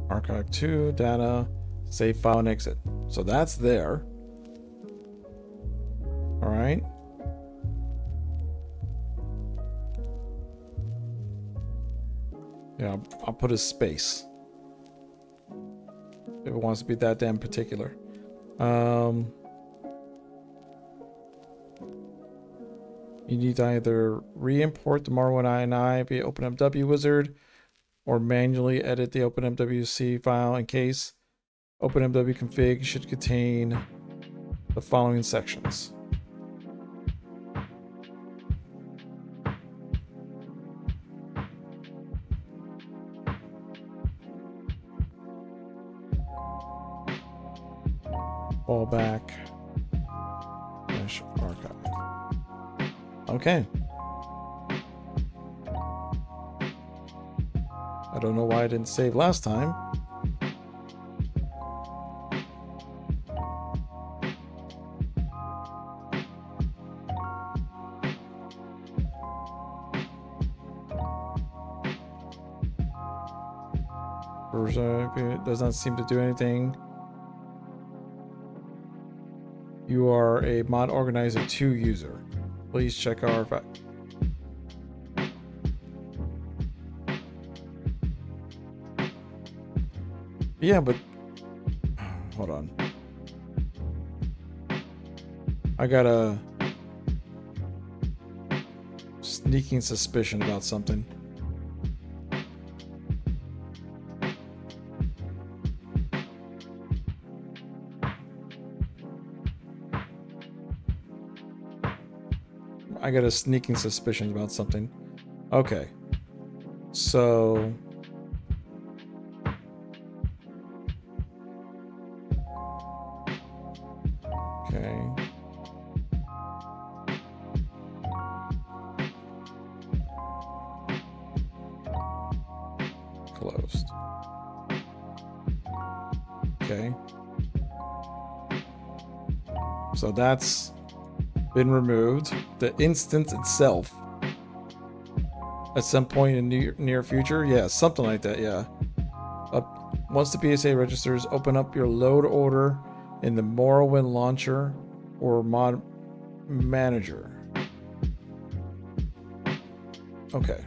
archive 2 data, save file and exit. So that's there. All right. Yeah, I'll put a space if it wants to be that damn particular. You need to either re-import the Morrowind INI via OpenMW wizard or manually edit the OpenMWC file in case. OpenMW config should contain the following sections. Fallback archive. Okay. I don't know why I didn't save last time. It does not seem to do anything. You are a mod organizer 2 user. Please check our Yeah, but hold on. I got a sneaking suspicion about something. I got a sneaking suspicion about something. Okay. So okay. Closed. Okay. So that's been removed. The instance itself at some point in near future, yeah, something like that, yeah. Once the PSA registers, open up your load order in the Morrowind launcher or mod manager. Okay.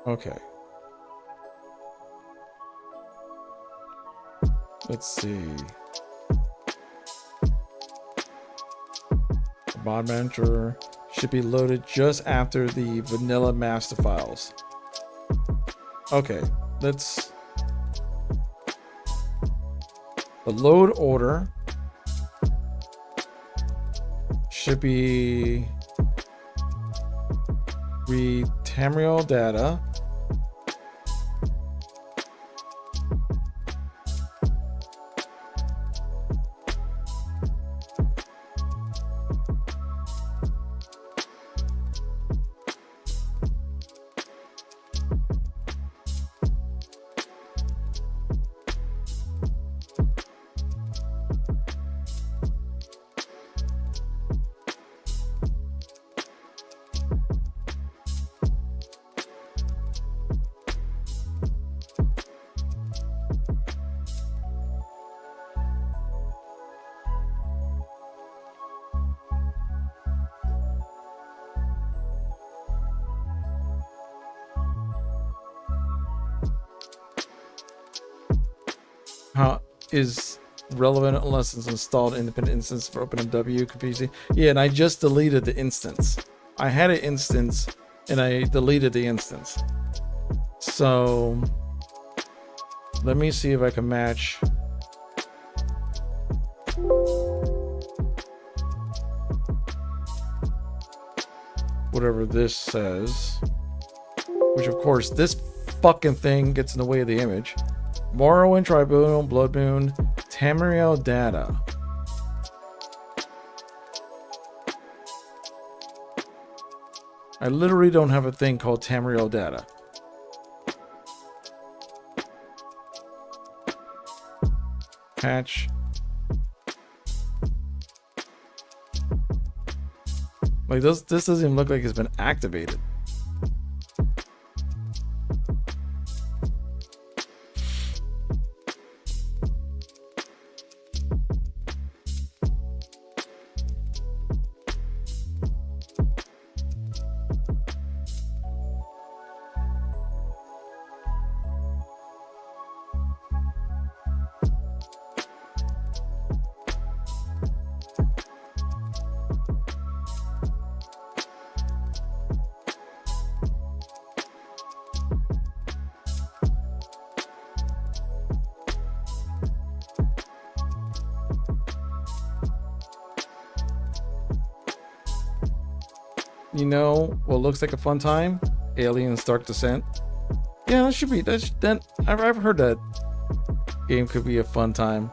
Okay. Let's see. The mod manager should be loaded just after the vanilla master files. Okay, let's... The load order should be read Tamriel data. How is relevant unless it's installed independent instance for OpenMW confusing. Yeah, and I just deleted the instance. I had an instance and I deleted the instance. So Let me see if I can match. Whatever this says. Which, of course, this fucking thing gets in the way of the image. Morrowind, Tribunal, Blood Moon, Tamriel data. I literally don't have a thing called Tamriel data. Patch. Like this doesn't even look like it's been activated. You know what looks like a fun time? Aliens Dark Descent. Yeah, that should be that. I've heard that game could be a fun time.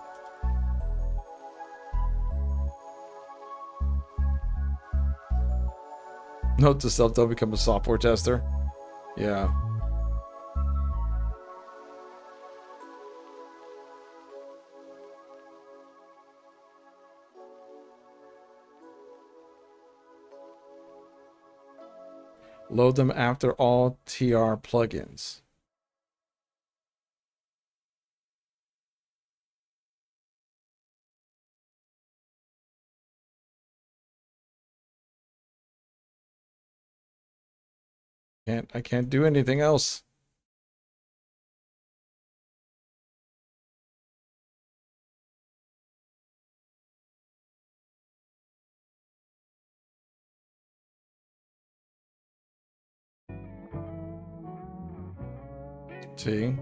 Note to self: don't become a software tester. Yeah. Load them after all TR plugins. I can't do anything else. See?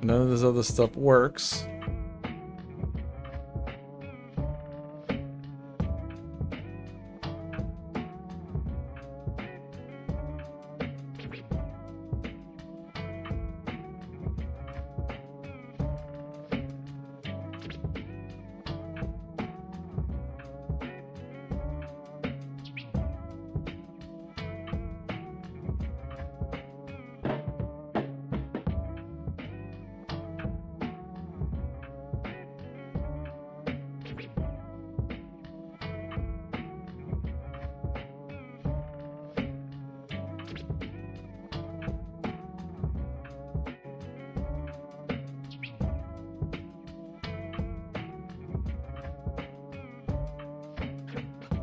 None of this other stuff works.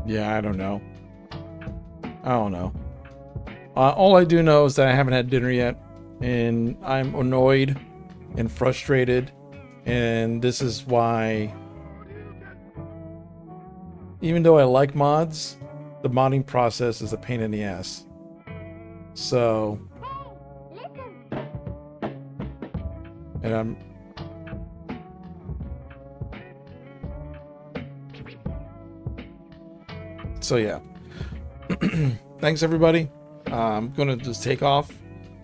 Yeah, I don't know. All I do know is that I haven't had dinner yet, and I'm annoyed and frustrated, and this is why, even though I like mods, the modding process is a pain in the ass. So, and so yeah. Thanks everybody. I'm gonna just take off.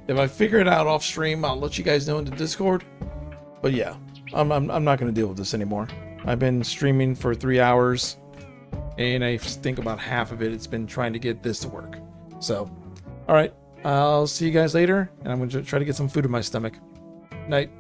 If I figure it out off stream, I'll let you guys know in the Discord. But yeah, I'm not gonna deal with this anymore. I've been streaming for 3 hours, and I think about half of it's been trying to get this to work. So, all right, I'll see you guys later, and I'm gonna try to get some food in my stomach. Night.